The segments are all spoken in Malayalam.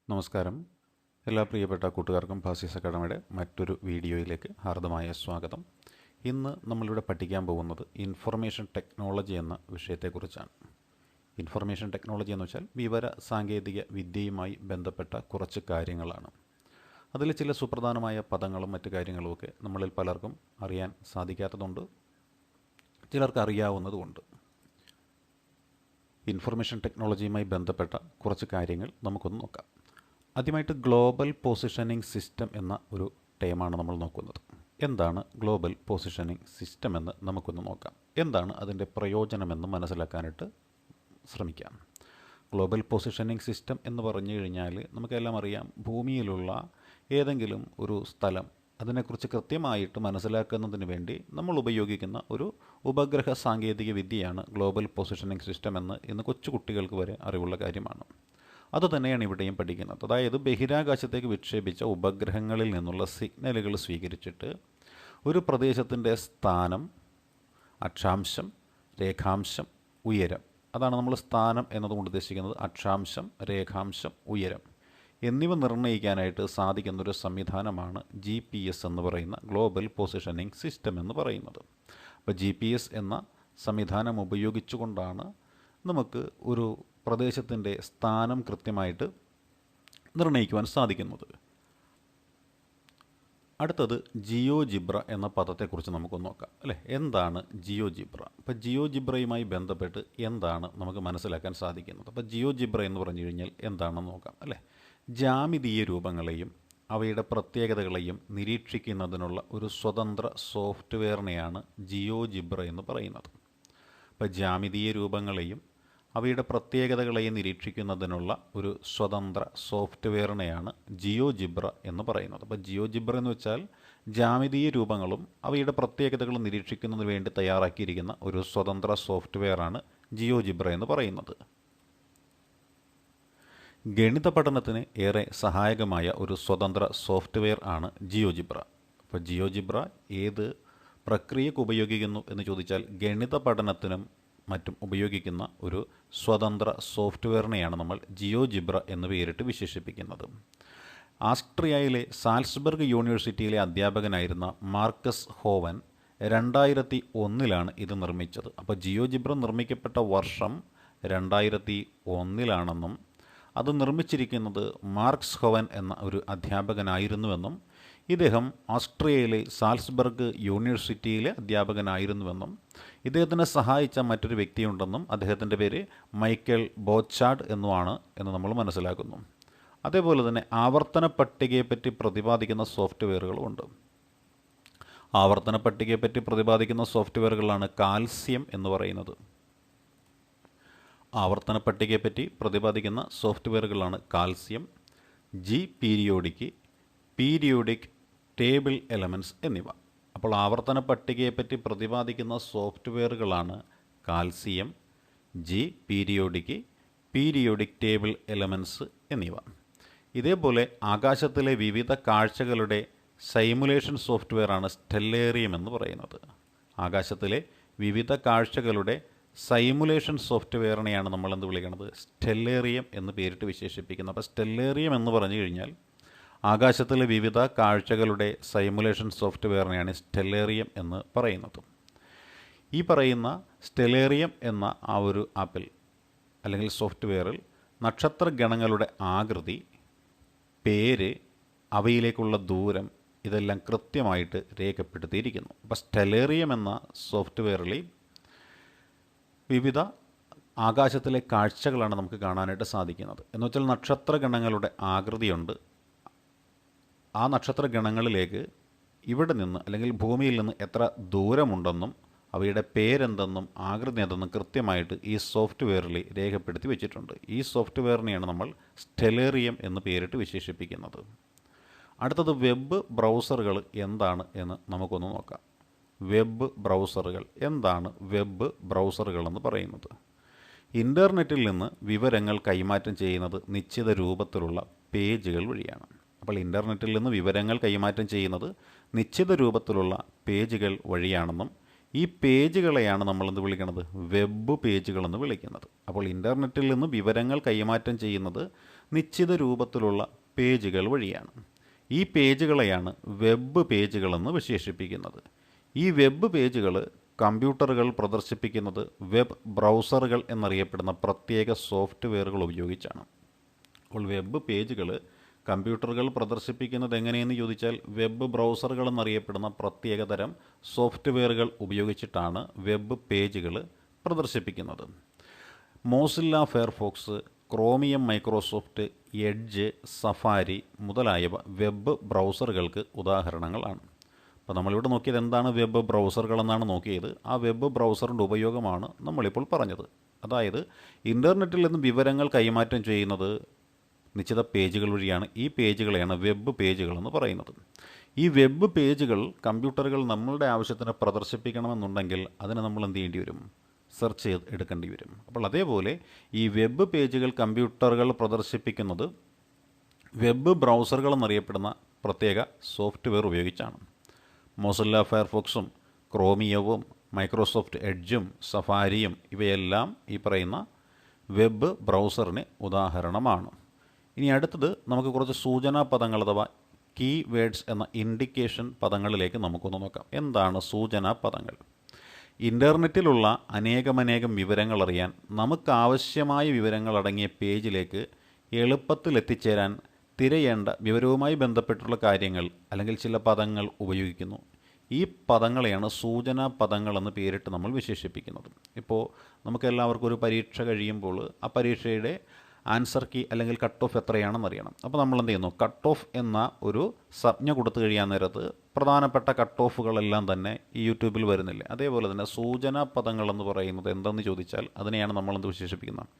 നമസ്കാരം. എല്ലാ പ്രിയപ്പെട്ട കൂട്ടുകാർക്കും ഭാസിസ് അക്കാഡമിയുടെ മറ്റൊരു വീഡിയോയിലേക്ക് ഹാർദമായ സ്വാഗതം. ഇന്ന് നമ്മളിവിടെ പഠിക്കാൻ പോകുന്നത് ഇൻഫർമേഷൻ ടെക്നോളജി എന്ന വിഷയത്തെക്കുറിച്ചാണ്. ഇൻഫർമേഷൻ ടെക്നോളജി എന്ന് വെച്ചാൽ വിവര സാങ്കേതിക വിദ്യയുമായി ബന്ധപ്പെട്ട കുറച്ച് കാര്യങ്ങളാണ്. അതിൽ ചില സുപ്രധാനമായ പദങ്ങളും മറ്റു കാര്യങ്ങളുമൊക്കെ നമ്മളിൽ പലർക്കും അറിയാൻ സാധിക്കാത്തതുണ്ട്, ചിലർക്ക് അറിയാവുന്നതുമുണ്ട്. ഇൻഫർമേഷൻ ടെക്നോളജിയുമായി ബന്ധപ്പെട്ട കുറച്ച് കാര്യങ്ങൾ നമുക്കൊന്ന് നോക്കാം. ആദ്യമായിട്ട് ഗ്ലോബൽ പൊസിഷനിങ് സിസ്റ്റം എന്ന ഒരു ടേമാണ് നമ്മൾ നോക്കുന്നത്. എന്താണ് ഗ്ലോബൽ പൊസിഷനിങ് സിസ്റ്റം എന്ന് നമുക്കൊന്ന് നോക്കാം. എന്താണ് അതിൻ്റെ പ്രയോജനമെന്ന് മനസ്സിലാക്കാനായിട്ട് ശ്രമിക്കാം. ഗ്ലോബൽ പൊസിഷനിങ് സിസ്റ്റം എന്ന് പറഞ്ഞു കഴിഞ്ഞാൽ നമുക്കെല്ലാം അറിയാം, ഭൂമിയിലുള്ള ഏതെങ്കിലും ഒരു സ്ഥലം അതിനെക്കുറിച്ച് കൃത്യമായിട്ട് മനസ്സിലാക്കുന്നതിന് വേണ്ടി നമ്മൾ ഉപയോഗിക്കുന്ന ഒരു ഉപഗ്രഹ സാങ്കേതിക വിദ്യയാണ് ഗ്ലോബൽ പൊസിഷനിങ് സിസ്റ്റം എന്ന് ഇന്ന് കൊച്ചുകുട്ടികൾക്ക് വരെ അറിവുള്ള കാര്യമാണ്. അതുതന്നെയാണ് ഇവിടെയും പഠിക്കുന്നത്. അതായത് ബഹിരാകാശത്തേക്ക് വിക്ഷേപിച്ച ഉപഗ്രഹങ്ങളിൽ നിന്നുള്ള സിഗ്നലുകൾ സ്വീകരിച്ചിട്ട് ഒരു പ്രദേശത്തിൻ്റെ സ്ഥാനം, അക്ഷാംശം, രേഖാംശം, ഉയരം, അതാണ് നമ്മൾ സ്ഥാനം എന്നതുകൊണ്ട് ഉദ്ദേശിക്കുന്നത്. അക്ഷാംശം, രേഖാംശം, ഉയരം എന്നിവ നിർണ്ണയിക്കാനായിട്ട് സാധിക്കുന്നൊരു സംവിധാനമാണ് GPS എന്ന് പറയുന്ന ഗ്ലോബൽ പൊസിഷനിങ് സിസ്റ്റം എന്ന് പറയുന്നത്. അപ്പോൾ GPS എന്ന സംവിധാനം ഉപയോഗിച്ചുകൊണ്ടാണ് നമുക്ക് ഒരു പ്രദേശത്തിൻ്റെ സ്ഥാനം കൃത്യമായിട്ട് നിർണ്ണയിക്കുവാൻ സാധിക്കുന്നത്. അടുത്തത് ജിയോജിബ്ര എന്ന പദത്തെക്കുറിച്ച് നമുക്കൊന്ന് നോക്കാം, അല്ലേ? എന്താണ് ജിയോജിബ്ര? അപ്പോൾ ജിയോജിബ്രയുമായി ബന്ധപ്പെട്ട് എന്താണ് നമുക്ക് മനസ്സിലാക്കാൻ സാധിക്കുന്നത്? അപ്പോൾ ജിയോജിബ്ര എന്ന് പറഞ്ഞു കഴിഞ്ഞാൽ എന്താണെന്ന് നോക്കാം, അല്ലേ? ജാമിതീയ രൂപങ്ങളെയും അവയുടെ പ്രത്യേകതകളെയും നിരീക്ഷിക്കുന്നതിനുള്ള ഒരു സ്വതന്ത്ര സോഫ്റ്റ്വെയറിനെയാണ് ജിയോജിബ്ര എന്ന് പറയുന്നത്. അപ്പോൾ ജാമിതീയ രൂപങ്ങളെയും അവയുടെ പ്രത്യേകതകളെയും നിരീക്ഷിക്കുന്നതിനുള്ള ഒരു സ്വതന്ത്ര സോഫ്റ്റ്വെയറിനെയാണ് ജിയോജിബ്ര എന്ന് പറയുന്നത്. അപ്പോൾ ജിയോജിബ്ര എന്ന് വെച്ചാൽ ജാമിതീയ രൂപങ്ങളും അവയുടെ പ്രത്യേകതകളും നിരീക്ഷിക്കുന്നതിന് വേണ്ടി തയ്യാറാക്കിയിരിക്കുന്ന ഒരു സ്വതന്ത്ര സോഫ്റ്റ്വെയറാണ് ജിയോജിബ്ര എന്ന് പറയുന്നത്. ഗണിത പഠനത്തിന് ഏറെ സഹായകമായ ഒരു സ്വതന്ത്ര സോഫ്റ്റ്വെയർ ആണ് ജിയോജിബ്ര. അപ്പോൾ ജിയോജിബ്ര ഏത് പ്രക്രിയക്ക് ഉപയോഗിക്കുന്നു എന്ന് ചോദിച്ചാൽ ഗണിത പഠനത്തിനും മറ്റും ഉപയോഗിക്കുന്ന ഒരു സ്വതന്ത്ര സോഫ്റ്റ്വെയറിനെയാണ് നമ്മൾ ജിയോജിബ്ര എന്ന് പേരിട്ട് വിശേഷിപ്പിക്കുന്നത്. ആസ്ട്രിയയിലെ സാൽസ്ബർഗ് യൂണിവേഴ്സിറ്റിയിലെ അധ്യാപകനായിരുന്ന മാർക്കസ് ഹോവൻ 2001 ഇത് നിർമ്മിച്ചത്. അപ്പോൾ ജിയോജിബ്ര നിർമ്മിക്കപ്പെട്ട വർഷം 2001 അത് നിർമ്മിച്ചിരിക്കുന്നത് മാർക്സ് ഹോവൻ എന്ന ഒരു അധ്യാപകനായിരുന്നുവെന്നും ഇദ്ദേഹം ഓസ്ട്രിയയിലെ സാൽസ്ബർഗ് യൂണിവേഴ്സിറ്റിയിലെ അധ്യാപകനായിരുന്നുവെന്നും ഇദ്ദേഹത്തിനെ സഹായിച്ച മറ്റൊരു വ്യക്തിയുണ്ടെന്നും അദ്ദേഹത്തിൻ്റെ പേര് മൈക്കൽ ബോച്ചാർഡ് എന്നുമാണ് എന്ന് നമ്മൾ മനസ്സിലാക്കുന്നു. അതേപോലെ തന്നെ ആവർത്തന പട്ടികയെപ്പറ്റി പ്രതിപാദിക്കുന്ന സോഫ്റ്റ്വെയറുകളുമുണ്ട്. ആവർത്തന പട്ടികയെപ്പറ്റി പ്രതിപാദിക്കുന്ന സോഫ്റ്റ്വെയറുകളാണ് കാൽസ്യം എന്ന് പറയുന്നത്. ആവർത്തന പട്ടികയെപ്പറ്റി പ്രതിപാദിക്കുന്ന സോഫ്റ്റ്വെയറുകളാണ് കാൽസ്യം, പീരിയോഡിക് ടേബിൾ എലമെൻറ്റ്സ് എന്നിവ. അപ്പോൾ ആവർത്തന പട്ടികയെപ്പറ്റി പ്രതിപാദിക്കുന്ന സോഫ്റ്റ്വെയറുകളാണ് കാൽസ്യം, പീരിയോഡിക് ടേബിൾ എലമെൻറ്റ്സ് എന്നിവ. ഇതേപോലെ ആകാശത്തിലെ വിവിധ കാഴ്ചകളുടെ സൈമുലേഷൻ സോഫ്റ്റ്വെയറാണ് സ്റ്റെല്ലേറിയം എന്ന് പറയുന്നത്. ആകാശത്തിലെ വിവിധ കാഴ്ചകളുടെ സൈമുലേഷൻ സോഫ്റ്റ്വെയറിനെയാണ് നമ്മൾ എന്ത് വിളിക്കുന്നത്? സ്റ്റെല്ലേറിയം എന്ന് പേരിട്ട് വിശേഷിപ്പിക്കുന്നത്. അപ്പോൾ സ്റ്റെല്ലേറിയം എന്ന് പറഞ്ഞു കഴിഞ്ഞാൽ ആകാശത്തിലെ വിവിധ കാഴ്ചകളുടെ സൈമുലേഷൻ സോഫ്റ്റ്വെയറിനെയാണ് സ്റ്റെല്ലേറിയം എന്ന് പറയുന്നത്. ഈ പറയുന്ന സ്റ്റെല്ലേറിയം എന്ന ആ ഒരു ആപ്പിൽ അല്ലെങ്കിൽ സോഫ്റ്റ്വെയറിൽ നക്ഷത്രഗണങ്ങളുടെ ആകൃതി, പേര്, അവയിലേക്കുള്ള ദൂരം ഇതെല്ലാം കൃത്യമായിട്ട് രേഖപ്പെടുത്തിയിരിക്കുന്നു. അപ്പോൾ സ്റ്റെല്ലേറിയം എന്ന സോഫ്റ്റ്വെയറിൽ വിവിധ ആകാശത്തിലെ കാഴ്ചകളാണ് നമുക്ക് കാണാനായിട്ട് സാധിക്കുന്നത്. എന്ന് വെച്ചാൽ നക്ഷത്രഗണങ്ങളുടെ ആകൃതിയുണ്ട്. ആ നക്ഷത്രഗണങ്ങളിലേക്ക് ഇവിടെ നിന്ന് അല്ലെങ്കിൽ ഭൂമിയിൽ നിന്ന് എത്ര ദൂരമുണ്ടെന്നും അവയുടെ പേരെന്തെന്നും ആകൃതി എന്തെന്നും കൃത്യമായിട്ട് ഈ സോഫ്റ്റ്വെയറിൽ രേഖപ്പെടുത്തി വെച്ചിട്ടുണ്ട്. ഈ സോഫ്റ്റ്വെയറിനെയാണ് നമ്മൾ സ്റ്റെല്ലേറിയം എന്ന് പേരിട്ട് വിശേഷിപ്പിക്കുന്നത്. അടുത്തത് വെബ് ബ്രൗസറുകൾ എന്താണ് എന്ന് നമുക്കൊന്ന് നോക്കാം. വെബ് ബ്രൗസറുകൾ എന്താണ്? വെബ് ബ്രൗസറുകൾ എന്ന് പറയുന്നത് ഇൻ്റർനെറ്റിൽ നിന്ന് വിവരങ്ങൾ കൈമാറ്റം ചെയ്യുന്നത് നിശ്ചിത രൂപത്തിലുള്ള പേജുകൾ വഴിയാണ്. അപ്പോൾ ഇൻ്റർനെറ്റിൽ നിന്ന് വിവരങ്ങൾ കൈമാറ്റം ചെയ്യുന്നത് നിശ്ചിത രൂപത്തിലുള്ള പേജുകൾ വഴിയാണെന്നും ഈ പേജുകളെയാണ് നമ്മളെന്ത് വിളിക്കുന്നത്? വെബ് പേജുകളെന്ന് വിളിക്കുന്നത്. അപ്പോൾ ഇൻ്റർനെറ്റിൽ നിന്ന് വിവരങ്ങൾ കൈമാറ്റം ചെയ്യുന്നത് നിശ്ചിത രൂപത്തിലുള്ള പേജുകൾ വഴിയാണ്. ഈ പേജുകളെയാണ് വെബ് പേജുകളെന്ന് വിശേഷിപ്പിക്കുന്നത്. ഈ വെബ് പേജുകൾ കമ്പ്യൂട്ടറുകൾ പ്രദർശിപ്പിക്കുന്നത് വെബ് ബ്രൗസറുകൾ എന്നറിയപ്പെടുന്ന പ്രത്യേക സോഫ്റ്റ്വെയറുകൾ ഉപയോഗിച്ചാണ്. അപ്പോൾ വെബ് പേജുകൾ കമ്പ്യൂട്ടറുകൾ പ്രദർശിപ്പിക്കുന്നത് എങ്ങനെയെന്ന് ചോദിച്ചാൽ വെബ് ബ്രൗസറുകൾ എന്നറിയപ്പെടുന്ന പ്രത്യേകതരം സോഫ്റ്റ്വെയറുകൾ ഉപയോഗിച്ചിട്ടാണ് വെബ് പേജുകൾ പ്രദർശിപ്പിക്കുന്നത്. Mozilla Firefox, chromium, Microsoft edge, safari മുതലായവ വെബ് ബ്രൗസറുകൾക്ക് ഉദാഹരണങ്ങളാണ്. അപ്പോൾ നമ്മളിവിടെ നോക്കിയത് എന്താണ് വെബ് ബ്രൗസറുകളെന്നാണ് നോക്കിയത്. ആ വെബ് ബ്രൗസറിൻ്റെ ഉപയോഗമാണ് നമ്മളിപ്പോൾ പറഞ്ഞത്. അതായത് ഇൻ്റർനെറ്റിൽ നിന്ന് വിവരങ്ങൾ കൈമാറ്റം ചെയ്യുന്നത് നിശ്ചിത പേജുകൾ വഴിയാണ്. ഈ പേജുകളെയാണ് വെബ് പേജുകളെന്ന് പറയുന്നത്. ഈ വെബ് പേജുകൾ കമ്പ്യൂട്ടറുകൾ നമ്മളുടെ ആവശ്യത്തിന് പ്രദർശിപ്പിക്കണമെന്നുണ്ടെങ്കിൽ അതിന് നമ്മൾ എന്ത് ചെയ്യേണ്ടി വരും? സെർച്ച് ചെയ്ത് എടുക്കേണ്ടി വരും. അപ്പോൾ അതേപോലെ ഈ വെബ് പേജുകൾ കമ്പ്യൂട്ടറുകൾ പ്രദർശിപ്പിക്കുന്നത് വെബ് ബ്രൗസറുകൾ എന്നറിയപ്പെടുന്ന പ്രത്യേക സോഫ്റ്റ്വെയർ ഉപയോഗിച്ചാണ്. മോസില്ല ഫയർഫോക്സും ക്രോമിയവും മൈക്രോസോഫ്റ്റ് എഡ്ജും സഫാരിയും ഇവയെല്ലാം ഈ പറയുന്ന വെബ് ബ്രൗസറിന് ഉദാഹരണമാണ്. ഇനി അടുത്തത് നമുക്ക് കുറച്ച് സൂചനാ പദങ്ങൾ അഥവാ കീ വേഡ്സ് എന്ന ഇൻഡിക്കേഷൻ പദങ്ങളിലേക്ക് നമുക്കൊന്ന് നോക്കാം. എന്താണ് സൂചനാ പദങ്ങൾ? ഇൻ്റർനെറ്റിലുള്ള അനേകമനേകം വിവരങ്ങൾ അറിയാൻ നമുക്കാവശ്യമായ വിവരങ്ങൾ അടങ്ങിയ പേജിലേക്ക് എളുപ്പത്തിൽ എത്തിച്ചേരാൻ തിരയേണ്ട വിവരവുമായി ബന്ധപ്പെട്ടുള്ള കാര്യങ്ങൾ അല്ലെങ്കിൽ ചില പദങ്ങൾ ഉപയോഗിക്കുന്നു. ഈ പദങ്ങളെയാണ് സൂചനാ പദങ്ങളെന്ന് പേരിട്ട് നമ്മൾ വിശേഷിപ്പിക്കുന്നത്. ഇപ്പോൾ നമുക്കെല്ലാവർക്കും ഒരു പരീക്ഷ കഴിയുമ്പോൾ ആ പരീക്ഷയുടെ ആൻസർ കീ അല്ലെങ്കിൽ കട്ട് ഓഫ് എത്രയാണെന്ന് അറിയണം. അപ്പോൾ നമ്മൾ എന്ത് ചെയ്യുന്നു? കട്ട് ഓഫ് എന്ന ഒരു സംജ്ഞ കൊടുത്തു കഴിയാൻ നേരത്ത് പ്രധാനപ്പെട്ട കട്ട് ഓഫുകളെല്ലാം തന്നെ ഈ യൂട്യൂബിൽ വരുന്നില്ലേ? അതേപോലെ തന്നെ സൂചനാ പദങ്ങളെന്ന് പറയുന്നത് എന്തെന്ന് ചോദിച്ചാൽ അതിനെയാണ് നമ്മളെന്ത് വിശേഷിപ്പിക്കുന്നത്?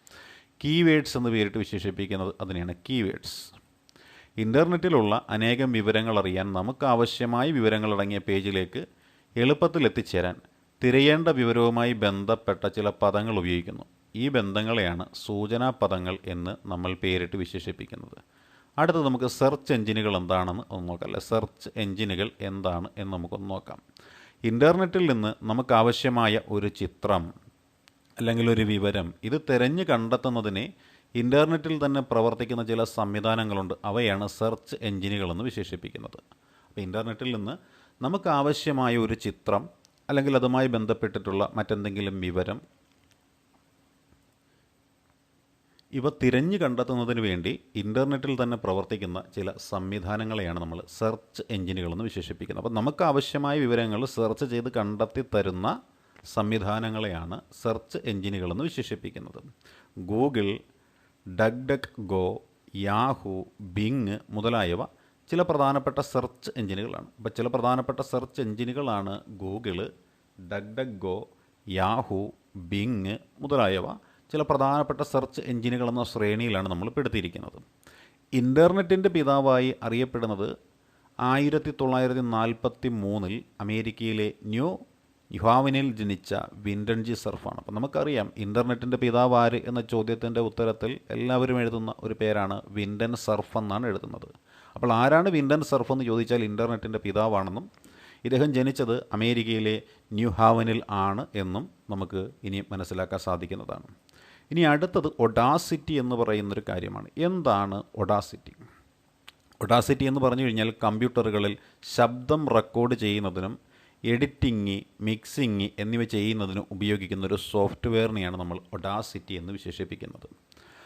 കീവേഡ്സ് എന്ന് പേരിട്ട് വിശേഷിപ്പിക്കുന്നത് അതിനെയാണ് കീവേഡ്സ്. ഇൻ്റർനെറ്റിലുള്ള അനേകം വിവരങ്ങൾ അറിയാൻ നമുക്കാവശ്യമായ വിവരങ്ങളടങ്ങിയ പേജിലേക്ക് എളുപ്പത്തിൽ എത്തിച്ചേരാൻ തിരയേണ്ട വിവരവുമായി ബന്ധപ്പെട്ട ചില പദങ്ങൾ ഉപയോഗിക്കുന്നു. ഈ ബന്ധങ്ങളെയാണ് സൂചനാ പദങ്ങൾ എന്ന് നമ്മൾ പേരിട്ട് വിശേഷിപ്പിക്കുന്നത്. അടുത്തത് നമുക്ക് സെർച്ച് എഞ്ചിനുകൾ എന്താണെന്ന് ഒന്ന് നോക്കാം. അല്ലെ, സെർച്ച് എഞ്ചിനുകൾ എന്താണ് എന്ന് നമുക്കൊന്ന് നോക്കാം. ഇൻ്റർനെറ്റിൽ നിന്ന് നമുക്കാവശ്യമായ ഒരു ചിത്രം അല്ലെങ്കിൽ ഒരു വിവരം ഇത് തിരഞ്ഞു കണ്ടെത്തുന്നതിന് ഇൻ്റർനെറ്റിൽ തന്നെ പ്രവർത്തിക്കുന്ന ചില സംവിധാനങ്ങളുണ്ട്. അവയാണ് സെർച്ച് എഞ്ചിനുകളെന്ന് വിശേഷിപ്പിക്കുന്നത്. അപ്പോൾ ഇൻ്റർനെറ്റിൽ നിന്ന് നമുക്കാവശ്യമായ ഒരു ചിത്രം അല്ലെങ്കിൽ അതുമായി ബന്ധപ്പെട്ടിട്ടുള്ള മറ്റെന്തെങ്കിലും വിവരം ഇവ തിരഞ്ഞു കണ്ടെത്തുന്നതിന് വേണ്ടി ഇൻ്റർനെറ്റിൽ തന്നെ പ്രവർത്തിക്കുന്ന ചില സംവിധാനങ്ങളെയാണ് നമ്മൾ സെർച്ച് എഞ്ചിനുകളെന്ന് വിശേഷിപ്പിക്കുന്നത്. അപ്പോൾ നമുക്കാവശ്യമായ വിവരങ്ങൾ സെർച്ച് ചെയ്ത് കണ്ടെത്തി തരുന്ന സംവിധാനങ്ങളെയാണ് സെർച്ച് എഞ്ചിനുകളെന്ന് വിശേഷിപ്പിക്കുന്നത്. Google, DuckDuckGo, Yahoo, Bing മുതലായവ ചില പ്രധാനപ്പെട്ട സെർച്ച് എഞ്ചിനുകളാണ്. അപ്പോൾ ചില പ്രധാനപ്പെട്ട സെർച്ച് എഞ്ചിനുകളാണ് Google, DuckDuckGo, Yahoo, Bing മുതലായവ ചില പ്രധാനപ്പെട്ട സെർച്ച് എഞ്ചിനുകൾ എന്ന ശ്രേണിയിലാണ് നമ്മൾ പെടുത്തിയിരിക്കുന്നത്. ഇൻ്റർനെറ്റിൻ്റെ പിതാവായി അറിയപ്പെടുന്നത് 1943 അമേരിക്കയിലെ ന്യൂ ഹാവനിൽ ജനിച്ച വിൻഡൻ ജി സർഫാണ്. അപ്പം നമുക്കറിയാം ഇൻ്റർനെറ്റിൻ്റെ പിതാവ് ആര് എന്ന ചോദ്യത്തിൻ്റെ ഉത്തരത്തിൽ എല്ലാവരും എഴുതുന്ന ഒരു പേരാണ് വിൻഡൻ സർഫ് എന്നാണ് എഴുതുന്നത്. അപ്പോൾ ആരാണ് വിൻഡൻ സർഫ് എന്ന് ചോദിച്ചാൽ ഇൻ്റർനെറ്റിൻ്റെ പിതാവാണെന്നും ഇദ്ദേഹം ജനിച്ചത് അമേരിക്കയിലെ ന്യൂ ഹാവനിൽ ആണ് എന്നും നമുക്ക് ഇനി മനസ്സിലാക്കാൻ സാധിക്കുന്നതാണ്. ഇനി അടുത്തത് ഒഡാസിറ്റി എന്ന് പറയുന്നൊരു കാര്യമാണ്. എന്താണ് ഒഡാസിറ്റി? ഒഡാസിറ്റി എന്ന് പറഞ്ഞു കഴിഞ്ഞാൽ കമ്പ്യൂട്ടറുകളിൽ ശബ്ദം റെക്കോർഡ് ചെയ്യുന്നതിനും എഡിറ്റിംഗ്, മിക്സിങ് എന്നിവ ചെയ്യുന്നതിനും ഉപയോഗിക്കുന്ന ഒരു സോഫ്റ്റ്വെയറിനെയാണ് നമ്മൾ ഒഡാസിറ്റി എന്ന് വിശേഷിപ്പിക്കുന്നത്.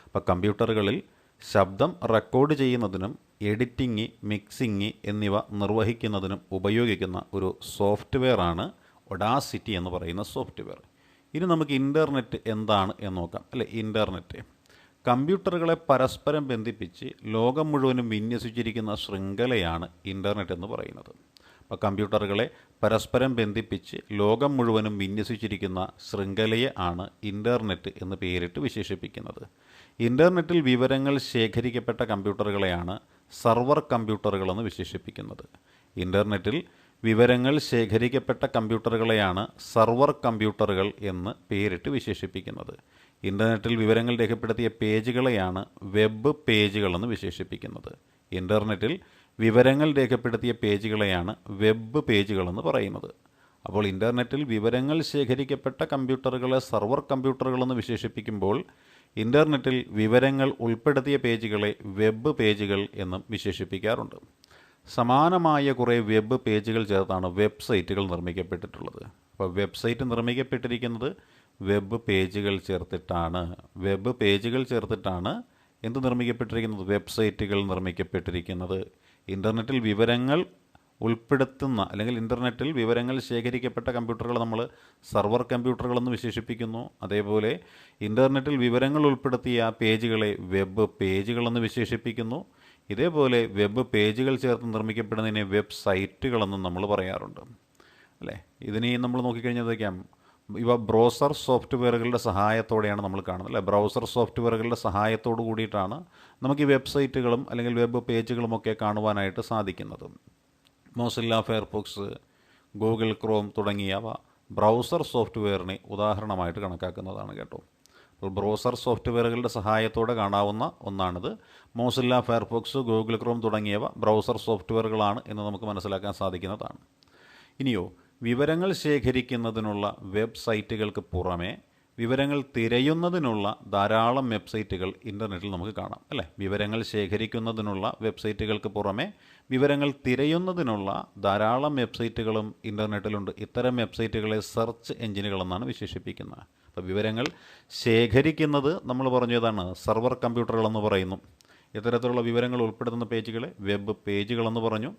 അപ്പോൾ കമ്പ്യൂട്ടറുകളിൽ ശബ്ദം റെക്കോർഡ് ചെയ്യുന്നതിനും എഡിറ്റിംഗ്, മിക്സിംഗ് എന്നിവ നിർവഹിക്കുന്നതിനും ഉപയോഗിക്കുന്ന ഒരു സോഫ്റ്റ്വെയറാണ് ഒഡാസിറ്റി എന്ന് പറയുന്ന സോഫ്റ്റ്വെയർ. ഇനി നമുക്ക് ഇൻ്റർനെറ്റ് എന്താണ് എന്ന് നോക്കാം. അല്ലെ, ഇൻ്റർനെറ്റ് കമ്പ്യൂട്ടറുകളെ പരസ്പരം ബന്ധിപ്പിച്ച് ലോകം മുഴുവനും വിന്യസിച്ചിരിക്കുന്ന ശൃംഖലയാണ് ഇൻ്റർനെറ്റ് എന്ന് പറയുന്നത്. അപ്പോൾ കമ്പ്യൂട്ടറുകളെ പരസ്പരം ബന്ധിപ്പിച്ച് ലോകം മുഴുവനും വിന്യസിച്ചിരിക്കുന്ന ശൃംഖലയെ ആണ് ഇൻ്റർനെറ്റ് എന്ന് പേരിട്ട് വിശേഷിപ്പിക്കുന്നത്. ഇൻ്റർനെറ്റിൽ വിവരങ്ങൾ ശേഖരിക്കപ്പെട്ട കമ്പ്യൂട്ടറുകളെയാണ് സർവർ കമ്പ്യൂട്ടറുകളെന്ന് വിശേഷിപ്പിക്കുന്നത്. ഇൻ്റർനെറ്റിൽ വിവരങ്ങൾ ശേഖരിക്കപ്പെട്ട കമ്പ്യൂട്ടറുകളെയാണ് സർവർ കമ്പ്യൂട്ടറുകൾ എന്ന് പേരിട്ട് വിശേഷിപ്പിക്കുന്നത്. ഇൻ്റർനെറ്റിൽ വിവരങ്ങൾ രേഖപ്പെടുത്തിയ പേജുകളെയാണ് വെബ് പേജുകളെന്ന് വിശേഷിപ്പിക്കുന്നത്. ഇൻ്റർനെറ്റിൽ വിവരങ്ങൾ രേഖപ്പെടുത്തിയ പേജുകളെയാണ് വെബ് പേജുകളെന്ന് പറയുന്നത്. അപ്പോൾ ഇൻ്റർനെറ്റിൽ വിവരങ്ങൾ ശേഖരിക്കപ്പെട്ട കമ്പ്യൂട്ടറുകളെ സർവർ കമ്പ്യൂട്ടറുകളെന്ന് വിശേഷിപ്പിക്കുമ്പോൾ ഇൻ്റർനെറ്റിൽ വിവരങ്ങൾ ഉൾപ്പെടുത്തിയ പേജുകളെ വെബ് പേജുകൾ എന്നും വിശേഷിപ്പിക്കാറുണ്ട്. സമാനമായ കുറേ വെബ് പേജുകൾ ചേർത്താണ് വെബ്സൈറ്റുകൾ നിർമ്മിക്കപ്പെട്ടിട്ടുള്ളത്. അപ്പോൾ വെബ്സൈറ്റ് നിർമ്മിക്കപ്പെട്ടിരിക്കുന്നത് വെബ് പേജുകൾ ചേർത്തിട്ടാണ്. വെബ് പേജുകൾ ചേർത്തിട്ടാണ് എന്ത് നിർമ്മിക്കപ്പെട്ടിരിക്കുന്നത്? വെബ്സൈറ്റുകൾ നിർമ്മിക്കപ്പെട്ടിരിക്കുന്നത്. ഇൻ്റർനെറ്റിൽ വിവരങ്ങൾ ഉൾപ്പെടുത്തുന്ന അല്ലെങ്കിൽ ഇൻ്റർനെറ്റിൽ വിവരങ്ങൾ ശേഖരിക്കപ്പെട്ട കമ്പ്യൂട്ടറുകൾ നമ്മൾ സർവർ കമ്പ്യൂട്ടറുകളെന്ന് വിശേഷിപ്പിക്കുന്നു. അതേപോലെ ഇൻ്റർനെറ്റിൽ വിവരങ്ങൾ ഉൾപ്പെടുത്തിയ പേജുകളെ വെബ് പേജുകളെന്ന് വിശേഷിപ്പിക്കുന്നു. ഇതേപോലെ വെബ് പേജുകൾ ചേർത്ത് നിർമ്മിക്കപ്പെടുന്നതിനെ വെബ് സൈറ്റുകളെന്നും നമ്മൾ പറയാറുണ്ട്, അല്ലേ? ഇതിനെ നമ്മൾ നോക്കിക്കഴിഞ്ഞാൽ ഇവ ബ്രൗസർ സോഫ്റ്റ്വെയറുകളുടെ സഹായത്തോടെയാണ് നമ്മൾ കാണുന്നത്, അല്ലേ? ബ്രൗസർ സോഫ്റ്റ്വെയറുകളുടെ സഹായത്തോടു കൂടിയിട്ടാണ് നമുക്ക് ഈ വെബ്സൈറ്റുകളും അല്ലെങ്കിൽ വെബ് പേജുകളുമൊക്കെ കാണുവാനായിട്ട് സാധിക്കുന്നത്. മോസില്ല ഫയർഫോക്സ്, ഗൂഗിൾ ക്രോം തുടങ്ങിയവ ബ്രൗസർ സോഫ്റ്റ്വെയറിനെ ഉദാഹരണമായിട്ട് കണക്കാക്കുന്നതാണ് കേട്ടോ. അപ്പോൾ ബ്രൗസർ സോഫ്റ്റ്വെയറുകളുടെ സഹായത്തോടെ കാണാവുന്ന ഒന്നാണിത്. മോസില്ല ഫയർഫോക്സ്, ഗൂഗിൾ ക്രോം തുടങ്ങിയവ ബ്രൗസർ സോഫ്റ്റ്വെയറുകളാണ് എന്ന് നമുക്ക് മനസ്സിലാക്കാൻ സാധിക്കുന്നതാണ്. ഇനിയോ, വിവരങ്ങൾ ശേഖരിക്കുന്നതിനുള്ള വെബ്സൈറ്റുകൾക്ക് പുറമെ വിവരങ്ങൾ തിരയുന്നതിനുള്ള ധാരാളം വെബ്സൈറ്റുകൾ ഇൻ്റർനെറ്റിൽ നമുക്ക് കാണാം, അല്ലേ? വിവരങ്ങൾ ശേഖരിക്കുന്നതിനുള്ള വെബ്സൈറ്റുകൾക്ക് പുറമെ വിവരങ്ങൾ തിരയുന്നതിനുള്ള ധാരാളം വെബ്സൈറ്റുകളും ഇൻ്റർനെറ്റിലുണ്ട്. ഇത്തരം വെബ്സൈറ്റുകളെ സെർച്ച് എഞ്ചിനുകളെന്നാണ് വിശേഷിപ്പിക്കുന്നത്. അപ്പോൾ വിവരങ്ങൾ ശേഖരിക്കുന്നത് നമ്മൾ പറഞ്ഞതാണ് സർവർ കമ്പ്യൂട്ടറുകളെന്ന് പറയുന്നു. ഇത്തരത്തിലുള്ള വിവരങ്ങൾ ഉൾപ്പെടുത്തുന്ന പേജുകളെ വെബ് പേജുകളെന്ന് പറഞ്ഞു.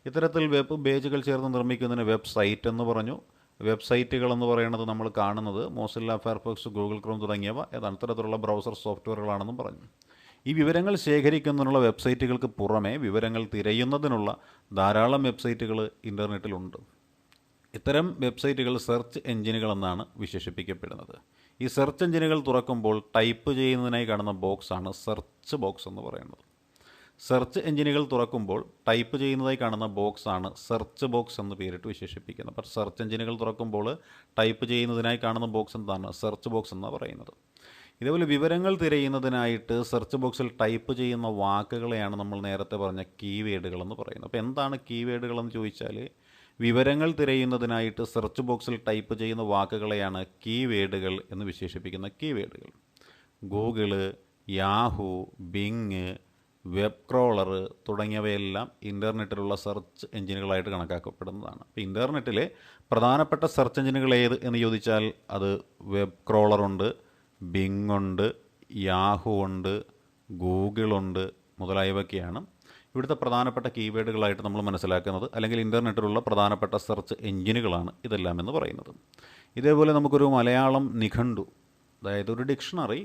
ഇത്തരത്തിൽ വെബ് പേജുകൾ ചേർന്ന് നിർമ്മിക്കുന്നതിന് വെബ്സൈറ്റ് എന്ന് പറഞ്ഞു. വെബ്സൈറ്റുകളെന്ന് പറയുന്നത് നമ്മൾ കാണുന്നത് മോസില്ല ഫയർഫോക്സ്, ഗൂഗിൾ ക്രോം തുടങ്ങിയവ ഏതാണ് ഇത്തരത്തിലുള്ള ബ്രൗസർ സോഫ്റ്റ്വെയറുകളാണെന്നും പറഞ്ഞു. ഈ വിവരങ്ങൾ ശേഖരിക്കുന്നതിനുള്ള വെബ്സൈറ്റുകൾക്ക് പുറമെ വിവരങ്ങൾ തിരയുന്നതിനുള്ള ധാരാളം വെബ്സൈറ്റുകൾ ഇൻ്റർനെറ്റിലുണ്ട്. ഇത്തരം വെബ്സൈറ്റുകൾ സെർച്ച് എഞ്ചിനുകളെന്നാണ് വിശേഷിപ്പിക്കപ്പെടുന്നത്. ഈ സെർച്ച് എഞ്ചിനുകൾ തുറക്കുമ്പോൾ ടൈപ്പ് ചെയ്യുന്നതിനായി കാണുന്ന ബോക്സാണ് സെർച്ച് ബോക്സ് എന്ന് പറയുന്നത്. സെർച്ച് എഞ്ചിനുകൾ തുറക്കുമ്പോൾ ടൈപ്പ് ചെയ്യുന്നതായി കാണുന്ന ബോക്സാണ് സെർച്ച് ബോക്സ് എന്ന് പേരിട്ട് വിശേഷിപ്പിക്കുന്നത്. അപ്പോൾ സെർച്ച് എഞ്ചിനുകൾ തുറക്കുമ്പോൾ ടൈപ്പ് ചെയ്യുന്നതിനായി കാണുന്ന ബോക്സ് എന്താണ്? സെർച്ച് ബോക്സ് എന്നാണ് പറയുന്നത്. ഇതേപോലെ വിവരങ്ങൾ തിരയുന്നതിനായിട്ട് സെർച്ച് ബോക്സിൽ ടൈപ്പ് ചെയ്യുന്ന വാക്കുകളെയാണ് നമ്മൾ നേരത്തെ പറഞ്ഞ കീവേഡുകളെന്ന് പറയുന്നത്. അപ്പോൾ എന്താണ് കീവേഡുകളെന്ന് ചോദിച്ചാൽ, വിവരങ്ങൾ തിരയുന്നതിനായിട്ട് സെർച്ച് ബോക്സിൽ ടൈപ്പ് ചെയ്യുന്ന വാക്കുകളെയാണ് കീവേഡുകൾ എന്ന് വിശേഷിപ്പിക്കുന്ന കീവേഡുകൾ. Google, Yahoo, Bing, web crawler തുടങ്ങിയവയെല്ലാം ഇൻ്റർനെറ്റിലുള്ള സെർച്ച് എഞ്ചിനുകളായിട്ട് കണക്കാക്കപ്പെടുന്നതാണ്. അപ്പോൾ ഇൻ്റർനെറ്റിലെ പ്രധാനപ്പെട്ട സെർച്ച് എഞ്ചിനുകൾ ഏത് എന്ന് ചോദിച്ചാൽ അത് വെബ് ക്രോളറുണ്ട്, ബിങ് ഉണ്ട്, യാഹൂ ഉണ്ട്, ഗൂഗിളുണ്ട് മുതലായവയൊക്കെയാണ് ഇവിടുത്തെ പ്രധാനപ്പെട്ട കീവേഡുകളായിട്ട് നമ്മൾ മനസ്സിലാക്കുന്നത്. അല്ലെങ്കിൽ ഇൻ്റർനെറ്റിലുള്ള പ്രധാനപ്പെട്ട സെർച്ച് എഞ്ചിനുകളാണ് ഇതെല്ലാം എന്ന് പറയുന്നത്. ഇതേപോലെ നമുക്കൊരു മലയാളം നിഘണ്ടു, അതായത് ഒരു ഡിക്ഷണറി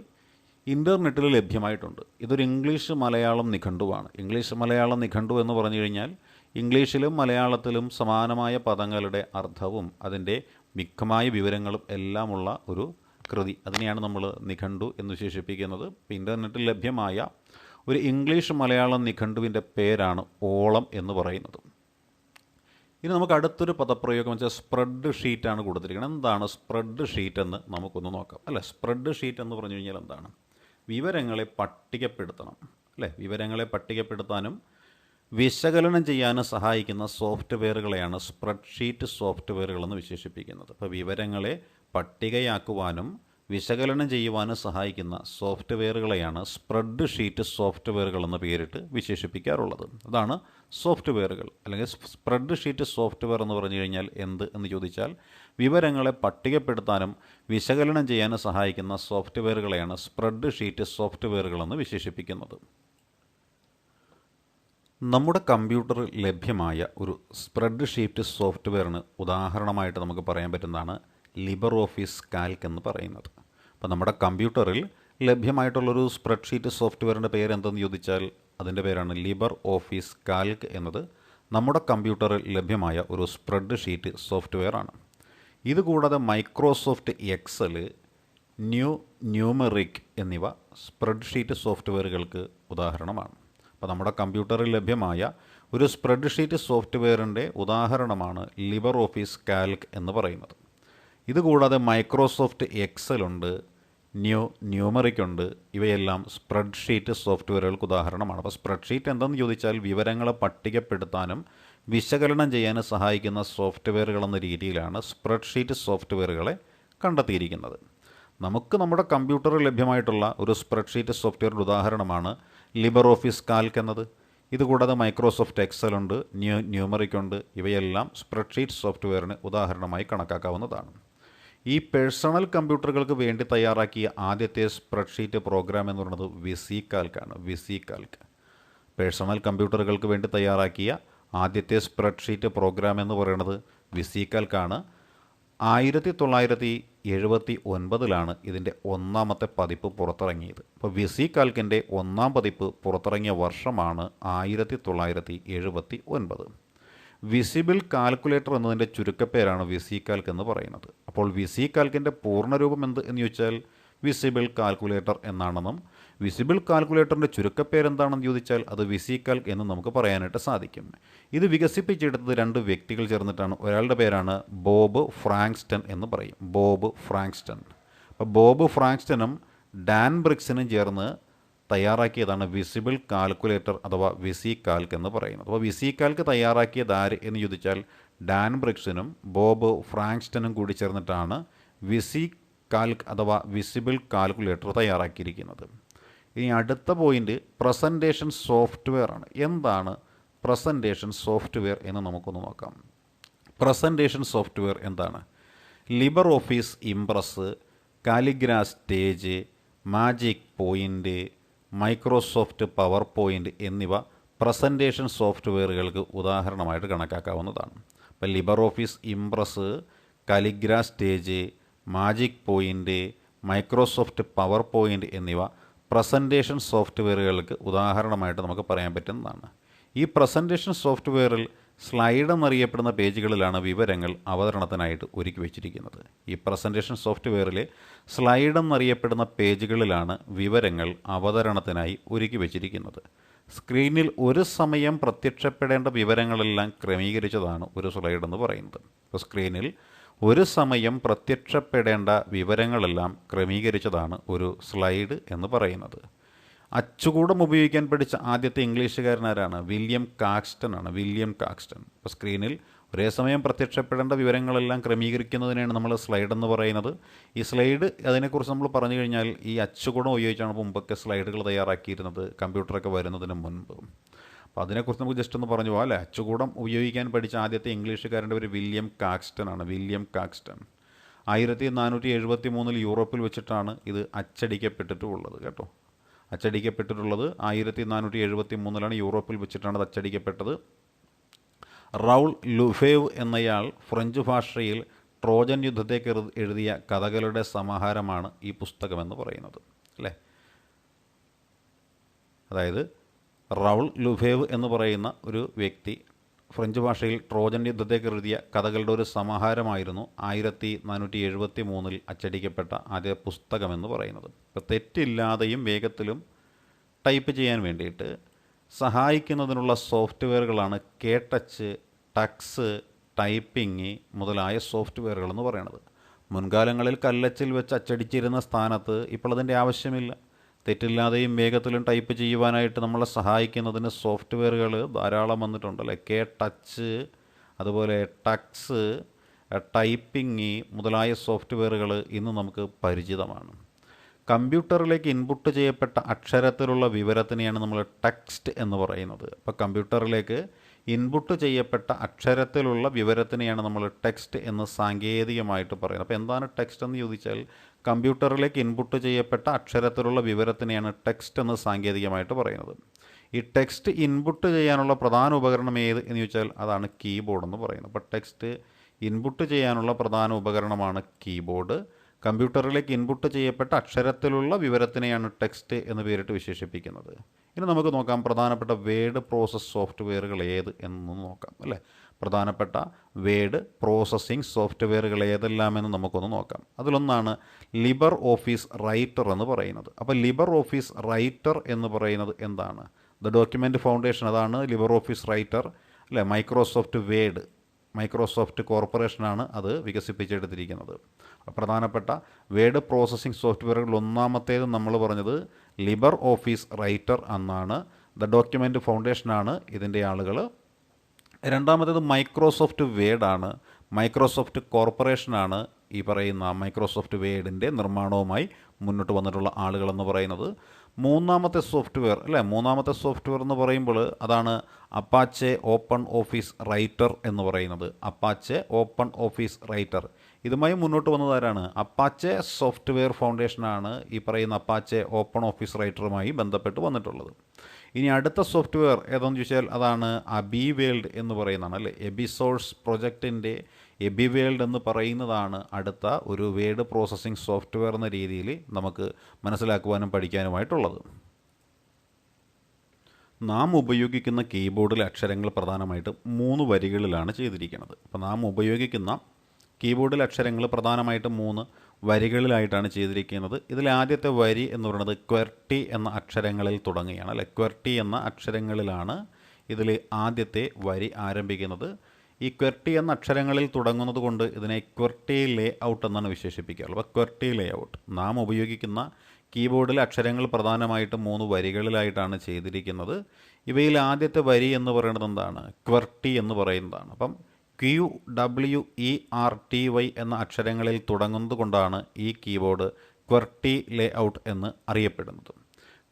ഇൻ്റർനെറ്റിൽ ലഭ്യമായിട്ടുണ്ട്. ഇതൊരു ഇംഗ്ലീഷ് മലയാളം നിഘണ്ടുവാണ്. ഇംഗ്ലീഷ് മലയാളം നിഘണ്ടു എന്ന് പറഞ്ഞു കഴിഞ്ഞാൽ ഇംഗ്ലീഷിലും മലയാളത്തിലും സമാനമായ പദങ്ങളുടെ അർത്ഥവും അതിൻ്റെ മിക്കമായ വിവരങ്ങളും എല്ലാമുള്ള ഒരു കൃതി, അതിനെയാണ് നമ്മൾ നിഘണ്ടു എന്ന് വിശേഷിപ്പിക്കുന്നത്. ഇൻ്റർനെറ്റിൽ ലഭ്യമായ ഒരു ഇംഗ്ലീഷ് മലയാളം നിഘണ്ടുവിൻ്റെ പേരാണ് ഓളം എന്ന് പറയുന്നത്. ഇനി നമുക്ക് അടുത്തൊരു പദപ്രയോഗം വെച്ചാൽ സ്പ്രെഡ് ഷീറ്റാണ് കൊടുത്തിരിക്കുന്നത്. എന്താണ് സ്പ്രെഡ് ഷീറ്റ് എന്ന് നമുക്കൊന്ന് നോക്കാം, അല്ലേ? സ്പ്രെഡ് ഷീറ്റ് എന്ന് പറഞ്ഞു കഴിഞ്ഞാൽ എന്താണ്? വിവരങ്ങളെ പട്ടികപ്പെടുത്തണം, അല്ലേ? വിവരങ്ങളെ പട്ടികപ്പെടുത്താനും വിശകലനം ചെയ്യാനും സഹായിക്കുന്ന സോഫ്റ്റ്വെയറുകളെയാണ് സ്പ്രെഡ്ഷീറ്റ് സോഫ്റ്റ്വെയറുകളെന്ന് വിശേഷിപ്പിക്കുന്നത്. അപ്പോൾ വിവരങ്ങളെ പട്ടികയാക്കുവാനും വിശകലനം ചെയ്യുവാനും സഹായിക്കുന്ന സോഫ്റ്റ്വെയറുകളെയാണ് സ്പ്രെഡ് ഷീറ്റ് സോഫ്റ്റ്വെയറുകൾ എന്ന പേരിട്ട് വിശേഷിപ്പിക്കാറുള്ളത്. അതാണ് സോഫ്റ്റ്വെയറുകൾ. അല്ലെങ്കിൽ സ്പ്രെഡ് ഷീറ്റ് സോഫ്റ്റ്വെയർ എന്ന് പറഞ്ഞു കഴിഞ്ഞാൽ എന്ത് എന്ന് ചോദിച്ചാൽ വിവരങ്ങളെ പട്ടികപ്പെടുത്താനും വിശകലനം ചെയ്യാനും സഹായിക്കുന്ന സോഫ്റ്റ്വെയറുകളെയാണ് സ്പ്രെഡ് ഷീറ്റ് സോഫ്റ്റ്വെയറുകളെന്ന് വിശേഷിപ്പിക്കുന്നത്. നമ്മുടെ കമ്പ്യൂട്ടറിൽ ലഭ്യമായ ഒരു സ്പ്രെഡ് ഷീറ്റ് സോഫ്റ്റ്വെയറിന് ഉദാഹരണമായിട്ട് നമുക്ക് പറയാൻ പറ്റുന്നതാണ് ലിബർ ഓഫീസ് കാൽക്ക് എന്ന് പറയുന്നത്. അപ്പോൾ നമ്മുടെ കമ്പ്യൂട്ടറിൽ ലഭ്യമായിട്ടുള്ളൊരു സ്പ്രെഡ്ഷീറ്റ് സോഫ്റ്റ്വെയറിൻ്റെ പേര് എന്തെന്ന് ചോദിച്ചാൽ അതിൻ്റെ പേരാണ് ലിബർ ഓഫീസ് കാൽക്ക് എന്നത്. നമ്മുടെ കമ്പ്യൂട്ടറിൽ ലഭ്യമായ ഒരു സ്പ്രെഡ് ഷീറ്റ് സോഫ്റ്റ്വെയർ ആണ്. ഇതുകൂടാതെ മൈക്രോസോഫ്റ്റ് എക്സൽ, ന്യൂമെറിക് എന്നിവ സ്പ്രെഡ് ഷീറ്റ് സോഫ്റ്റ്വെയറുകൾക്ക് ഉദാഹരണമാണ്. അപ്പോൾ നമ്മുടെ കമ്പ്യൂട്ടറിൽ ലഭ്യമായ ഒരു സ്പ്രെഡ് ഷീറ്റ് സോഫ്റ്റ്വെയറിൻ്റെ ഉദാഹരണമാണ് ലിബർ ഓഫീസ് കാൽക്ക് എന്ന് പറയുന്നത്. ഇതുകൂടാതെ മൈക്രോസോഫ്റ്റ് എക്സൽ ഉണ്ട്, ന്യൂമെറിക് ഉണ്ട്. ഇവയെല്ലാം സ്പ്രെഡ് ഷീറ്റ് സോഫ്റ്റ്വെയറുകൾക്ക് ഉദാഹരണമാണ്. അപ്പോൾ സ്പ്രെഡ് ഷീറ്റ് എന്തെന്ന് ചോദിച്ചാൽ വിവരങ്ങളെ പട്ടികപ്പെടുത്താനും വിശകലനം ചെയ്യാൻ സഹായിക്കുന്ന സോഫ്റ്റ്വെയറുകൾ എന്ന രീതിയിലാണ് സ്പ്രെഡ്ഷീറ്റ് സോഫ്റ്റ്വെയറുകളെ കണ്ടെത്തിയിരിക്കുന്നത്. നമുക്ക് നമ്മുടെ കമ്പ്യൂട്ടറിൽ ലഭ്യമായിട്ടുള്ള ഒരു സ്പ്രെഡ്ഷീറ്റ് സോഫ്റ്റ്വെയറുടെ ഉദാഹരണമാണ് ലിബർ ഓഫീസ് കാൽക്ക് എന്നത്. ഇതുകൂടാതെ മൈക്രോസോഫ്റ്റ് എക്സൽ ഉണ്ട്, ന്യൂമറിക് ഉണ്ട്. ഇവയെല്ലാം സ്പ്രെഡ്ഷീറ്റ് സോഫ്റ്റ്വെയറിന് ഉദാഹരണമായി കണക്കാക്കാവുന്നതാണ്. ഈ പേഴ്സണൽ കമ്പ്യൂട്ടറുകൾക്ക് വേണ്ടി തയ്യാറാക്കിയ ആദ്യത്തെ സ്പ്രെഡ്ഷീറ്റ് പ്രോഗ്രാം എന്ന് പറയുന്നത് വിസി കാൽക്കാണ്. വിസി കാൽക്ക് പേഴ്സണൽ കമ്പ്യൂട്ടറുകൾക്ക് വേണ്ടി തയ്യാറാക്കിയ ആദ്യത്തെ സ്പ്രെഡ്ഷീറ്റ് പ്രോഗ്രാം എന്ന് പറയുന്നത് വിസി കാൽക്കാണ്. 1979 ഇതിൻ്റെ ഒന്നാമത്തെ പതിപ്പ് പുറത്തിറങ്ങിയത്. അപ്പോൾ വിസി കാൽക്കിൻ്റെ ഒന്നാം പതിപ്പ് പുറത്തിറങ്ങിയ വർഷമാണ് 1979. വിസിബിൾ കാൽക്കുലേറ്റർ എന്നതിൻ്റെ ചുരുക്കപ്പേരാണ് വിസി കാൽക്ക് എന്ന് പറയുന്നത്. അപ്പോൾ വിസി കാൽക്കിൻ്റെ പൂർണ്ണരൂപം എന്ത് എന്ന് ചോദിച്ചാൽ വിസിബിൾ കാൽക്കുലേറ്റർ എന്നാണെന്നും വിസിബിൾ കാൽക്കുലേറ്ററിൻ്റെ ചുരുക്കപ്പേരെന്താണെന്ന് ചോദിച്ചാൽ അത് വിസി കാൽക്ക് എന്ന് നമുക്ക് പറയാനായിട്ട് സാധിക്കും. ഇത് വികസിപ്പിച്ചെടുത്തത് രണ്ട് വ്യക്തികൾ ചേർന്നിട്ടാണ്. ഒരാളുടെ പേരാണ് ബോബ് ഫ്രാങ്ക്സ്റ്റൺ എന്ന് പറയും. ബോബ് ഫ്രാങ്ക്സ്റ്റൺ. അപ്പോൾ ബോബ് ഫ്രാങ്ക്സ്റ്റണും ഡാൻ ബ്രിക്സിനും ചേർന്ന് തയ്യാറാക്കിയതാണ് വിസിബിൾ കാൽക്കുലേറ്റർ അഥവാ വിസി കാൽക്ക് എന്ന് പറയുന്നത്. അപ്പോൾ വിസി കാൽക്ക് തയ്യാറാക്കിയത് ആര് എന്ന് ചോദിച്ചാൽ ഡാൻ ബ്രിക്സിനും ബോബ് ഫ്രാങ്ക്സ്റ്റണും കൂടി ചേർന്നിട്ടാണ് വിസി കാൽക്ക് അഥവാ വിസിബിൾ കാൽക്കുലേറ്റർ തയ്യാറാക്കിയിരിക്കുന്നത്. ഇനി അടുത്ത പോയിൻ്റ് പ്രസൻറ്റേഷൻ സോഫ്റ്റ്വെയർ ആണ്. എന്താണ് പ്രസൻറ്റേഷൻ സോഫ്റ്റ്വെയർ എന്ന് നമുക്കൊന്ന് നോക്കാം. പ്രസൻറ്റേഷൻ സോഫ്റ്റ്വെയർ എന്താണ്? LibreOffice Impress, Calligraph Stage, MagicPoint, Microsoft PowerPoint എന്നിവ പ്രസൻറ്റേഷൻ സോഫ്റ്റ്വെയറുകൾക്ക് ഉദാഹരണമായിട്ട് കണക്കാക്കാവുന്നതാണ്. അപ്പോൾ LibreOffice Impress, Calligraph Stage, MagicPoint, Microsoft PowerPoint എന്നിവ പ്രസൻറ്റേഷൻ സോഫ്റ്റ്വെയറുകൾക്ക് ഉദാഹരണമായിട്ട് നമുക്ക് പറയാൻ പറ്റുന്നതാണ്. ഈ പ്രസൻറ്റേഷൻ സോഫ്റ്റ്വെയറിൽ സ്ലൈഡ് എന്നറിയപ്പെടുന്ന പേജുകളിലാണ് വിവരങ്ങൾ അവതരണത്തിനായിട്ട് ഒരുക്കി വച്ചിരിക്കുന്നത്. ഈ പ്രസൻറ്റേഷൻ സോഫ്റ്റ്വെയറിലെ സ്ലൈഡ് എന്നറിയപ്പെടുന്ന പേജുകളിലാണ് വിവരങ്ങൾ അവതരണത്തിനായി ഒരുക്കി വച്ചിരിക്കുന്നത്. സ്ക്രീനിൽ ഒരു സമയം പ്രത്യക്ഷപ്പെടേണ്ട വിവരങ്ങളെല്ലാം ക്രമീകരിച്ചതാണ് ഒരു സ്ലൈഡ് എന്ന് പറയുന്നത്. അപ്പോൾ സ്ക്രീനിൽ ഒരു സമയം പ്രത്യക്ഷപ്പെടേണ്ട വിവരങ്ങളെല്ലാം ക്രമീകരിച്ചതാണ് ഒരു സ്ലൈഡ് എന്ന് പറയുന്നത്. അച്ചുകൂടം ഉപയോഗിക്കാൻ പഠിച്ച ആദ്യത്തെ ഇംഗ്ലീഷുകാരനാരാണ്? വില്യം കാക്സ്റ്റൺ ആണ്. William Caxton. ഇപ്പോൾ സ്ക്രീനിൽ ഒരേ സമയം പ്രത്യക്ഷപ്പെടേണ്ട വിവരങ്ങളെല്ലാം ക്രമീകരിക്കുന്നതിനാണ് നമ്മൾ സ്ലൈഡ് എന്ന് പറയുന്നത്. ഈ സ്ലൈഡ് അതിനെക്കുറിച്ച് നമ്മൾ പറഞ്ഞു കഴിഞ്ഞാൽ ഈ അച്ചുകൂടം ഉപയോഗിച്ചാണ് മുമ്പൊക്കെ സ്ലൈഡുകൾ തയ്യാറാക്കിയിരുന്നത്, കമ്പ്യൂട്ടറൊക്കെ വരുന്നതിന് മുൻപ്. അപ്പോൾ അതിനെക്കുറിച്ച് നമുക്ക് ജസ്റ്റ് ഒന്ന് പറഞ്ഞു പോകാം അല്ലേ. അച്ചുകൂടം ഉപയോഗിക്കാൻ പഠിച്ച ആദ്യത്തെ ഇംഗ്ലീഷുകാരൻ്റെ പേര് വില്യം കാക്സ്റ്റൺ ആണ്. വില്യം കാക്സ്റ്റൺ 1473 യൂറോപ്പിൽ വെച്ചിട്ടാണ് ഇത് അച്ചടിക്കപ്പെട്ടിട്ടുള്ളത് കേട്ടോ. അച്ചടിക്കപ്പെട്ടിട്ടുള്ളത് 1473 യൂറോപ്പിൽ വെച്ചിട്ടാണ് അത് അച്ചടിക്കപ്പെട്ടത്. റൗൾ ലുഫേവ് എന്നയാൾ ഫ്രഞ്ച് ഭാഷയിൽ ട്രോജൻ യുദ്ധത്തേക്ക് എഴുതിയ കഥകളുടെ സമാഹാരമാണ് ഈ പുസ്തകമെന്ന് പറയുന്നത് അല്ലേ. അതായത് റൗൾ ലുഫേവ് എന്ന് പറയുന്ന ഒരു വ്യക്തി ഫ്രഞ്ച് ഭാഷയിൽ ട്രോജൻ യുദ്ധത്തേക്ക് എഴുതിയ കഥകളുടെ ഒരു സമാഹാരമായിരുന്നു 1473 അച്ചടിക്കപ്പെട്ട ആദ്യ പുസ്തകമെന്ന് പറയുന്നത്. ഇപ്പോൾ തെറ്റില്ലാതെയും വേഗത്തിലും ടൈപ്പ് ചെയ്യാൻ വേണ്ടിയിട്ട് സഹായിക്കുന്നതിനുള്ള സോഫ്റ്റ്വെയറുകളാണ് കേടച്ച്, ടക്സ്, ടൈപ്പിംഗ് മുതലായ സോഫ്റ്റ്വെയറുകളെന്ന് പറയുന്നത്. മുൻകാലങ്ങളിൽ കല്ലച്ചിൽ വെച്ച് അച്ചടിച്ചിരുന്ന സ്ഥാനത്ത് ഇപ്പോൾ അതിൻ്റെ ആവശ്യമില്ല. തെറ്റില്ലാതെയും വേഗത്തിലും ടൈപ്പ് ചെയ്യുവാനായിട്ട് നമ്മളെ സഹായിക്കുന്നതിന് സോഫ്റ്റ്വെയറുകൾ ധാരാളം വന്നിട്ടുണ്ടല്ലേ. കേടച്ച്, അതുപോലെ ടക്സ്, ടൈപ്പിംഗ് മുതലായ സോഫ്റ്റ്വെയറുകൾ ഇന്ന് നമുക്ക് പരിചിതമാണ്. കമ്പ്യൂട്ടറിലേക്ക് ഇൻപുട്ട് ചെയ്യപ്പെട്ട അക്ഷരത്തിലുള്ള വിവരത്തിനെയാണ് നമ്മൾ ടെക്സ്റ്റ് എന്ന് പറയുന്നത്. അപ്പോൾ കമ്പ്യൂട്ടറിലേക്ക് ഇൻപുട്ട് ചെയ്യപ്പെട്ട അക്ഷരത്തിലുള്ള വിവരത്തിനെയാണ് നമ്മൾ ടെക്സ്റ്റ് എന്ന് സാങ്കേതികമായിട്ട് പറയുന്നത്. അപ്പോൾ എന്താണ് ടെക്സ്റ്റ് എന്ന് ചോദിച്ചാൽ കമ്പ്യൂട്ടറിലേക്ക് ഇൻപുട്ട് ചെയ്യപ്പെട്ട അക്ഷരത്തിലുള്ള വിവരത്തിനെയാണ് ടെക്സ്റ്റ് എന്ന് സാങ്കേതികമായിട്ട് പറയുന്നത്. ഈ ടെക്സ്റ്റ് ഇൻപുട്ട് ചെയ്യാനുള്ള പ്രധാന ഉപകരണം ഏത് എന്ന് ചോദിച്ചാൽ അതാണ് കീബോർഡ് എന്ന് പറയുന്നത്. അപ്പോൾ ടെക്സ്റ്റ് ഇൻപുട്ട് ചെയ്യാനുള്ള പ്രധാന ഉപകരണമാണ് കീബോർഡ്. കമ്പ്യൂട്ടറിലേക്ക് ഇൻപുട്ട് ചെയ്യപ്പെട്ട അക്ഷരത്തിലുള്ള വിവരത്തിനെയാണ് ടെക്സ്റ്റ് എന്ന് പേരിട്ട് വിശേഷിപ്പിക്കുന്നത്. ഇനി നമുക്ക് നോക്കാം പ്രധാനപ്പെട്ട വേഡ് പ്രോസസ് സോഫ്റ്റ്വെയറുകൾ ഏത് എന്ന് നോക്കാം അല്ലേ. പ്രധാനപ്പെട്ട വേഡ് പ്രോസസ്സിംഗ് സോഫ്റ്റ്വെയറുകൾ ഏതെല്ലാമെന്ന് നമുക്കൊന്ന് നോക്കാം. അതിലൊന്നാണ് ലിബർ ഓഫീസ് റൈറ്റർ എന്ന് പറയുന്നത്. അപ്പോൾ ലിബർ ഓഫീസ് റൈറ്റർ എന്ന് പറയുന്നത് എന്താണ്? ദ ഡോക്യുമെൻ്റ് ഫൗണ്ടേഷൻ, അതാണ് ലിബർ ഓഫീസ് റൈറ്റർ അല്ലേ. മൈക്രോസോഫ്റ്റ് വേഡ്, മൈക്രോസോഫ്റ്റ് കോർപ്പറേഷനാണ് അത് വികസിപ്പിച്ചെടുത്തിരിക്കുന്നത്. പ്രധാനപ്പെട്ട വേഡ് പ്രോസസ്സിംഗ് സോഫ്റ്റ്വെയറുകൾ ഒന്നാമത്തേത് നമ്മൾ പറഞ്ഞത് ലിബർ ഓഫീസ് റൈറ്റർ എന്നാണ്. ദ ഡോക്യുമെൻ്റ് ഫൗണ്ടേഷനാണ് ഇതിൻ്റെ ആളുകൾ രണ്ടാമത്തേത് മൈക്രോസോഫ്റ്റ് വേഡാണ്. മൈക്രോസോഫ്റ്റ് കോർപ്പറേഷനാണ് ഈ പറയുന്ന മൈക്രോസോഫ്റ്റ് വേഡിൻ്റെ നിർമ്മാണവുമായി മുന്നോട്ട് വന്നിട്ടുള്ള ആളുകളെന്ന് പറയുന്നത്. മൂന്നാമത്തെ സോഫ്റ്റ്വെയർ അല്ലേ, മൂന്നാമത്തെ സോഫ്റ്റ്വെയർ എന്ന് പറയുമ്പോൾ അതാണ് അപ്പാച്ചെ ഓപ്പൺ ഓഫീസ് റൈറ്റർ എന്ന് പറയുന്നത്. അപ്പാച്ചെ ഓപ്പൺ ഓഫീസ് റൈറ്റർ ഇതുമായി മുന്നോട്ട് വന്നത് ആരാണ്? അപ്പാച്ചെ സോഫ്റ്റ്വെയർ ഫൗണ്ടേഷനാണ് ഈ പറയുന്ന അപ്പാച്ചെ ഓപ്പൺ ഓഫീസ് റൈറ്ററുമായി ബന്ധപ്പെട്ട് വന്നിട്ടുള്ളത്. ഇനി അടുത്ത സോഫ്റ്റ്വെയർ ഏതെന്ന് ചോദിച്ചാൽ അതാണ് അബിവേൾഡ് എന്ന് പറയുന്നതാണ് അല്ലേ. എബിസോഴ്സ് പ്രൊജക്റ്റിൻ്റെ എബിവേൾഡ് എന്ന് പറയുന്നതാണ് അടുത്ത ഒരു വേഡ് പ്രോസസ്സിംഗ് സോഫ്റ്റ്വെയർ എന്ന രീതിയിൽ നമുക്ക് മനസ്സിലാക്കുവാനും പഠിക്കാനുമായിട്ടുള്ളത്. നാം ഉപയോഗിക്കുന്ന കീബോർഡിലെ അക്ഷരങ്ങൾ പ്രധാനമായിട്ടും 3 വരികളിലാണ് ചെയ്തിരിക്കുന്നത്. അപ്പോൾ നാം ഉപയോഗിക്കുന്ന കീബോർഡിലെ അക്ഷരങ്ങൾ പ്രധാനമായിട്ടും 3 വരികളിലായിട്ടാണ് ചെയ്തിരിക്കുന്നത്. ഇതിൽ ആദ്യത്തെ വരി എന്ന് പറയുന്നത് ക്വെർട്ടി എന്ന അക്ഷരങ്ങളിൽ തുടങ്ങുകയാണ് അല്ലെ. ക്വെർട്ടി എന്ന അക്ഷരങ്ങളിലാണ് ഇതിൽ ആദ്യത്തെ വരി ആരംഭിക്കുന്നത്. ഈ ക്വെർട്ടി എന്ന അക്ഷരങ്ങളിൽ തുടങ്ങുന്നത് കൊണ്ട് ഇതിനെ ക്വെർട്ടി ലേ ഔട്ട് എന്നാണ് വിശേഷിപ്പിക്കാറുള്ളത്. അപ്പോൾ ക്വെർട്ടി ലേ ഔട്ട് നാം ഉപയോഗിക്കുന്ന കീബോർഡിലെ അക്ഷരങ്ങൾ പ്രധാനമായിട്ടും 3 വരികളിലായിട്ടാണ് ചെയ്തിരിക്കുന്നത്. ഇവയിൽ ആദ്യത്തെ വരി എന്ന് പറയുന്നത് എന്താണ്? ക്വെർട്ടി എന്ന് പറയുന്നതാണ്. അപ്പം QWERTY എന്ന അക്ഷരങ്ങളിൽ തുടങ്ങുന്നത് കൊണ്ടാണ് ഈ കീബോർഡ് ക്വെർട്ടി ലേ ഔട്ട് എന്ന് അറിയപ്പെടുന്നത്.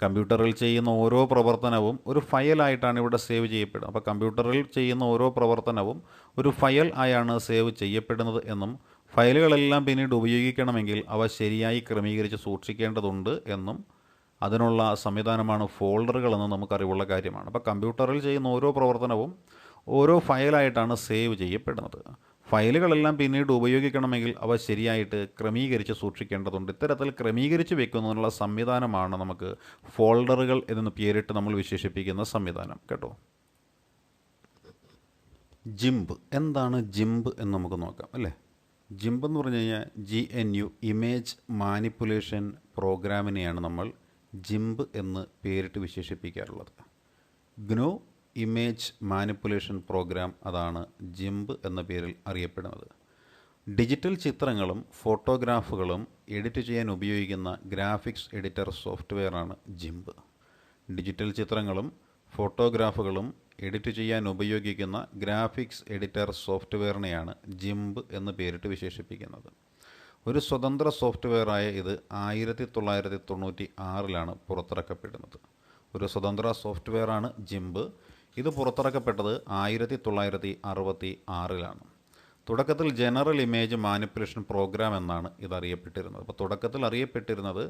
കമ്പ്യൂട്ടറിൽ ചെയ്യുന്ന ഓരോ പ്രവർത്തനവും ഒരു ഫയലായിട്ടാണ് ഇവിടെ സേവ് ചെയ്യപ്പെടുന്നത്. അപ്പോൾ കമ്പ്യൂട്ടറിൽ ചെയ്യുന്ന ഓരോ പ്രവർത്തനവും ഒരു ഫയൽ ആയാണ് സേവ് ചെയ്യപ്പെടുന്നത് എന്നും ഫയലുകളെല്ലാം പിന്നീട് ഉപയോഗിക്കണമെങ്കിൽ അവ ശരിയായി ക്രമീകരിച്ച് സൂക്ഷിക്കേണ്ടതുണ്ട് എന്നും അതിനുള്ള സംവിധാനമാണ് ഫോൾഡറുകൾ എന്ന് നമുക്കറിവുള്ള കാര്യമാണ്. അപ്പോൾ കമ്പ്യൂട്ടറിൽ ചെയ്യുന്ന ഓരോ പ്രവർത്തനവും ഓരോ ഫയലായിട്ടാണ് സേവ് ചെയ്യപ്പെടുന്നത്. ഫയലുകളെല്ലാം പിന്നീട് ഉപയോഗിക്കണമെങ്കിൽ അവ ശരിയായിട്ട് ക്രമീകരിച്ച് സൂക്ഷിക്കേണ്ടതുണ്ട്. ഇത്തരത്തിൽ ക്രമീകരിച്ച് വെക്കുന്നതിനുള്ള സംവിധാനമാണ് നമുക്ക് ഫോൾഡറുകൾ എന്ന് പേരിട്ട് നമ്മൾ വിശേഷിപ്പിക്കുന്ന സംവിധാനം കേട്ടോ. ജിംബ് എന്താണ് ജിംബ് എന്ന് നമുക്ക് നോക്കാം അല്ലേ. ജിംബ് എന്ന് പറഞ്ഞു കഴിഞ്ഞാൽ GNU ഇമേജ് മാനിപ്പുലേഷൻ പ്രോഗ്രാമിനെയാണ് നമ്മൾ ജിംബ് എന്ന് പേരിട്ട് വിശേഷിപ്പിക്കാറുള്ളത്. ഗ്നോ ഇമേജ് മാനിപ്പുലേഷൻ പ്രോഗ്രാം അതാണ് ജിംബ് എന്ന പേരിൽ അറിയപ്പെടുന്നത്. ഡിജിറ്റൽ ചിത്രങ്ങളും ഫോട്ടോഗ്രാഫുകളും എഡിറ്റ് ചെയ്യാൻ ഉപയോഗിക്കുന്ന ഗ്രാഫിക്സ് എഡിറ്റർ സോഫ്റ്റ്വെയറാണ് ജിംബ്. ഡിജിറ്റൽ ചിത്രങ്ങളും ഫോട്ടോഗ്രാഫുകളും എഡിറ്റ് ചെയ്യാൻ ഉപയോഗിക്കുന്ന ഗ്രാഫിക്സ് എഡിറ്റർ സോഫ്റ്റ്വെയറിനെയാണ് ജിംബ് എന്ന് പേരിട്ട് വിശേഷിപ്പിക്കുന്നത്. ഒരു സ്വതന്ത്ര സോഫ്റ്റ്വെയറായ ഇത് 1996 പുറത്തിറക്കപ്പെടുന്നത്. ഒരു സ്വതന്ത്ര സോഫ്റ്റ്വെയറാണ് ജിംബ്. ഇത് പുറത്തിറക്കപ്പെട്ടത് 1966 തുടക്കത്തിൽ ജനറൽ ഇമേജ് മാനിപ്പുലേഷൻ പ്രോഗ്രാം എന്നാണ് ഇതറിയപ്പെട്ടിരുന്നത്. അപ്പോൾ തുടക്കത്തിൽ അറിയപ്പെട്ടിരുന്നത്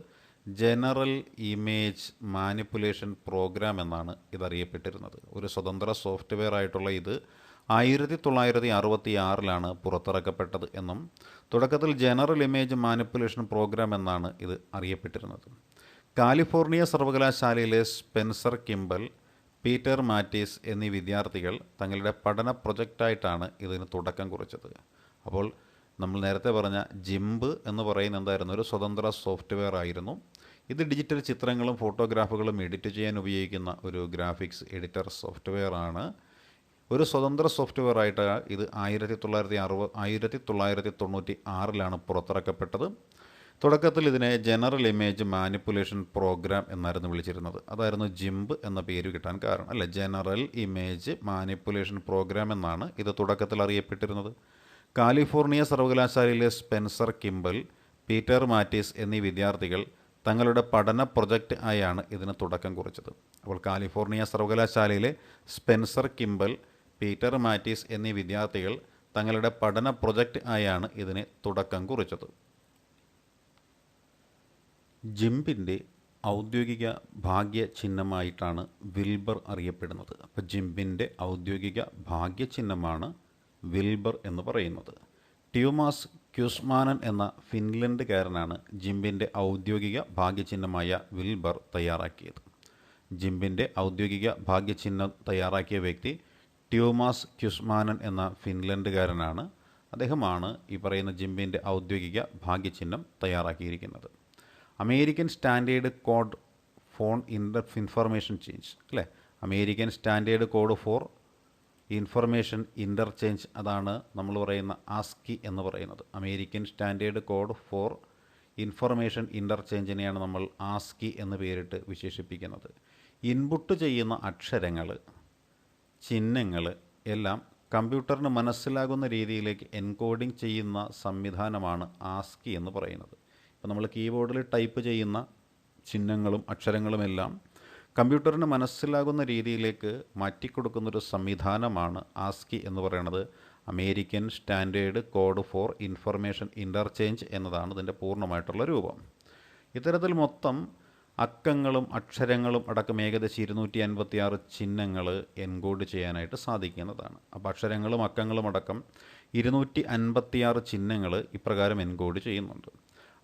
ജനറൽ ഇമേജ് മാനിപ്പുലേഷൻ പ്രോഗ്രാം എന്നാണ് ഇതറിയപ്പെട്ടിരുന്നത്. ഒരു സ്വതന്ത്ര സോഫ്റ്റ്വെയർ ആയിട്ടുള്ള ഇത് 1966 പുറത്തിറക്കപ്പെട്ടത് എന്നും തുടക്കത്തിൽ ജനറൽ ഇമേജ് മാനിപ്പുലേഷൻ പ്രോഗ്രാം എന്നാണ് ഇത് അറിയപ്പെട്ടിരുന്നത്. കാലിഫോർണിയ സർവകലാശാലയിലെ സ്പെൻസർ കിംബൽ, പീറ്റർ മാറ്റീസ് എന്നീ വിദ്യാർത്ഥികൾ തങ്ങളുടെ പഠന പ്രൊജക്റ്റായിട്ടാണ് ഇതിന് തുടക്കം കുറിച്ചത്. അപ്പോൾ നമ്മൾ നേരത്തെ പറഞ്ഞ ജിംബ് എന്ന് പറയുന്ന എന്തായിരുന്നു? ഒരു സ്വതന്ത്ര സോഫ്റ്റ്വെയർ ആയിരുന്നു. ഇത് ഡിജിറ്റൽ ചിത്രങ്ങളും ഫോട്ടോഗ്രാഫുകളും എഡിറ്റ് ചെയ്യാൻ ഉപയോഗിക്കുന്ന ഒരു ഗ്രാഫിക്സ് എഡിറ്റർ സോഫ്റ്റ്വെയർ ആണ്. ഒരു സ്വതന്ത്ര സോഫ്റ്റ്വെയർ ആയിട്ട് ഇത് 1996 പുറത്തിറക്കപ്പെട്ടത്. തുടക്കത്തിൽ ഇതിനെ ജനറൽ ഇമേജ് മാനിപ്പുലേഷൻ പ്രോഗ്രാം എന്നായിരുന്നു വിളിച്ചിരുന്നത്. അതായിരുന്നു ജിംബ് എന്ന പേര് കിട്ടാൻ കാരണം അല്ലേ. ജനറൽ ഇമേജ് മാനിപ്പുലേഷൻ പ്രോഗ്രാം എന്നാണ് ഇത് തുടക്കത്തിൽ അറിയപ്പെട്ടിരുന്നത്. കാലിഫോർണിയ സർവകലാശാലയിലെ സ്പെൻസർ കിംബൽ, പീറ്റർ മാറ്റീസ് എന്നീ വിദ്യാർത്ഥികൾ തങ്ങളുടെ പഠന പ്രൊജക്റ്റ് ആയാണ് ഇതിന് തുടക്കം കുറിച്ചത്. അപ്പോൾ കാലിഫോർണിയ സർവകലാശാലയിലെ സ്പെൻസർ കിംബൽ, പീറ്റർ മാറ്റീസ് എന്നീ വിദ്യാർത്ഥികൾ തങ്ങളുടെ പഠന പ്രൊജക്റ്റ് ആയാണ് ഇതിന് തുടക്കം കുറിച്ചത്. ജിംബിൻ്റെ ഔദ്യോഗിക ഭാഗ്യചിഹ്നമായിട്ടാണ് വിൽബർ അറിയപ്പെടുന്നത്. അപ്പോൾ ജിംബിൻ്റെ ഔദ്യോഗിക ഭാഗ്യചിഹ്നമാണ് വിൽബർ എന്ന് പറയുന്നത്. ട്യൂമാസ് ക്യുസ്മാനൻ എന്ന ഫിൻലൻഡുകാരനാണ് ജിംബിൻ്റെ ഔദ്യോഗിക ഭാഗ്യചിഹ്നമായ വിൽബർ തയ്യാറാക്കിയത്. ജിംബിൻ്റെ ഔദ്യോഗിക ഭാഗ്യചിഹ്നം തയ്യാറാക്കിയ വ്യക്തി ട്യൂമാസ് ക്യുസ്മാനൻ എന്ന ഫിൻലൻഡുകാരനാണ്. അദ്ദേഹമാണ് ഈ പറയുന്ന ജിംബിൻ്റെ ഔദ്യോഗിക ഭാഗ്യചിഹ്നം തയ്യാറാക്കിയിരിക്കുന്നത്. American standard code for information change അല്ലേ. American standard code for information interchange അതാണ് നമ്മൾ പറയുന്ന ആസ്കി എന്ന് പറയുന്നത്. American standard code for information ഇൻ്റർചേഞ്ചിനെയാണ് നമ്മൾ ആസ്കി എന്ന് പേരിട്ട് വിശേഷിപ്പിക്കുന്നത്. ഇൻപുട്ട് ചെയ്യുന്ന അക്ഷരങ്ങൾ, ചിഹ്നങ്ങൾ എല്ലാം കമ്പ്യൂട്ടറിന് മനസ്സിലാകുന്ന രീതിയിലേക്ക് എൻകോഡിംഗ് ചെയ്യുന്ന സംവിധാനമാണ് ആസ്കി എന്ന് പറയുന്നത്. ഇപ്പോൾ നമ്മൾ കീബോർഡിൽ ടൈപ്പ് ചെയ്യുന്ന ചിഹ്നങ്ങളും അക്ഷരങ്ങളുമെല്ലാം കമ്പ്യൂട്ടറിന് മനസ്സിലാകുന്ന രീതിയിലേക്ക് മാറ്റിക്കൊടുക്കുന്നൊരു സംവിധാനമാണ് ആസ്കി എന്ന് പറയുന്നത്. American standard code for information interchange എന്നതാണ് ഇതിൻ്റെ പൂർണ്ണമായിട്ടുള്ള രൂപം. ഇത്തരത്തിൽ മൊത്തം അക്കങ്ങളും അക്ഷരങ്ങളും അടക്കം ഏകദേശം 256 ചിഹ്നങ്ങൾ എൻകോഡ് ചെയ്യാനായിട്ട് സാധിക്കുന്നതാണ്. അപ്പോൾ അക്ഷരങ്ങളും അക്കങ്ങളും അടക്കം 256 ചിഹ്നങ്ങൾ ഇപ്രകാരം എൻകോഡ് ചെയ്യുന്നുണ്ട്.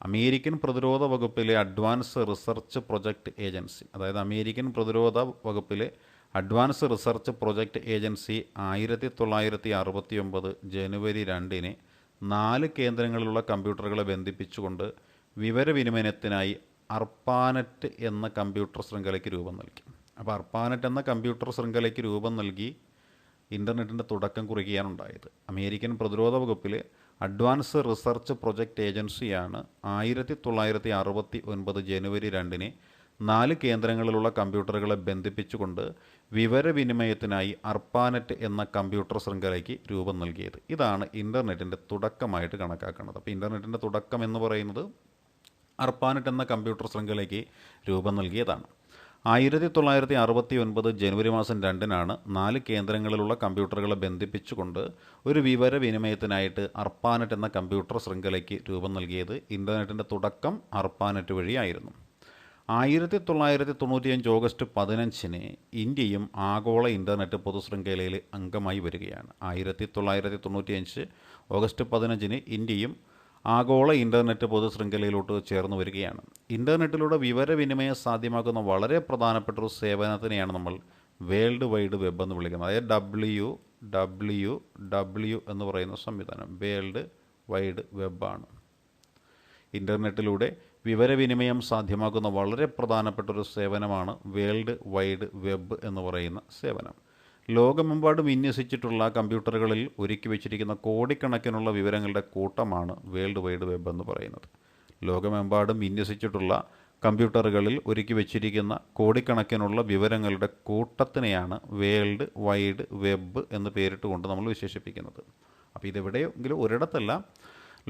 അമേരിക്കൻ പ്രതിരോധ വകുപ്പിലെ അഡ്വാൻസ് റിസർച്ച് പ്രൊജക്റ്റ് ഏജൻസി, അതായത് അമേരിക്കൻ പ്രതിരോധ വകുപ്പിലെ അഡ്വാൻസ് റിസർച്ച് പ്രൊജക്റ്റ് ഏജൻസി 1969 ജനുവരി 2-ന് 4 കേന്ദ്രങ്ങളിലുള്ള കമ്പ്യൂട്ടറുകളെ ബന്ധിപ്പിച്ചുകൊണ്ട് വിവരവിനിമയത്തിനായി അർപ്പാനെറ്റ് എന്ന കമ്പ്യൂട്ടർ ശൃംഖലയ്ക്ക് രൂപം നൽകി. അപ്പോൾ അർപ്പാനെറ്റ് എന്ന കമ്പ്യൂട്ടർ ശൃംഖലയ്ക്ക് രൂപം നൽകി ഇൻ്റർനെറ്റിൻ്റെ തുടക്കം കുറിക്കുകയാണുണ്ടായത്. അമേരിക്കൻ പ്രതിരോധ വകുപ്പിലെ അഡ്വാൻസ് റിസർച്ച് പ്രൊജക്റ്റ് ഏജൻസിയാണ് 1969 ജനുവരി 2-ന് 4 കേന്ദ്രങ്ങളിലുള്ള കമ്പ്യൂട്ടറുകളെ ബന്ധിപ്പിച്ചുകൊണ്ട് വിവരവിനിമയത്തിനായി അർപ്പാനെറ്റ് എന്ന കമ്പ്യൂട്ടർ ശൃംഖലയ്ക്ക് രൂപം നൽകിയത്. ഇതാണ് ഇൻ്റർനെറ്റിൻ്റെ തുടക്കമായിട്ട് കണക്കാക്കുന്നത്. അപ്പോൾ ഇൻ്റർനെറ്റിൻ്റെ തുടക്കം എന്ന് പറയുന്നത് അർപ്പാനെറ്റ് എന്ന കമ്പ്യൂട്ടർ ശൃംഖലയ്ക്ക് രൂപം നൽകിയതാണ്. 1969 ജനുവരി മാസം 2-നാണ് 4 കേന്ദ്രങ്ങളിലുള്ള കമ്പ്യൂട്ടറുകളെ ബന്ധിപ്പിച്ചുകൊണ്ട് ഒരു വിവരവിനിമയത്തിനായിട്ട് അർപ്പാനെറ്റ് എന്ന കമ്പ്യൂട്ടർ ശൃംഖലയ്ക്ക് രൂപം നൽകിയത്. ഇൻ്റർനെറ്റിൻ്റെ തുടക്കം അർപ്പാനെറ്റ് വഴിയായിരുന്നു. 1995 ഓഗസ്റ്റ് 15-ന് ഇന്ത്യയും ആഗോള ഇൻ്റർനെറ്റ് പൊതുശൃംഖലയിൽ അംഗമായി വരികയാണ്. 1995 ഓഗസ്റ്റ് 15-ന് ഇന്ത്യയും ആഗോള ഇൻ്റർനെറ്റ് പൊതുശൃംഖലയിലോട്ട് ചേർന്ന് വരികയാണ്. ഇൻ്റർനെറ്റിലൂടെ വിവരവിനിമയം സാധ്യമാക്കുന്ന വളരെ പ്രധാനപ്പെട്ട ഒരു സേവനത്തിനെയാണ് നമ്മൾ വേൾഡ് വൈഡ് വെബ് എന്ന് വിളിക്കുന്നത്. അതായത് WWW എന്ന് പറയുന്ന സംവിധാനം വേൾഡ് വൈഡ് വെബാണ്. ഇൻ്റർനെറ്റിലൂടെ വിവരവിനിമയം സാധ്യമാക്കുന്ന വളരെ പ്രധാനപ്പെട്ട ഒരു സേവനമാണ് വേൾഡ് വൈഡ് വെബ് എന്ന് പറയുന്ന സേവനം. ലോകമെമ്പാടും വിന്യസിച്ചിട്ടുള്ള കമ്പ്യൂട്ടറുകളിൽ ഒരുക്കി വച്ചിരിക്കുന്ന കോടിക്കണക്കിനുള്ള വിവരങ്ങളുടെ കൂട്ടമാണ് വേൾഡ് വൈഡ് വെബ് എന്ന് പറയുന്നത്. ലോകമെമ്പാടും വിന്യസിച്ചിട്ടുള്ള കമ്പ്യൂട്ടറുകളിൽ ഒരുക്കി വച്ചിരിക്കുന്ന കോടിക്കണക്കിനുള്ള വിവരങ്ങളുടെ കൂട്ടത്തിനെയാണ് വേൾഡ് വൈഡ് വെബ് എന്ന് പേരിട്ടുകൊണ്ട് നമ്മൾ വിശേഷിപ്പിക്കുന്നത്. അപ്പോൾ ഇതെവിടെയെങ്കിലും ഒരിടത്തല്ല,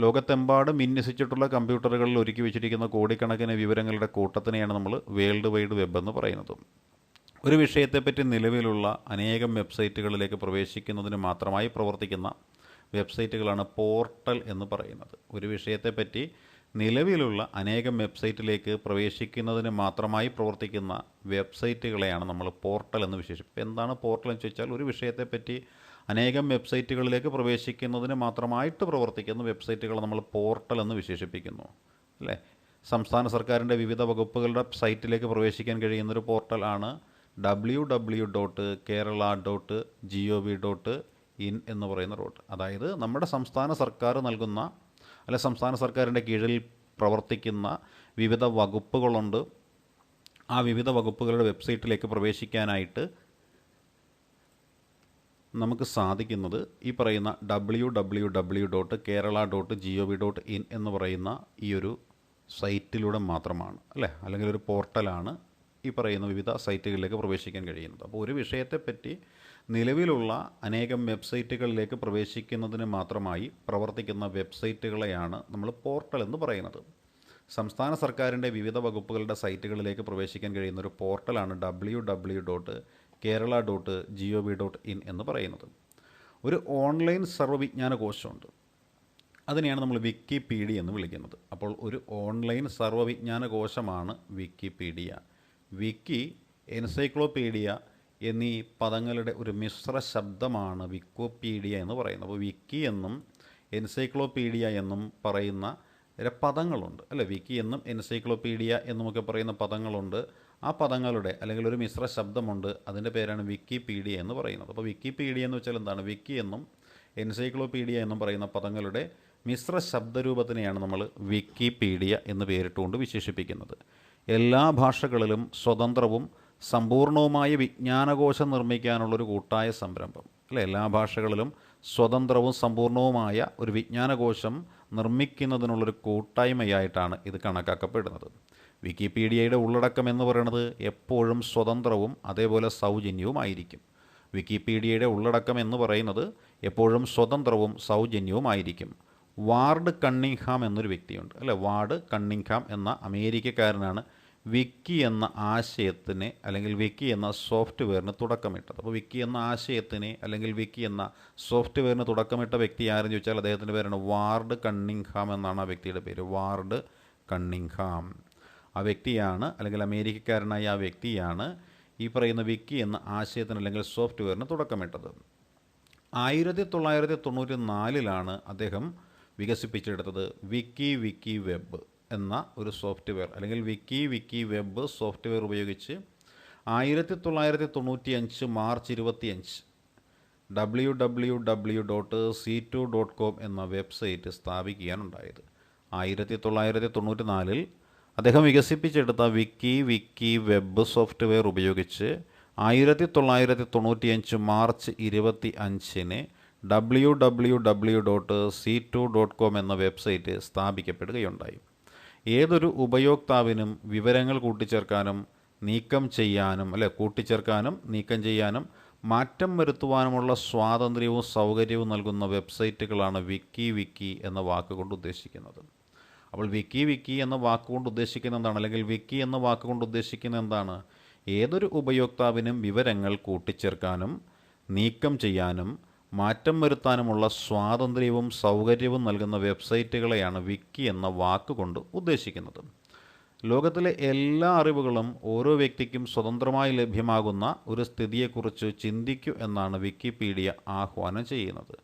ലോകത്തെമ്പാടും വിന്യസിച്ചിട്ടുള്ള കമ്പ്യൂട്ടറുകളിൽ ഒരുക്കി വച്ചിരിക്കുന്ന കോടിക്കണക്കിന് വിവരങ്ങളുടെ കൂട്ടത്തിനെയാണ് നമ്മൾ വേൾഡ് വൈഡ് വെബ് എന്ന് പറയുന്നത്. ഒരു വിഷയത്തെപ്പറ്റി നിലവിലുള്ള അനേകം വെബ്സൈറ്റുകളിലേക്ക് പ്രവേശിക്കുന്നതിന് മാത്രമായി പ്രവർത്തിക്കുന്ന വെബ്സൈറ്റുകളാണ് പോർട്ടൽ എന്ന് പറയുന്നത്. ഒരു വിഷയത്തെപ്പറ്റി നിലവിലുള്ള അനേകം വെബ്സൈറ്റിലേക്ക് പ്രവേശിക്കുന്നതിന് മാത്രമായി പ്രവർത്തിക്കുന്ന വെബ്സൈറ്റുകളെയാണ് നമ്മൾ പോർട്ടൽ എന്ന് വിശേഷിപ്പിക്കുക. എന്താണ് പോർട്ടൽ എന്ന് ചോദിച്ചാൽ, ഒരു വിഷയത്തെപ്പറ്റി അനേകം വെബ്സൈറ്റുകളിലേക്ക് പ്രവേശിക്കുന്നതിന് മാത്രമായിട്ട് പ്രവർത്തിക്കുന്ന വെബ്സൈറ്റുകളെ നമ്മൾ പോർട്ടൽ എന്ന് വിശേഷിപ്പിക്കുന്നു, അല്ലേ? സംസ്ഥാന സർക്കാരിൻ്റെ വിവിധ വകുപ്പുകളുടെ സൈറ്റിലേക്ക് പ്രവേശിക്കാൻ കഴിയുന്നൊരു പോർട്ടൽ ആണ് www.kerala.gov.in എന്ന് പറയുന്ന റൂട്ട്. അതായത് നമ്മുടെ സംസ്ഥാന സർക്കാർ നൽകുന്ന, അല്ലെ സംസ്ഥാന സർക്കാരിൻ്റെ കീഴിൽ പ്രവർത്തിക്കുന്ന വിവിധ വകുപ്പുകളുണ്ട്. ആ വിവിധ വകുപ്പുകളുടെ വെബ്സൈറ്റിലേക്ക് പ്രവേശിക്കാനായിട്ട് നമുക്ക് സാധിക്കുന്നത് ഈ പറയുന്ന www.kerala.gov.in എന്ന് പറയുന്ന ഈ ഒരു സൈറ്റിലൂടെ മാത്രമാണ്, അല്ലേ? അല്ലെങ്കിൽ ഒരു പോർട്ടലാണ് ഈ പറയുന്ന വിവിധ സൈറ്റുകളിലേക്ക് പ്രവേശിക്കാൻ കഴിയുന്നത്. അപ്പോൾ ഒരു വിഷയത്തെപ്പറ്റി നിലവിലുള്ള അനേകം വെബ്സൈറ്റുകളിലേക്ക് പ്രവേശിക്കുന്നതിന് മാത്രമായി പ്രവർത്തിക്കുന്ന വെബ്സൈറ്റുകളെയാണ് നമ്മൾ പോർട്ടൽ എന്ന് പറയുന്നത്. സംസ്ഥാന സർക്കാരിൻ്റെ വിവിധ വകുപ്പുകളുടെ സൈറ്റുകളിലേക്ക് പ്രവേശിക്കാൻ കഴിയുന്ന ഒരു പോർട്ടലാണ് www.kerala.gov.in എന്ന് പറയുന്നത്. ഒരു ഓൺലൈൻ സർവ്വവിജ്ഞാന കോശമുണ്ട്. അതിനെയാണ് നമ്മൾ വിക്കിപീഡിയ എന്ന് വിളിക്കുന്നത്. അപ്പോൾ ഒരു ഓൺലൈൻ സർവ്വവിജ്ഞാന കോശമാണ് വിക്കിപീഡിയ. വിക്കി, എൻസൈക്ലോപീഡിയ എന്നീ പദങ്ങളുടെ ഒരു മിശ്ര ശബ്ദമാണ് വിക്കിപീഡിയ എന്ന് പറയുന്നത്. അപ്പോൾ വിക്കി എന്നും എൻസൈക്ലോപീഡിയ എന്നും പറയുന്ന പദങ്ങളുണ്ട്, അല്ലേ? വിക്കി എന്നും എൻസൈക്ലോപീഡിയ എന്നുമൊക്കെ പറയുന്ന പദങ്ങളുണ്ട്. ആ പദങ്ങളുടെ അല്ലെങ്കിൽ ഒരു മിശ്ര ശബ്ദമുണ്ട്, അതിൻ്റെ പേരാണ് വിക്കിപീഡിയ എന്ന് പറയുന്നത്. അപ്പോൾ വിക്കിപീഡിയ എന്ന് വെച്ചാൽ എന്താണ്? വിക്കി എന്നും എൻസൈക്ലോപീഡിയ എന്നും പറയുന്ന പദങ്ങളുടെ മിശ്ര ശബ്ദരൂപത്തിനെയാണ് നമ്മൾ വിക്കിപീഡിയ എന്ന് പേരിട്ടുകൊണ്ട് വിശേഷിപ്പിക്കുന്നത്. എല്ലാ ഭാഷകളിലും സ്വതന്ത്രവും സമ്പൂർണവുമായ വിജ്ഞാനകോശം നിർമ്മിക്കാനുള്ളൊരു കൂട്ടായ സംരംഭം, അല്ലേ? എല്ലാ ഭാഷകളിലും സ്വതന്ത്രവും സമ്പൂർണവുമായ ഒരു വിജ്ഞാനകോശം നിർമ്മിക്കുന്നതിനുള്ളൊരു കൂട്ടായ്മയായിട്ടാണ് ഇത് കണക്കാക്കപ്പെടുന്നത്. വിക്കിപീഡിയയുടെ ഉള്ളടക്കം എന്ന് പറയുന്നത് എപ്പോഴും സ്വതന്ത്രവും അതേപോലെ സൗജന്യവുമായിരിക്കും. വിക്കിപീഡിയയുടെ ഉള്ളടക്കം എന്ന് പറയുന്നത് എപ്പോഴും സ്വതന്ത്രവും സൗജന്യവുമായിരിക്കും. വാർഡ് കണ്ണിങ്ഹാം എന്നൊരു വ്യക്തിയുണ്ട് അല്ലേ. വാർഡ് കണ്ണിങ്ഹാം എന്ന അമേരിക്കക്കാരനാണ് വിക്കി എന്ന ആശയത്തിന് അല്ലെങ്കിൽ വിക്കി എന്ന സോഫ്റ്റ്വെയറിന് തുടക്കമിട്ടത്. അപ്പോൾ വിക്കി എന്ന ആശയത്തിന് അല്ലെങ്കിൽ വിക്കി എന്ന സോഫ്റ്റ്വെയറിന് തുടക്കമിട്ട വ്യക്തി ആരെന്ന് ചോദിച്ചാൽ അദ്ദേഹത്തിൻ്റെ പേരാണ് വാർഡ് കണ്ണിങ്ഹാം എന്നാണ് ആ വ്യക്തിയുടെ പേര്. വാർഡ് കണ്ണിങ്ഹാം ആ വ്യക്തിയാണ്, അല്ലെങ്കിൽ അമേരിക്കക്കാരനായ ആ വ്യക്തിയാണ് ഈ പറയുന്ന വിക്കി എന്ന ആശയത്തിന് അല്ലെങ്കിൽ സോഫ്റ്റ്വെയറിന് തുടക്കമിട്ടത്. 1994 അദ്ദേഹം വികസിപ്പിച്ചെടുത്തത് വിക്കി വെബ് എന്ന ഒരു സോഫ്റ്റ്വെയർ, അല്ലെങ്കിൽ വിക്കി വെബ് സോഫ്റ്റ്വെയർ ഉപയോഗിച്ച് 1995 മാർച്ച് 25 www.c2.com എന്ന വെബ്സൈറ്റ് സ്ഥാപിക്കാനുണ്ടായത്. 1994 അദ്ദേഹം വികസിപ്പിച്ചെടുത്ത വിക്കി വെബ് സോഫ്റ്റ്വെയർ ഉപയോഗിച്ച് 1995 മാർച്ച് 25 www.c2.com എന്ന വെബ്സൈറ്റ് സ്ഥാപിക്കപ്പെടുകയുണ്ടായി. ഏതൊരു ഉപയോക്താവിനും വിവരങ്ങൾ കൂട്ടിച്ചേർക്കാനും നീക്കം ചെയ്യാനും കൂട്ടിച്ചേർക്കാനും നീക്കം ചെയ്യാനും മാറ്റം വരുത്തുവാനുമുള്ള സ്വാതന്ത്ര്യവും സൗകര്യവും നൽകുന്ന വെബ്സൈറ്റുകളാണ് വിക്കി എന്ന വാക്കുകൊണ്ട് ഉദ്ദേശിക്കുന്നത്. അപ്പോൾ വിക്കി എന്ന വാക്കുകൊണ്ട് ഉദ്ദേശിക്കുന്ന എന്താണ്, അല്ലെങ്കിൽ വിക്കി എന്ന വാക്കുകൊണ്ട് ഉദ്ദേശിക്കുന്ന എന്താണ്? ഏതൊരു ഉപയോക്താവിനും വിവരങ്ങൾ കൂട്ടിച്ചേർക്കാനും നീക്കം ചെയ്യാനും മാറ്റം വരുത്താനുമുള്ള സ്വാതന്ത്ര്യവും സൗകര്യവും നൽകുന്ന വെബ്സൈറ്റുകളെയാണ് വിക്കി എന്ന വാക്കുകൊണ്ട് ഉദ്ദേശിക്കുന്നത്. ലോകത്തിലെ എല്ലാ അറിവുകളും ഓരോ വ്യക്തിക്കും സ്വതന്ത്രമായി ലഭ്യമാകുന്ന ഒരു സ്ഥിതിയെക്കുറിച്ച് ചിന്തിക്കൂ എന്നാണ് വിക്കിപീഡിയ ആഹ്വാനം ചെയ്യുന്നത്.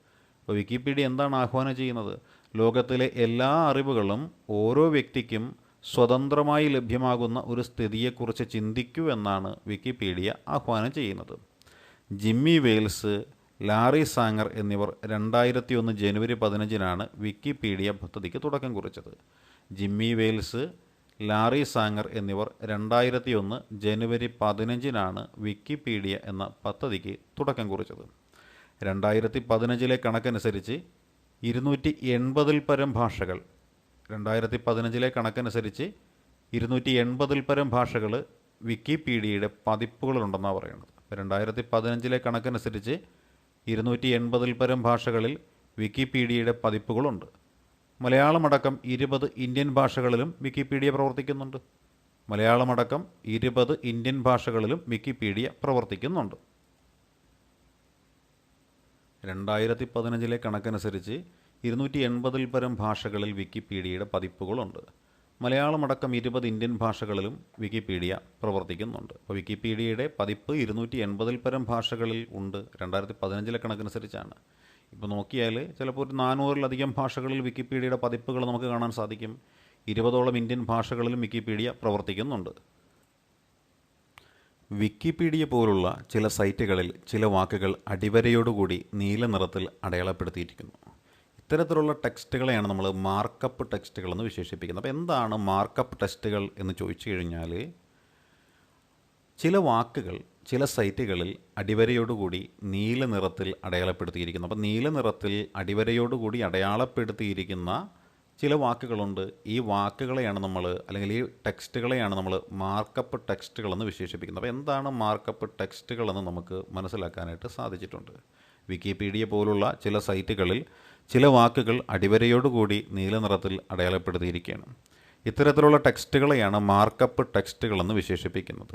അപ്പോൾ വിക്കിപീഡിയ എന്താണ് ആഹ്വാനം ചെയ്യുന്നത്? ലോകത്തിലെ എല്ലാ അറിവുകളും ഓരോ വ്യക്തിക്കും സ്വതന്ത്രമായി ലഭ്യമാകുന്ന ഒരു സ്ഥിതിയെക്കുറിച്ച് ചിന്തിക്കൂ എന്നാണ് വിക്കിപീഡിയ ആഹ്വാനം ചെയ്യുന്നത്. ജിമ്മി വെയിൽസ്, ലാറി സാങ്ങർ എന്നിവർ 2001 ജനുവരി 15 വിക്കിപീഡിയ പദ്ധതിക്ക് തുടക്കം കുറിച്ചത്. ജിമ്മി വെയിൽസ്, ലാറി സാങ്ങർ എന്നിവർ 2001 ജനുവരി 15 വിക്കിപീഡിയ എന്ന പദ്ധതിക്ക് തുടക്കം കുറിച്ചത്. 2015 കണക്കനുസരിച്ച് 280 പരം ഭാഷകൾ 280 പരം ഭാഷകൾ വിക്കിപീഡിയയുടെ പതിപ്പുകളുണ്ടെന്നാണ് പറയുന്നത്. 2015 കണക്കനുസരിച്ച് 280 പരം ഭാഷകളിൽ വിക്കിപീഡിയയുടെ പതിപ്പുകളുണ്ട്. മലയാളമടക്കം 20 ഇന്ത്യൻ ഭാഷകളിലും വിക്കിപീഡിയ പ്രവർത്തിക്കുന്നുണ്ട്. 2015 കണക്കനുസരിച്ച് 280 പരം ഭാഷകളിൽ വിക്കിപീഡിയയുടെ പതിപ്പുകളുണ്ട്. മലയാളമടക്കം 20 ഇന്ത്യൻ ഭാഷകളിലും വിക്കിപീഡിയ പ്രവർത്തിക്കുന്നുണ്ട്. അപ്പോൾ വിക്കിപീഡിയയുടെ പതിപ്പ് 280 പരം ഭാഷകളിൽ ഉണ്ട്. 2015 കണക്കനുസരിച്ചാണ്. ഇപ്പോൾ നോക്കിയാൽ ചിലപ്പോൾ ഒരു 400-ലധികം ഭാഷകളിൽ വിക്കിപീഡിയയുടെ പതിപ്പുകൾ നമുക്ക് കാണാൻ സാധിക്കും. 20ഓളം ഇന്ത്യൻ ഭാഷകളിലും വിക്കിപീഡിയ പ്രവർത്തിക്കുന്നുണ്ട്. വിക്കിപീഡിയ പോലുള്ള ചില സൈറ്റുകളിൽ ചില വാക്കുകൾ അടിവരയോടുകൂടി നീല നിറത്തിൽ അടയാളപ്പെടുത്തിയിരിക്കുന്നു. ഇത്തരത്തിലുള്ള ടെക്സ്റ്റുകളെയാണ് നമ്മൾ മാർക്കപ്പ് ടെക്സ്റ്റുകൾ എന്ന് വിശേഷിപ്പിക്കുന്നത്. അപ്പോൾ എന്താണ് മാർക്കപ്പ് ടെക്സ്റ്റുകൾ എന്ന് ചോദിച്ചു കഴിഞ്ഞാൽ, ചില വാക്കുകൾ ചില സൈറ്റുകളിൽ അടിവരയോടുകൂടി നീല നിറത്തിൽ അടയാളപ്പെടുത്തിയിരിക്കുന്നു. അപ്പോൾ നീല നിറത്തിൽ അടിവരയോടുകൂടി അടയാളപ്പെടുത്തിയിരിക്കുന്ന ചില വാക്കുകളുണ്ട്. ഈ വാക്കുകളെയാണ് നമ്മൾ, അല്ലെങ്കിൽ ഈ ടെക്സ്റ്റുകളെയാണ് നമ്മൾ മാർക്കപ്പ് ടെക്സ്റ്റുകളെന്ന് വിശേഷിപ്പിക്കുന്നത്. അപ്പോൾ എന്താണ് മാർക്കപ്പ് ടെക്സ്റ്റുകളെന്ന് നമുക്ക് മനസ്സിലാക്കാനായിട്ട് സാധിച്ചിട്ടുണ്ട്. വിക്കിപീഡിയ പോലുള്ള ചില സൈറ്റുകളിൽ ചില വാക്കുകൾ അടിവരയോടുകൂടി നീല നിറത്തിൽ അടയാളപ്പെടുത്തിയിരിക്കുകയാണ്. ഇത്തരത്തിലുള്ള ടെക്സ്റ്റുകളെയാണ് മാർക്കപ്പ് ടെക്സ്റ്റുകളെന്ന് വിശേഷിപ്പിക്കുന്നത്.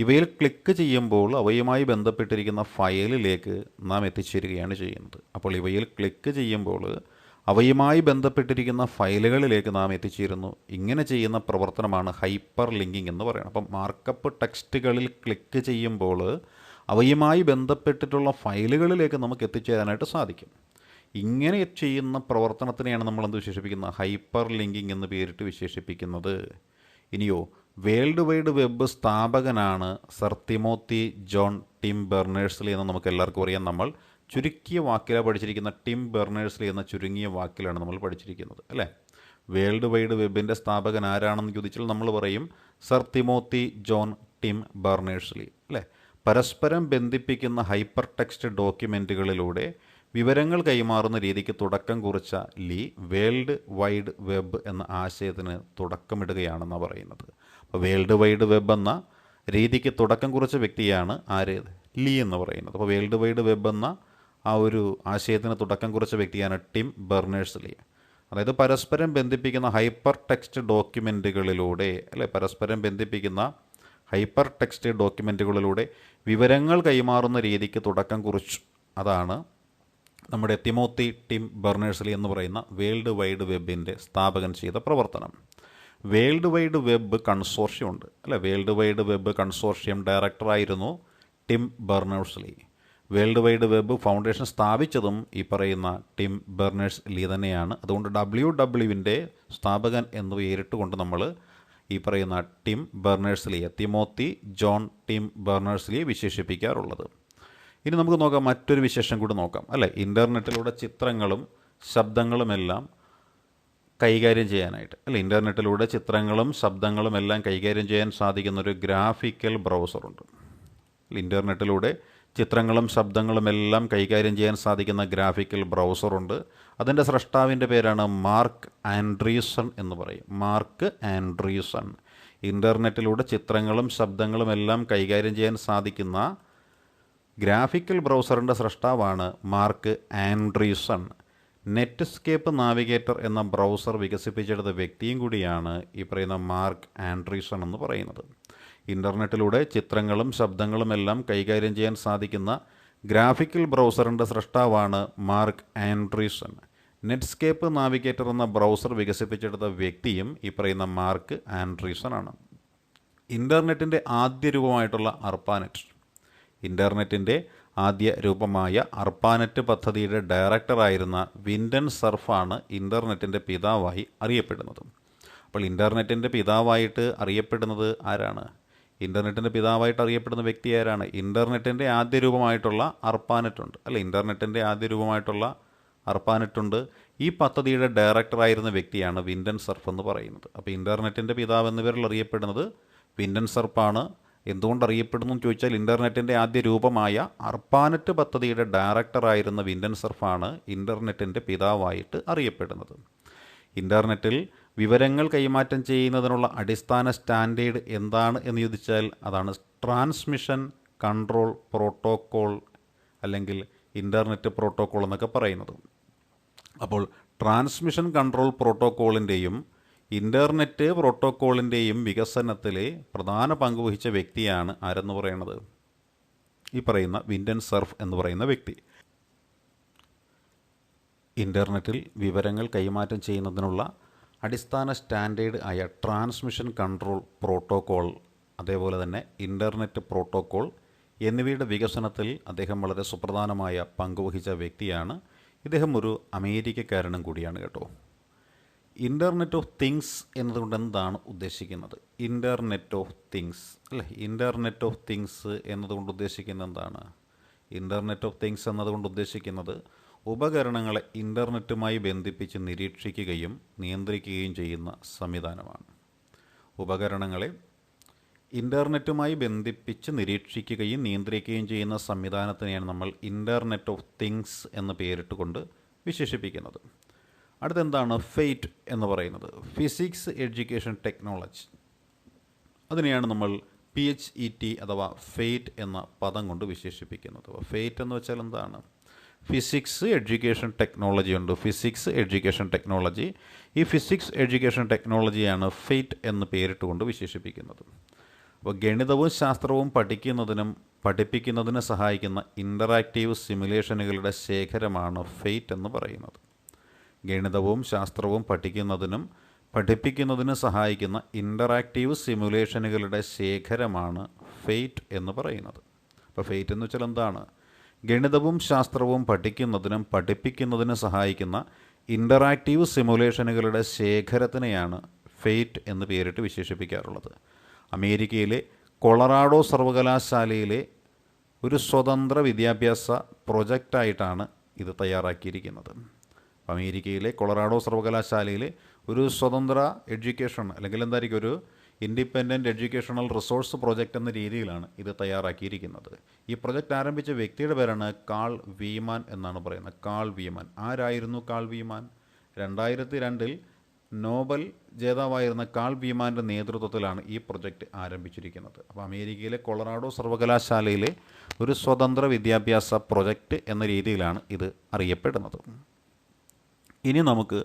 ഇവയിൽ ക്ലിക്ക് ചെയ്യുമ്പോൾ അവയുമായി ബന്ധപ്പെട്ടിരിക്കുന്ന ഫയലിലേക്ക് നാം എത്തിച്ചേരുകയാണ് ചെയ്യുന്നത്. അപ്പോൾ ഇവയിൽ ക്ലിക്ക് ചെയ്യുമ്പോൾ അവയുമായി ബന്ധപ്പെട്ടിരിക്കുന്ന ഫയലുകളിലേക്ക് നാം എത്തിച്ചേരുന്നു. ഇങ്ങനെ ചെയ്യുന്ന പ്രവർത്തനമാണ് ഹൈപ്പർ ലിങ്കിങ് എന്ന് പറയുന്നത്. അപ്പം മാർക്കപ്പ് ടെക്സ്റ്റുകളിൽ ക്ലിക്ക് ചെയ്യുമ്പോൾ അവയുമായി ബന്ധപ്പെട്ടിട്ടുള്ള ഫയലുകളിലേക്ക് നമുക്ക് എത്തിച്ചേരാനായിട്ട് സാധിക്കും. ഇങ്ങനെ ചെയ്യുന്ന പ്രവർത്തനത്തിനെയാണ് നമ്മൾ എന്ത് വിശേഷിപ്പിക്കുന്നത്? ഹൈപ്പർ ലിങ്കിങ് എന്ന് പേരിട്ട് വിശേഷിപ്പിക്കുന്നത്. ഇനിയോ, വേൾഡ് വൈഡ് വെബ് സ്ഥാപകനാണ് sir Timothy John Tim Berners-Lee എന്ന് നമുക്ക് എല്ലാവർക്കും അറിയാം. നമ്മൾ ചുരുക്കിയ വാക്കിലാണ് പഠിച്ചിരിക്കുന്ന. ടിം ബെർണേഴ്സ്ലി എന്ന ചുരുങ്ങിയ വാക്കിലാണ് നമ്മൾ പഠിച്ചിരിക്കുന്നത് അല്ലേ. വേൾഡ് വൈഡ് വെബിൻ്റെ സ്ഥാപകൻ ആരാണെന്ന് ചോദിച്ചാൽ നമ്മൾ പറയും sir Timothy John Tim Berners-Lee അല്ലേ. പരസ്പരം ബന്ധിപ്പിക്കുന്ന ഹൈപ്പർ ടെക്സ്റ്റ് ഡോക്യുമെൻറ്റുകളിലൂടെ വിവരങ്ങൾ കൈമാറുന്ന രീതിക്ക് തുടക്കം കുറിച്ച ലീ വേൾഡ് വൈഡ് വെബ് എന്ന ആശയത്തിന് തുടക്കമിടുകയാണെന്നാണ് പറയുന്നത്. അപ്പോൾ വേൾഡ് വൈഡ് വെബ് എന്ന രീതിക്ക് തുടക്കം കുറിച്ച വ്യക്തിയാണ് ആര്? ലീ എന്ന് പറയുന്നത്. അപ്പോൾ വേൾഡ് വൈഡ് വെബ് എന്ന ആ ഒരു ആശയത്തിന് തുടക്കം കുറിച്ച വ്യക്തിയാണ് ടിം ബെർണേഴ്സ്-ലീ. അതായത് പരസ്പരം ബന്ധിപ്പിക്കുന്ന ഹൈപ്പർ ടെക്സ്റ്റ് ഡോക്യുമെൻറ്റുകളിലൂടെ പരസ്പരം ബന്ധിപ്പിക്കുന്ന ഹൈപ്പർ ടെക്സ്റ്റ് ഡോക്യുമെൻറ്റുകളിലൂടെ വിവരങ്ങൾ കൈമാറുന്ന രീതിക്ക് തുടക്കം കുറിച്ചു. അതാണ് നമ്മുടെ തിമോത്തി ടിം ബെർണേഴ്സ്-ലീ എന്ന് പറയുന്ന വേൾഡ് വൈഡ് വെബിൻ്റെ സ്ഥാപകൻ ചെയ്ത പ്രവർത്തനം. വേൾഡ് വൈഡ് വെബ് കൺസോർഷ്യം ഉണ്ട് വേൾഡ് വൈഡ് വെബ് കൺസോർഷ്യം ഡയറക്ടറായിരുന്നു Tim Berners-Lee. World wide web foundation സ്ഥാപിച്ചതും ഈ പറയുന്ന ടിം ബെർണേഴ്സ്-ലീ തന്നെയാണ്. അതുകൊണ്ട് WWൻ്റെ സ്ഥാപകൻ എന്ന് പേരിട്ടുകൊണ്ട് നമ്മൾ ഈ പറയുന്ന ടിം ബെർണേഴ്സ്-ലീയെ തിമോത്തി ജോൺ ടിം ബെർണേഴ്സ്-ലീ വിശേഷിപ്പിക്കാറുള്ളത്. ഇനി നമുക്ക് നോക്കാം, മറ്റൊരു വിശേഷം കൂടി നോക്കാം ഇൻ്റർനെറ്റിലൂടെ ചിത്രങ്ങളും ശബ്ദങ്ങളുമെല്ലാം കൈകാര്യം ചെയ്യാനായിട്ട് ഇൻ്റർനെറ്റിലൂടെ ചിത്രങ്ങളും ശബ്ദങ്ങളും എല്ലാം കൈകാര്യം ചെയ്യാൻ സാധിക്കുന്നൊരു ഗ്രാഫിക്കൽ ബ്രൗസറുണ്ട്. ഇൻ്റർനെറ്റിലൂടെ ചിത്രങ്ങളും ശബ്ദങ്ങളും എല്ലാം കൈകാര്യം ചെയ്യാൻ സാധിക്കുന്ന ഗ്രാഫിക്കൽ ബ്രൗസറുണ്ട്. അതിൻ്റെ സ്രഷ്ടാവിൻ്റെ പേരാണ് മാർക്ക് ആൻഡ്രീസൺ എന്ന് പറയും. മാർക്ക് ആൻഡ്രീസൺ. ഇൻ്റർനെറ്റിലൂടെ ചിത്രങ്ങളും ശബ്ദങ്ങളും എല്ലാം കൈകാര്യം ചെയ്യാൻ സാധിക്കുന്ന ഗ്രാഫിക്കൽ ബ്രൗസറിൻ്റെ സ്രഷ്ടാവാണ് മാർക്ക് ആൻഡ്രീസൺ. നെറ്റ്സ്കേപ്പ് നാവിഗേറ്റർ എന്ന ബ്രൗസർ വികസിപ്പിച്ചെടുത്ത വ്യക്തിയും കൂടിയാണ് ഈ പറയുന്ന മാർക്ക് ആൻഡ്രീസൺ എന്ന് പറയുന്നത്. ഇൻ്റർനെറ്റിലൂടെ ചിത്രങ്ങളും ശബ്ദങ്ങളും എല്ലാം കൈകാര്യം ചെയ്യാൻ സാധിക്കുന്ന ഗ്രാഫിക്കൽ ബ്രൗസറിൻ്റെ സ്രഷ്ടാവാണ് മാർക്ക് ആൻഡ്രീസൺ. നെറ്റ്സ്കേപ്പ് നാവിഗേറ്റർ എന്ന ബ്രൗസർ വികസിപ്പിച്ചെടുത്ത വ്യക്തിയും ഈ പറയുന്ന മാർക്ക് ആൻഡ്രീസൺ ആണ്. ഇൻ്റർനെറ്റിൻ്റെ ആദ്യ രൂപമായിട്ടുള്ള അർപ്പാനെറ്റ്, ഇൻ്റർനെറ്റിൻ്റെ ആദ്യ രൂപമായ അർപ്പാനെറ്റ് പദ്ധതിയുടെ ഡയറക്ടറായിരുന്ന വിൻഡൻ സർഫാണ് ഇൻ്റർനെറ്റിൻ്റെ പിതാവായി അറിയപ്പെടുന്നത്. അപ്പോൾ ഇൻ്റർനെറ്റിൻ്റെ പിതാവായിട്ട് അറിയപ്പെടുന്നത് ആരാണ്? ഇൻ്റർനെറ്റിൻ്റെ പിതാവായിട്ട് അറിയപ്പെടുന്ന വ്യക്തി ആരാണ്? ഇൻ്റർനെറ്റിൻ്റെ ആദ്യ രൂപമായിട്ടുള്ള അർപ്പാനെറ്റ് ഉണ്ട് ഇൻ്റർനെറ്റിൻ്റെ ആദ്യ രൂപമായിട്ടുള്ള അർപ്പാനെറ്റ് ഉണ്ട്. ഈ പദ്ധതിയുടെ ഡയറക്ടറായിരുന്ന വ്യക്തിയാണ് വിൻഡൻ സർഫ് എന്ന് പറയുന്നത്. അപ്പോൾ ഇൻ്റർനെറ്റിൻ്റെ പിതാവ് എന്ന പേരിൽ അറിയപ്പെടുന്നത് വിൻഡൻ സർഫാണ്. എന്തുകൊണ്ട് അറിയപ്പെടുന്നു എന്ന് ചോദിച്ചാൽ ഇൻ്റർനെറ്റിൻ്റെ ആദ്യ രൂപമായ അർപ്പാനെറ്റ് പദ്ധതിയുടെ ഡയറക്ടറായിരുന്ന വിൻഡൻ സർഫാണ് ഇൻ്റർനെറ്റിൻ്റെ പിതാവായിട്ട് അറിയപ്പെടുന്നത്. ഇൻ്റർനെറ്റിൽ വിവരങ്ങൾ കൈമാറ്റം ചെയ്യുന്നതിനുള്ള അടിസ്ഥാന സ്റ്റാൻഡേർഡ് എന്താണ് എന്ന് ചോദിച്ചാൽ അതാണ് ട്രാൻസ്മിഷൻ കൺട്രോൾ പ്രോട്ടോക്കോൾ അല്ലെങ്കിൽ ഇൻ്റർനെറ്റ് പ്രോട്ടോക്കോൾ എന്നൊക്കെ പറയുന്നത്. അപ്പോൾ ട്രാൻസ്മിഷൻ കൺട്രോൾ പ്രോട്ടോക്കോളിൻ്റെയും ഇൻ്റർനെറ്റ് പ്രോട്ടോക്കോളിൻ്റെയും വികസനത്തിൽ പ്രധാന പങ്ക് വഹിച്ച വ്യക്തിയാണ് ആരെന്ന് പറയുന്നത്? ഈ പറയുന്ന വിൻഡൻ സർഫ് എന്ന് പറയുന്ന വ്യക്തി. ഇൻ്റർനെറ്റിൽ വിവരങ്ങൾ കൈമാറ്റം ചെയ്യുന്നതിനുള്ള അടിസ്ഥാന സ്റ്റാൻഡേർഡ് ആയ ട്രാൻസ്മിഷൻ കൺട്രോൾ പ്രോട്ടോക്കോൾ, അതേപോലെ തന്നെ ഇൻ്റർനെറ്റ് പ്രോട്ടോക്കോൾ എന്നിവയുടെ വികസനത്തിൽ അദ്ദേഹം വളരെ സുപ്രധാനമായ പങ്കുവഹിച്ച വ്യക്തിയാണ്. ഇദ്ദേഹം ഒരു അമേരിക്കക്കാരനും കൂടിയാണ് കേട്ടോ. ഇൻ്റർനെറ്റ് ഓഫ് തിങ്സ് എന്നതുകൊണ്ട് എന്താണ് ഉദ്ദേശിക്കുന്നത്? Internet of things internet of things എന്നതുകൊണ്ട് ഉദ്ദേശിക്കുന്നത് എന്താണ്? ഇൻ്റർനെറ്റ് ഓഫ് തിങ്സ് എന്നതുകൊണ്ട് ഉദ്ദേശിക്കുന്നത് ഉപകരണങ്ങളെ ഇൻ്റർനെറ്റുമായി ബന്ധിപ്പിച്ച് നിരീക്ഷിക്കുകയും നിയന്ത്രിക്കുകയും ചെയ്യുന്ന സംവിധാനമാണ്. ഉപകരണങ്ങളെ ഇൻ്റർനെറ്റുമായി ബന്ധിപ്പിച്ച് നിരീക്ഷിക്കുകയും നിയന്ത്രിക്കുകയും ചെയ്യുന്ന സംവിധാനത്തിനെയാണ് നമ്മൾ ഇൻ്റർനെറ്റ് ഓഫ് തിങ്സ് എന്ന് പേരിട്ടുകൊണ്ട് വിശേഷിപ്പിക്കുന്നത്. അടുത്തെന്താണ് ഫെയ്റ്റ് എന്ന് പറയുന്നത്? Physics education technology. അതിനെയാണ് നമ്മൾ PHET അഥവാ ഫെയ്റ്റ് എന്ന പദം കൊണ്ട് വിശേഷിപ്പിക്കുന്നത്. ഫെയ്റ്റ് എന്ന് വെച്ചാൽ എന്താണ്? ഫിസിക്സ് എഡ്യൂക്കേഷൻ ടെക്നോളജി ഉണ്ട്. Physics education technology. ഈ ഫിസിക്സ് എഡ്യൂക്കേഷൻ ടെക്നോളജിയാണ് ഫെയ്റ്റ് എന്ന് പേരിട്ടുകൊണ്ട് വിശേഷിപ്പിക്കുന്നത്. അപ്പോൾ ഗണിതവും ശാസ്ത്രവും പഠിപ്പിക്കുന്നതിന് സഹായിക്കുന്ന ഇൻ്ററാക്റ്റീവ് സിമുലേഷനുകളുടെ ശേഖരമാണ് ഫെയ്റ്റ് എന്ന് പറയുന്നത്. ഗണിതവും ശാസ്ത്രവും പഠിപ്പിക്കുന്നതിന് സഹായിക്കുന്ന ഇൻ്ററാക്റ്റീവ് സിമുലേഷനുകളുടെ ശേഖരമാണ് ഫെയ്റ്റ് എന്ന് പറയുന്നത്. അപ്പോൾ ഫെയ്റ്റ് എന്ന് വെച്ചാൽ എന്താണ്? ഗണിതവും ശാസ്ത്രവും പഠിപ്പിക്കുന്നതിന് സഹായിക്കുന്ന ഇൻ്ററാക്റ്റീവ് സിമുലേഷനുകളുടെ ശേഖരത്തിനെയാണ് ഫെയ്റ്റ് എന്ന് പേരിട്ട് വിശേഷിപ്പിക്കാറുള്ളത്. അമേരിക്കയിലെ കൊളറാഡോ സർവകലാശാലയിലെ ഒരു സ്വതന്ത്ര വിദ്യാഭ്യാസ പ്രൊജക്റ്റായിട്ടാണ് ഇത് തയ്യാറാക്കിയിരിക്കുന്നത്. അമേരിക്കയിലെ കൊളറാഡോ സർവകലാശാലയിലെ ഒരു സ്വതന്ത്ര എഡ്യൂക്കേഷൻ അല്ലെങ്കിൽ എന്തായിരിക്കും ഒരു ഇൻഡിപെൻഡൻറ്റ് എഡ്യൂക്കേഷണൽ റിസോഴ്സ് പ്രോജക്റ്റ് എന്ന രീതിയിലാണ് ഇത് തയ്യാറാക്കിയിരിക്കുന്നത്. ഈ പ്രൊജക്റ്റ് ആരംഭിച്ച വ്യക്തിയുടെ പേരാണ് കാൾ വീമാൻ എന്നാണ് പറയുന്നത്. കാൾ വീമാൻ. ആരായിരുന്നു കാൾ വീമാൻ? 2002 നോബൽ ജേതാവായിരുന്ന കാൾ വീമാൻ്റെ നേതൃത്വത്തിലാണ് ഈ പ്രൊജക്റ്റ് ആരംഭിച്ചിരിക്കുന്നത്. അപ്പോൾ അമേരിക്കയിലെ കൊളറാഡോ സർവകലാശാലയിലെ ഒരു സ്വതന്ത്ര വിദ്യാഭ്യാസ പ്രൊജക്റ്റ് എന്ന രീതിയിലാണ് ഇത് അറിയപ്പെടുന്നത്. ഇനി നമുക്ക്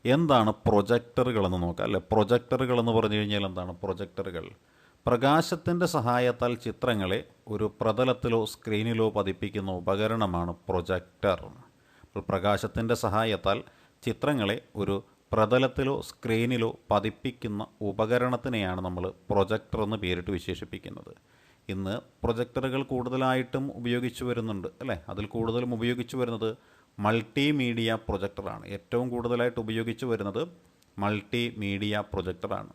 എന്താണ് പ്രൊജക്ടറുകളെന്ന് നോക്കാം അല്ലേ. പ്രൊജക്ടറുകളെന്ന് പറഞ്ഞു കഴിഞ്ഞാൽ എന്താണ് പ്രൊജക്ടറുകൾ? പ്രകാശത്തിൻ്റെ സഹായത്താൽ ചിത്രങ്ങളെ ഒരു പ്രതലത്തിലോ സ്ക്രീനിലോ പതിപ്പിക്കുന്ന ഉപകരണമാണ് പ്രൊജക്ടർ. അപ്പോൾ പ്രകാശത്തിൻ്റെ സഹായത്താൽ ചിത്രങ്ങളെ ഒരു പ്രതലത്തിലോ സ്ക്രീനിലോ പതിപ്പിക്കുന്ന ഉപകരണത്തിനെയാണ് നമ്മൾ പ്രൊജക്ടർ എന്ന് പേരിട്ട് വിശേഷിപ്പിക്കുന്നത്. ഇന്ന് പ്രൊജക്ടറുകൾ കൂടുതലായിട്ടും ഉപയോഗിച്ചു വരുന്നുണ്ട് അല്ലേ. അതിൽ കൂടുതലും ഉപയോഗിച്ചു വരുന്നത് മൾട്ടിമീഡിയ പ്രൊജക്ടറാണ്. ഏറ്റവും കൂടുതലായിട്ട് ഉപയോഗിച്ചു വരുന്നത് മൾട്ടിമീഡിയ പ്രൊജക്ടറാണ്.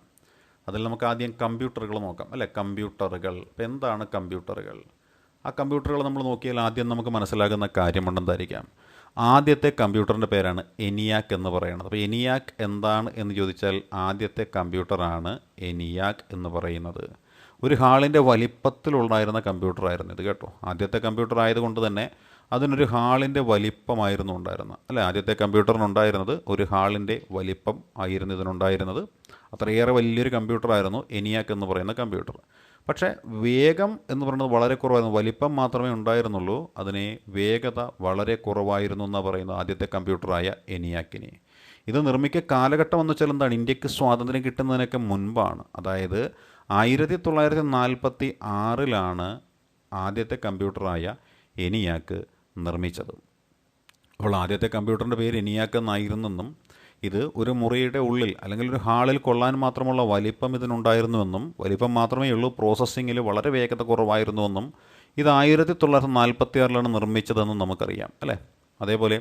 അതിൽ നമുക്ക് ആദ്യം കമ്പ്യൂട്ടറുകൾ നോക്കാം അല്ലേ. കമ്പ്യൂട്ടറുകൾ. ഇപ്പം എന്താണ് കമ്പ്യൂട്ടറുകൾ? ആ കമ്പ്യൂട്ടറുകൾ നമ്മൾ നോക്കിയാൽ ആദ്യം നമുക്ക് മനസ്സിലാകുന്ന കാര്യമുണ്ടെന്നായിരിക്കാം. ആദ്യത്തെ കമ്പ്യൂട്ടറിൻ്റെ പേരാണ് ENIAC എന്ന് പറയുന്നത്. അപ്പോൾ ENIAC എന്താണ് എന്ന് ചോദിച്ചാൽ ആദ്യത്തെ കമ്പ്യൂട്ടറാണ് ENIAC എന്ന് പറയുന്നത്. ഒരു ഹാളിൻ്റെ വലിപ്പത്തിലുണ്ടായിരുന്ന കമ്പ്യൂട്ടറായിരുന്നു ഇത് കേട്ടോ. ആദ്യത്തെ കമ്പ്യൂട്ടർ ആയതുകൊണ്ട് തന്നെ അതിനൊരു ഹാളിൻ്റെ വലിപ്പമായിരുന്നു ഉണ്ടായിരുന്നത് അല്ലേ. ആദ്യത്തെ കമ്പ്യൂട്ടറിനുണ്ടായിരുന്നത് ഒരു ഹാളിൻ്റെ വലിപ്പം ആയിരുന്നു ഇതിനുണ്ടായിരുന്നത്. അത്രയേറെ വലിയൊരു കമ്പ്യൂട്ടറായിരുന്നു ENIAC എന്ന് പറയുന്ന കമ്പ്യൂട്ടർ. പക്ഷേ വേഗം എന്ന് പറയുന്നത് വളരെ കുറവായിരുന്നു. വലിപ്പം മാത്രമേ ഉണ്ടായിരുന്നുള്ളൂ, അതിന് വേഗത വളരെ കുറവായിരുന്നു എന്നാണ് പറയുന്നത് ആദ്യത്തെ കമ്പ്യൂട്ടറായ ENIAC-ന്. ഇത് നിർമ്മിക്ക കാലഘട്ടം എന്ന് വെച്ചാൽ എന്താണ്, ഇന്ത്യക്ക് സ്വാതന്ത്ര്യം കിട്ടുന്നതിനൊക്കെ മുൻപാണ്. അതായത് 1946 ആദ്യത്തെ കമ്പ്യൂട്ടറായ ENIAC നിർമ്മിച്ചത്. അപ്പോൾ ആദ്യത്തെ കമ്പ്യൂട്ടറിൻ്റെ പേര് ENIAC എന്നായിരുന്നെന്നും ഇത് ഒരു മുറിയുടെ ഉള്ളിൽ അല്ലെങ്കിൽ ഒരു ഹാളിൽ കൊള്ളാൻ മാത്രമുള്ള വലിപ്പം ഇതിനുണ്ടായിരുന്നുവെന്നും വലിപ്പം മാത്രമേ ഉള്ളൂ, പ്രോസസ്സിങ്ങിൽ വളരെ വേഗത കുറവായിരുന്നുവെന്നും ഇത് 1946 നിർമ്മിച്ചതെന്നും നമുക്കറിയാം അല്ലേ. അതേപോലെ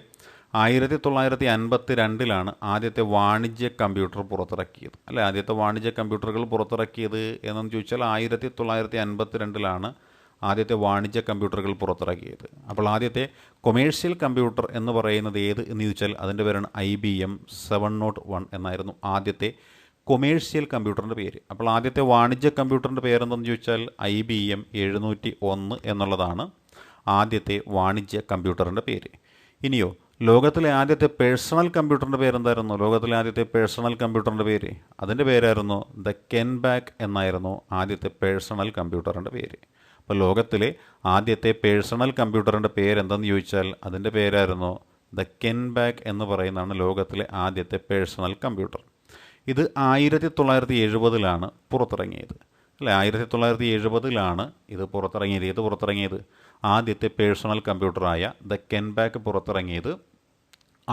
1952 ആദ്യത്തെ വാണിജ്യ കമ്പ്യൂട്ടർ പുറത്തിറക്കിയത് അല്ലേ. ആദ്യത്തെ വാണിജ്യ കമ്പ്യൂട്ടറുകൾ പുറത്തിറക്കിയത് എന്നു ചോദിച്ചാൽ 1952 ആദ്യത്തെ വാണിജ്യ കമ്പ്യൂട്ടറുകൾ പുറത്തിറക്കിയത്. അപ്പോൾ ആദ്യത്തെ കൊമേഴ്ഷ്യൽ കമ്പ്യൂട്ടർ എന്ന് പറയുന്നത് ഏത് എന്ന് ചോദിച്ചാൽ അതിൻ്റെ പേരാണ് IBM 701 എന്നായിരുന്നു ആദ്യത്തെ കൊമേഴ്ഷ്യൽ കമ്പ്യൂട്ടറിൻ്റെ പേര്. അപ്പോൾ ആദ്യത്തെ വാണിജ്യ കമ്പ്യൂട്ടറിൻ്റെ പേരെന്തെന്ന് ചോദിച്ചാൽ IBM 701 എന്നുള്ളതാണ് ആദ്യത്തെ വാണിജ്യ കമ്പ്യൂട്ടറിൻ്റെ പേര്. ഇനിയോ ലോകത്തിലെ ആദ്യത്തെ പേഴ്സണൽ കമ്പ്യൂട്ടറിൻ്റെ പേരെന്തായിരുന്നു? ലോകത്തിലെ ആദ്യത്തെ പേഴ്സണൽ കമ്പ്യൂട്ടറിൻ്റെ പേര് അതിൻ്റെ പേരായിരുന്നു ദ കെൻബാക്ക് എന്നായിരുന്നു ആദ്യത്തെ പേഴ്സണൽ കമ്പ്യൂട്ടറിൻ്റെ പേര്. അപ്പോൾ ലോകത്തിലെ ആദ്യത്തെ പേഴ്സണൽ കമ്പ്യൂട്ടറിൻ്റെ പേരെന്തെന്ന് ചോദിച്ചാൽ അതിൻ്റെ പേരായിരുന്നു ദ കെൻബാക്ക് എന്ന് പറയുന്നതാണ് ലോകത്തിലെ ആദ്യത്തെ പേഴ്സണൽ കമ്പ്യൂട്ടർ. ഇത് 1970 പുറത്തിറങ്ങിയത് അല്ലേ. 1970 ഇത് പുറത്തിറങ്ങിയത്. ഏത് പുറത്തിറങ്ങിയത്? ആദ്യത്തെ പേഴ്സണൽ കമ്പ്യൂട്ടറായ ദ കെൻബാക്ക് പുറത്തിറങ്ങിയത്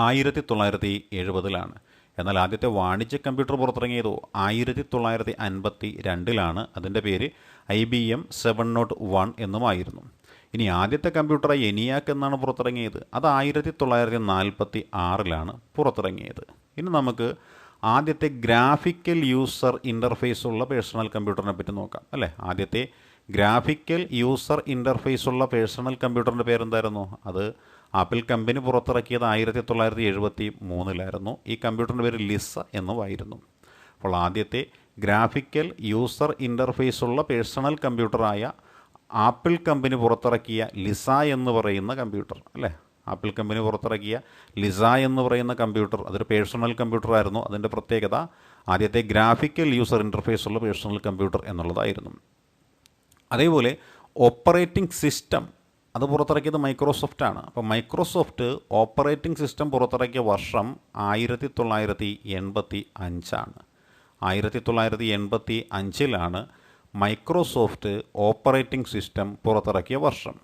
1970. എന്നാൽ ആദ്യത്തെ വാണിജ്യ കമ്പ്യൂട്ടർ പുറത്തിറങ്ങിയതോ 1952. അതിൻ്റെ പേര് IBM 701 എന്നുമായിരുന്നു. ഇനി ആദ്യത്തെ കമ്പ്യൂട്ടറായി ENIAC എന്നാണ് പുറത്തിറങ്ങിയത്. അത് 1946 പുറത്തിറങ്ങിയത്. ഇനി നമുക്ക് ആദ്യത്തെ ഗ്രാഫിക്കൽ യൂസർ ഇൻ്റർഫേസ് ഉള്ള പേഴ്സണൽ കമ്പ്യൂട്ടറിനെ പറ്റി നോക്കാം അല്ലേ. ആദ്യത്തെ ഗ്രാഫിക്കൽ യൂസർ ഇൻ്റർഫേസ് ഉള്ള പേഴ്സണൽ കമ്പ്യൂട്ടറിൻ്റെ പേരെന്തായിരുന്നു? അത് ആപ്പിൾ കമ്പനി പുറത്തിറക്കിയത് 1973. ഈ കമ്പ്യൂട്ടറിൻ്റെ പേര് ലിസ എന്നുമായിരുന്നു. അപ്പോൾ ആദ്യത്തെ ഗ്രാഫിക്കൽ യൂസർ ഇൻ്റർഫേസ് ഉള്ള പേഴ്സണൽ കമ്പ്യൂട്ടറായ ആപ്പിൾ കമ്പനി പുറത്തിറക്കിയ ലിസ എന്ന് പറയുന്ന കമ്പ്യൂട്ടർ അല്ലേ. ആപ്പിൾ കമ്പനി പുറത്തിറക്കിയ ലിസ എന്ന് പറയുന്ന കമ്പ്യൂട്ടർ അതൊരു പേഴ്സണൽ കമ്പ്യൂട്ടറായിരുന്നു. അതിൻ്റെ പ്രത്യേകത ആദ്യത്തെ ഗ്രാഫിക്കൽ യൂസർ ഇൻ്റർഫേസ് ഉള്ള പേഴ്സണൽ കമ്പ്യൂട്ടർ എന്നുള്ളതായിരുന്നു. അതേപോലെ ഓപ്പറേറ്റിംഗ് സിസ്റ്റം അത് പുറത്തിറക്കിയത് മൈക്രോസോഫ്റ്റ് ആണ്. അപ്പോൾ മൈക്രോസോഫ്റ്റ് ഓപ്പറേറ്റിംഗ് സിസ്റ്റം പുറത്തിറക്കിയ വർഷം 1985. 1985 മൈക്രോസോഫ്റ്റ് ഓപ്പറേറ്റിംഗ് സിസ്റ്റം പുറത്തിറക്കിയ വർഷം.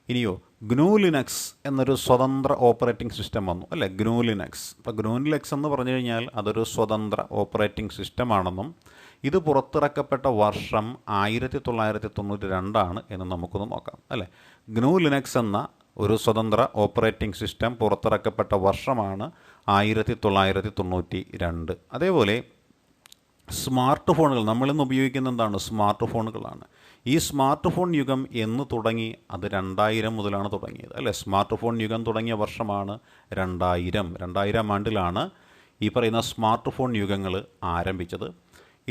ഇനിയോ GNU ലിനക്സ് എന്നൊരു സ്വതന്ത്ര ഓപ്പറേറ്റിംഗ് സിസ്റ്റം വന്നു അല്ലേ. GNU Linux. അപ്പോൾ GNU ലിനക്സ് എന്ന് പറഞ്ഞു കഴിഞ്ഞാൽ അതൊരു സ്വതന്ത്ര ഓപ്പറേറ്റിംഗ് സിസ്റ്റമാണെന്നും ഇത് പുറത്തിറക്കപ്പെട്ട വർഷം 1992 എന്ന് നമുക്കൊന്ന് നോക്കാം അല്ലേ. GNU ലിനക്സ് എന്ന ഒരു സ്വതന്ത്ര ഓപ്പറേറ്റിംഗ് സിസ്റ്റം പുറത്തിറക്കപ്പെട്ട വർഷമാണ് 1992. അതേപോലെ സ്മാർട്ട് ഫോണുകൾ നമ്മളിന്ന് ഉപയോഗിക്കുന്ന എന്താണ്? സ്മാർട്ട് ഫോണുകളാണ്. ഈ സ്മാർട്ട് ഫോൺ യുഗം എന്ന് തുടങ്ങി? അത് 2000 മുതലാണ് തുടങ്ങിയത് അല്ലേ. സ്മാർട്ട് ഫോൺ യുഗം തുടങ്ങിയ വർഷമാണ് 2000. 2000 ഈ പറയുന്ന സ്മാർട്ട് ഫോൺ യുഗങ്ങൾ ആരംഭിച്ചത്.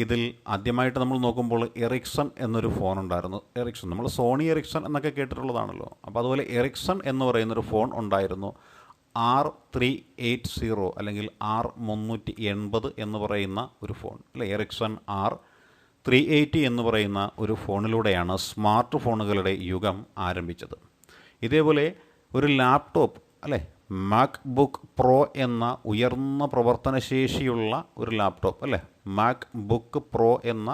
ഇതിൽ ആദ്യമായിട്ട് നമ്മൾ നോക്കുമ്പോൾ എറിക്സൺ എന്നൊരു ഫോൺ ഉണ്ടായിരുന്നു. എറിക്സൺ നമ്മൾ സോണി എറിക്സൺ എന്നൊക്കെ കേട്ടിട്ടുള്ളതാണല്ലോ. അപ്പോൾ അതുപോലെ എറിക്സൺ എന്ന് പറയുന്നൊരു ഫോൺ ഉണ്ടായിരുന്നു. R380 അല്ലെങ്കിൽ R380 എന്ന് പറയുന്ന ഒരു ഫോൺ അല്ലേ. എറിക്സൺ R380 380 എന്ന് പറയുന്ന ഒരു ഫോണിലൂടെയാണ് സ്മാർട്ട് ഫോണുകളുടെ യുഗം ആരംഭിച്ചത്. ഇതേപോലെ ഒരു ലാപ്ടോപ്പ് അല്ലേ, മാക് ബുക്ക് പ്രോ എന്ന ഉയർന്ന പ്രവർത്തനശേഷിയുള്ള ഒരു ലാപ്ടോപ്പ് അല്ലേ, മാക് ബുക്ക് പ്രോ എന്ന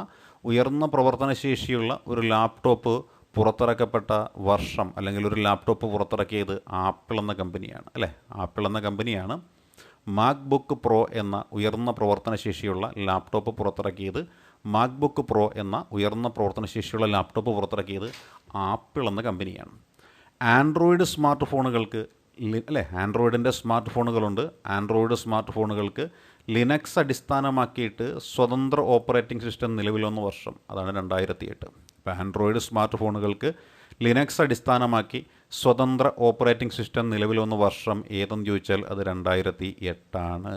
ഉയർന്ന പ്രവർത്തനശേഷിയുള്ള ഒരു ലാപ്ടോപ്പ് പുറത്തിറക്കപ്പെട്ട വർഷം, അല്ലെങ്കിൽ ഒരു ലാപ്ടോപ്പ് പുറത്തിറക്കിയത് ആപ്പിൾ എന്ന കമ്പനിയാണ് അല്ലേ. ആപ്പിൾ എന്ന കമ്പനിയാണ് മാക് ബുക്ക് പ്രോ എന്ന ഉയർന്ന പ്രവർത്തനശേഷിയുള്ള ലാപ്ടോപ്പ് പുറത്തിറക്കിയത്. മാക് ബുക്ക് പ്രോ എന്ന ഉയർന്ന പ്രവർത്തനശേഷിയുള്ള ലാപ്ടോപ്പ് പുറത്തിറക്കിയത് ആപ്പിൾ എന്ന കമ്പനിയാണ്. ആൻഡ്രോയിഡ് സ്മാർട്ട് ഫോണുകൾക്ക് അല്ലേ, ആൻഡ്രോയിഡിൻ്റെ സ്മാർട്ട് ഫോണുകളുണ്ട്. ആൻഡ്രോയിഡ് സ്മാർട്ട് ഫോണുകൾക്ക് ലിനക്സ് അടിസ്ഥാനമാക്കിയിട്ട് സ്വതന്ത്ര ഓപ്പറേറ്റിംഗ് സിസ്റ്റം നിലവിൽ വന്ന വർഷം, അതാണ് 2008. ഇപ്പോൾ ആൻഡ്രോയിഡ് സ്മാർട്ട് ഫോണുകൾക്ക് ലിനക്സ് അടിസ്ഥാനമാക്കി സ്വതന്ത്ര ഓപ്പറേറ്റിംഗ് സിസ്റ്റം നിലവിൽ വന്ന വർഷം ഏതെന്ന് ചോദിച്ചാൽ അത് 2008 ആണ്.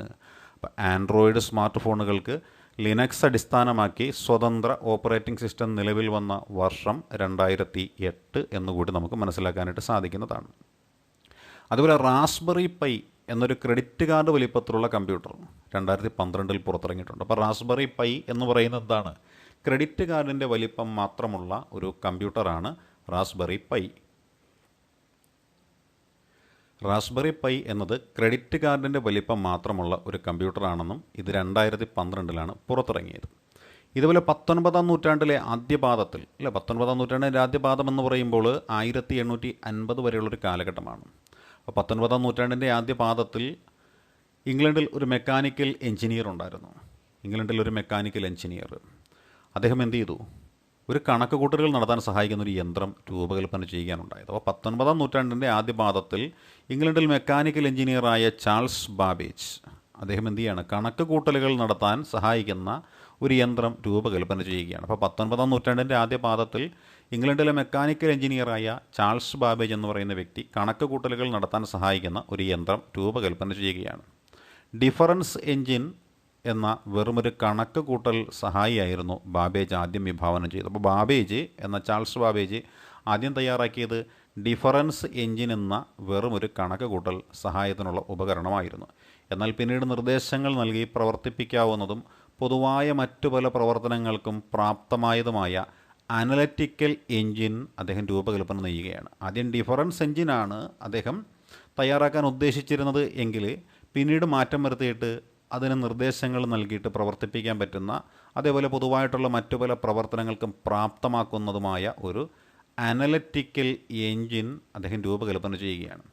അപ്പോൾ ആൻഡ്രോയിഡ് സ്മാർട്ട് ഫോണുകൾക്ക് ലിനക്സ് അടിസ്ഥാനമാക്കി സ്വതന്ത്ര ഓപ്പറേറ്റിംഗ് സിസ്റ്റം നിലവിൽ വന്ന വർഷം 2008 എന്നുകൂടി നമുക്ക് മനസ്സിലാക്കാനായിട്ട് സാധിക്കുന്നതാണ്. അതുപോലെ റാസ്ബെറി പൈ എന്നൊരു ക്രെഡിറ്റ് കാർഡ് വലിപ്പത്തിലുള്ള കമ്പ്യൂട്ടർ 2012 പുറത്തിറങ്ങിയിട്ടുണ്ട്. അപ്പോൾ റാസ്ബെറി പൈ എന്ന് പറയുന്നത് എന്താണ്? ക്രെഡിറ്റ് കാർഡിൻ്റെ വലിപ്പം മാത്രമുള്ള ഒരു കമ്പ്യൂട്ടറാണ് റാസ്ബെറി പൈ. റാസ്ബെറി പൈ എന്നത് ക്രെഡിറ്റ് കാർഡിൻ്റെ വലിപ്പം മാത്രമുള്ള ഒരു കമ്പ്യൂട്ടറാണെന്നും ഇത് 2012 പുറത്തിറങ്ങിയത്. ഇതുപോലെ 19-ാം നൂറ്റാണ്ടിലെ ആദ്യപാദത്തിൽ അല്ലെ, 19-ാം നൂറ്റാണ്ടിൻ്റെ ആദ്യപാദം എന്ന് പറയുമ്പോൾ 1850 വരെയുള്ളൊരു കാലഘട്ടമാണ്. അപ്പോൾ 19-ാം നൂറ്റാണ്ടിൻ്റെ ആദ്യപാദത്തിൽ ഇംഗ്ലണ്ടിൽ ഒരു മെക്കാനിക്കൽ എഞ്ചിനീയർ ഉണ്ടായിരുന്നു. ഇംഗ്ലണ്ടിൽ ഒരു മെക്കാനിക്കൽ എഞ്ചിനീയർ, അദ്ദേഹം എന്ത് ചെയ്തു? ഒരു കണക്ക് കൂട്ടലുകൾ നടത്താൻ സഹായിക്കുന്ന ഒരു യന്ത്രം രൂപകൽപ്പന ചെയ്യാനുണ്ടായത്. അപ്പോൾ 19-ാം നൂറ്റാണ്ടിൻ്റെ ആദ്യപാദത്തിൽ ഇംഗ്ലണ്ടിൽ മെക്കാനിക്കൽ എഞ്ചിനീയറായ ചാൾസ് ബാബേജ് അദ്ദേഹം എന്ത് ചെയ്യാണ്? കണക്ക് കൂട്ടലുകൾ നടത്താൻ സഹായിക്കുന്ന ഒരു യന്ത്രം രൂപകൽപ്പന ചെയ്യുകയാണ്. അപ്പോൾ 19-ാം നൂറ്റാണ്ടിൻ്റെ ആദ്യപാദത്തിൽ ഇംഗ്ലണ്ടിലെ മെക്കാനിക്കൽ എഞ്ചിനീയറായ ചാൾസ് ബാബേജ് എന്ന് പറയുന്ന വ്യക്തി കണക്ക് കൂട്ടലുകൾ നടത്താൻ സഹായിക്കുന്ന ഒരു യന്ത്രം രൂപകൽപ്പന ചെയ്യുകയാണ്. ഡിഫറൻസ് എഞ്ചിൻ എന്ന വെറുമൊരു കണക്ക് കൂട്ടൽ സഹായിയായിരുന്നു ബാബേജ് ആദ്യം വിഭാവനം ചെയ്തത്. അപ്പോൾ ബാബേജ് എന്ന ചാൾസ് ബാബേജ് ആദ്യം തയ്യാറാക്കിയത് ഡിഫറൻസ് എഞ്ചിൻ എന്ന വെറുമൊരു കണക്ക് കൂട്ടൽ സഹായത്തിനുള്ള ഉപകരണമായിരുന്നു. എന്നാൽ പിന്നീട് നിർദ്ദേശങ്ങൾ നൽകി പ്രവർത്തിപ്പിക്കാവുന്നതും പൊതുവായ മറ്റു പല പ്രവർത്തനങ്ങൾക്കും പ്രാപ്തമായതുമായ അനലറ്റിക്കൽ എഞ്ചിൻ അദ്ദേഹം രൂപകൽപ്പന ചെയ്യുകയാണ്. ആദ്യം ഡിഫറൻസ് എഞ്ചിനാണ് അദ്ദേഹം തയ്യാറാക്കാൻ ഉദ്ദേശിച്ചിരുന്നത് എങ്കിൽ പിന്നീട് മാറ്റം വരുത്തിയിട്ട് അതിന് നിർദ്ദേശങ്ങൾ നൽകിയിട്ട് പ്രവർത്തിപ്പിക്കാൻ പറ്റുന്ന, അതേപോലെ പൊതുവായിട്ടുള്ള മറ്റു പല പ്രവർത്തനങ്ങൾക്കും പ്രാപ്തമാക്കുന്നതുമായ ഒരു അനലറ്റിക്കൽ എഞ്ചിൻ അദ്ദേഹം രൂപകൽപ്പന ചെയ്യുകയാണ്.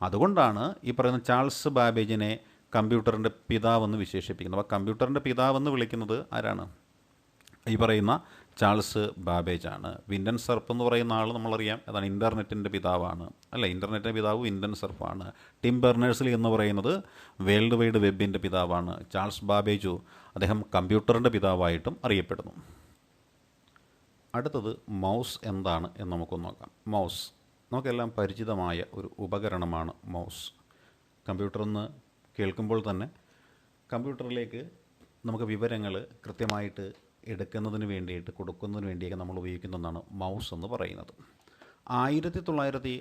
അതുകൊണ്ടാണ് ഈ പറയുന്ന ചാൾസ് ബാബേജിനെ കമ്പ്യൂട്ടറിൻ്റെ പിതാവെന്ന് വിശേഷിപ്പിക്കുന്നത്. അപ്പോൾ കമ്പ്യൂട്ടറിൻ്റെ പിതാവെന്ന് വിളിക്കുന്നത് ആരാണ്? ഈ പറയുന്ന ചാൾസ് ബാബേജ് ആണ്. വിൻഡൻ സർഫ് എന്ന് പറയുന്ന ആൾ നമ്മളറിയാം, അതാണ് ഇൻ്റർനെറ്റിൻ്റെ പിതാവാണ് അല്ലേ. ഇൻ്റർനെറ്റിൻ്റെ പിതാവ് വിൻഡൻ സർഫാണ്. ടിം ബെർണേഴ്സ്ലി എന്ന് പറയുന്നത് വേൾഡ് വൈഡ് വെബിൻ്റെ പിതാവാണ്. ചാൾസ് ബാബേജു അദ്ദേഹം കമ്പ്യൂട്ടറിൻ്റെ പിതാവായിട്ടും അറിയപ്പെടുന്നു. അടുത്തത് മൗസ് എന്താണ് എന്ന് നമുക്കൊന്ന് നോക്കാം. മൗസ് നമുക്കെല്ലാം പരിചിതമായ ഒരു ഉപകരണമാണ് മൗസ്. കമ്പ്യൂട്ടറെന്ന് കേൾക്കുമ്പോൾ തന്നെ കമ്പ്യൂട്ടറിലേക്ക് നമുക്ക് വിവരങ്ങൾ കൃത്യമായിട്ട് എടുക്കുന്നതിന് വേണ്ടിയിട്ട്, കൊടുക്കുന്നതിന് വേണ്ടിയൊക്കെ നമ്മൾ ഉപയോഗിക്കുന്ന ഒന്നാണ് മൗസ് എന്ന് പറയുന്നത്. 1960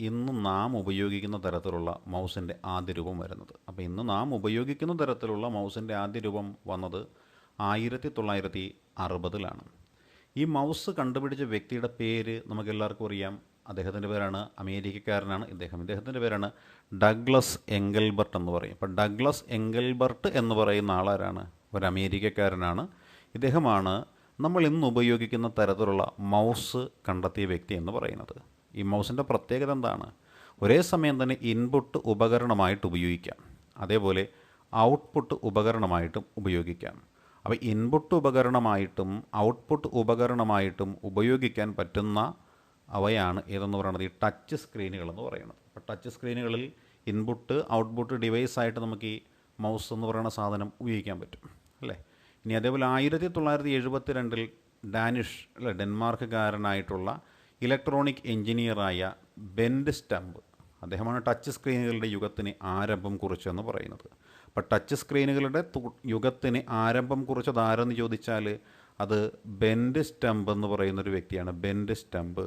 ഇന്ന് നാം ഉപയോഗിക്കുന്ന തരത്തിലുള്ള മൗസിൻ്റെ ആദ്യ രൂപം വരുന്നത്. അപ്പോൾ ഇന്ന് നാം ഉപയോഗിക്കുന്ന തരത്തിലുള്ള മൗസിൻ്റെ ആദ്യ രൂപം വന്നത് 1960. ഈ മൗസ് കണ്ടുപിടിച്ച വ്യക്തിയുടെ പേര് നമുക്കെല്ലാവർക്കും അറിയാം. അദ്ദേഹത്തിൻ്റെ പേരാണ്, അമേരിക്കക്കാരനാണ് ഇദ്ദേഹത്തിൻ്റെ പേരാണ് ഡഗ്ലസ് എംഗൽബർട്ട് എന്ന് പറയും. അപ്പോൾ ഡഗ്ലസ് എംഗൽബർട്ട് എന്ന് പറയുന്ന ആളാരാണ്? ഒരു അമേരിക്കക്കാരനാണ്. ഇദ്ദേഹമാണ് നമ്മൾ ഇന്ന് ഉപയോഗിക്കുന്ന തരത്തിലുള്ള മൗസ് കണ്ടെത്തിയ വ്യക്തി എന്ന് പറയുന്നത്. ഈ മൗസിൻ്റെ പ്രത്യേകത എന്താണ്? ഒരേ സമയം തന്നെ ഇൻപുട്ട് ഉപകരണമായിട്ട് ഉപയോഗിക്കാം, അതേപോലെ ഔട്ട്പുട്ട് ഉപകരണമായിട്ടും ഉപയോഗിക്കാം. അപ്പോൾ ഇൻപുട്ട് ഉപകരണമായിട്ടും ഔട്ട്പുട്ട് ഉപകരണമായിട്ടും ഉപയോഗിക്കാൻ പറ്റുന്ന അവയാണ് ഏതെന്ന് പറയുന്നത് ഈ ടച്ച് സ്ക്രീനുകൾ എന്ന് പറയുന്നത്. അപ്പോൾ ടച്ച് സ്ക്രീനുകളിൽ ഇൻപുട്ട് ഔട്ട്പുട്ട് ഡിവൈസായിട്ട് നമുക്ക് ഈ മൗസ് എന്ന് പറയുന്ന സാധനം ഉപയോഗിക്കാൻ പറ്റും അല്ലേ. ഇനി അതേപോലെ 1972 ഡാനിഷ് അല്ലെ, ഡെൻമാർക്കുകാരനായിട്ടുള്ള ഇലക്ട്രോണിക് എഞ്ചിനീയറായ ബെൻഡ് സ്റ്റംപ്, അദ്ദേഹമാണ് ടച്ച് സ്ക്രീനുകളുടെ യുഗത്തിന് ആരംഭം കുറിച്ചതെന്ന് പറയുന്നത്. അപ്പോൾ ടച്ച് സ്ക്രീനുകളുടെ യുഗത്തിന് ആരംഭം കുറിച്ചത് ആരെന്ന് ചോദിച്ചാൽ അത് ബെൻഡ് സ്റ്റംപ് എന്ന് പറയുന്നൊരു വ്യക്തിയാണ്. ബെൻഡ് സ്റ്റംപ്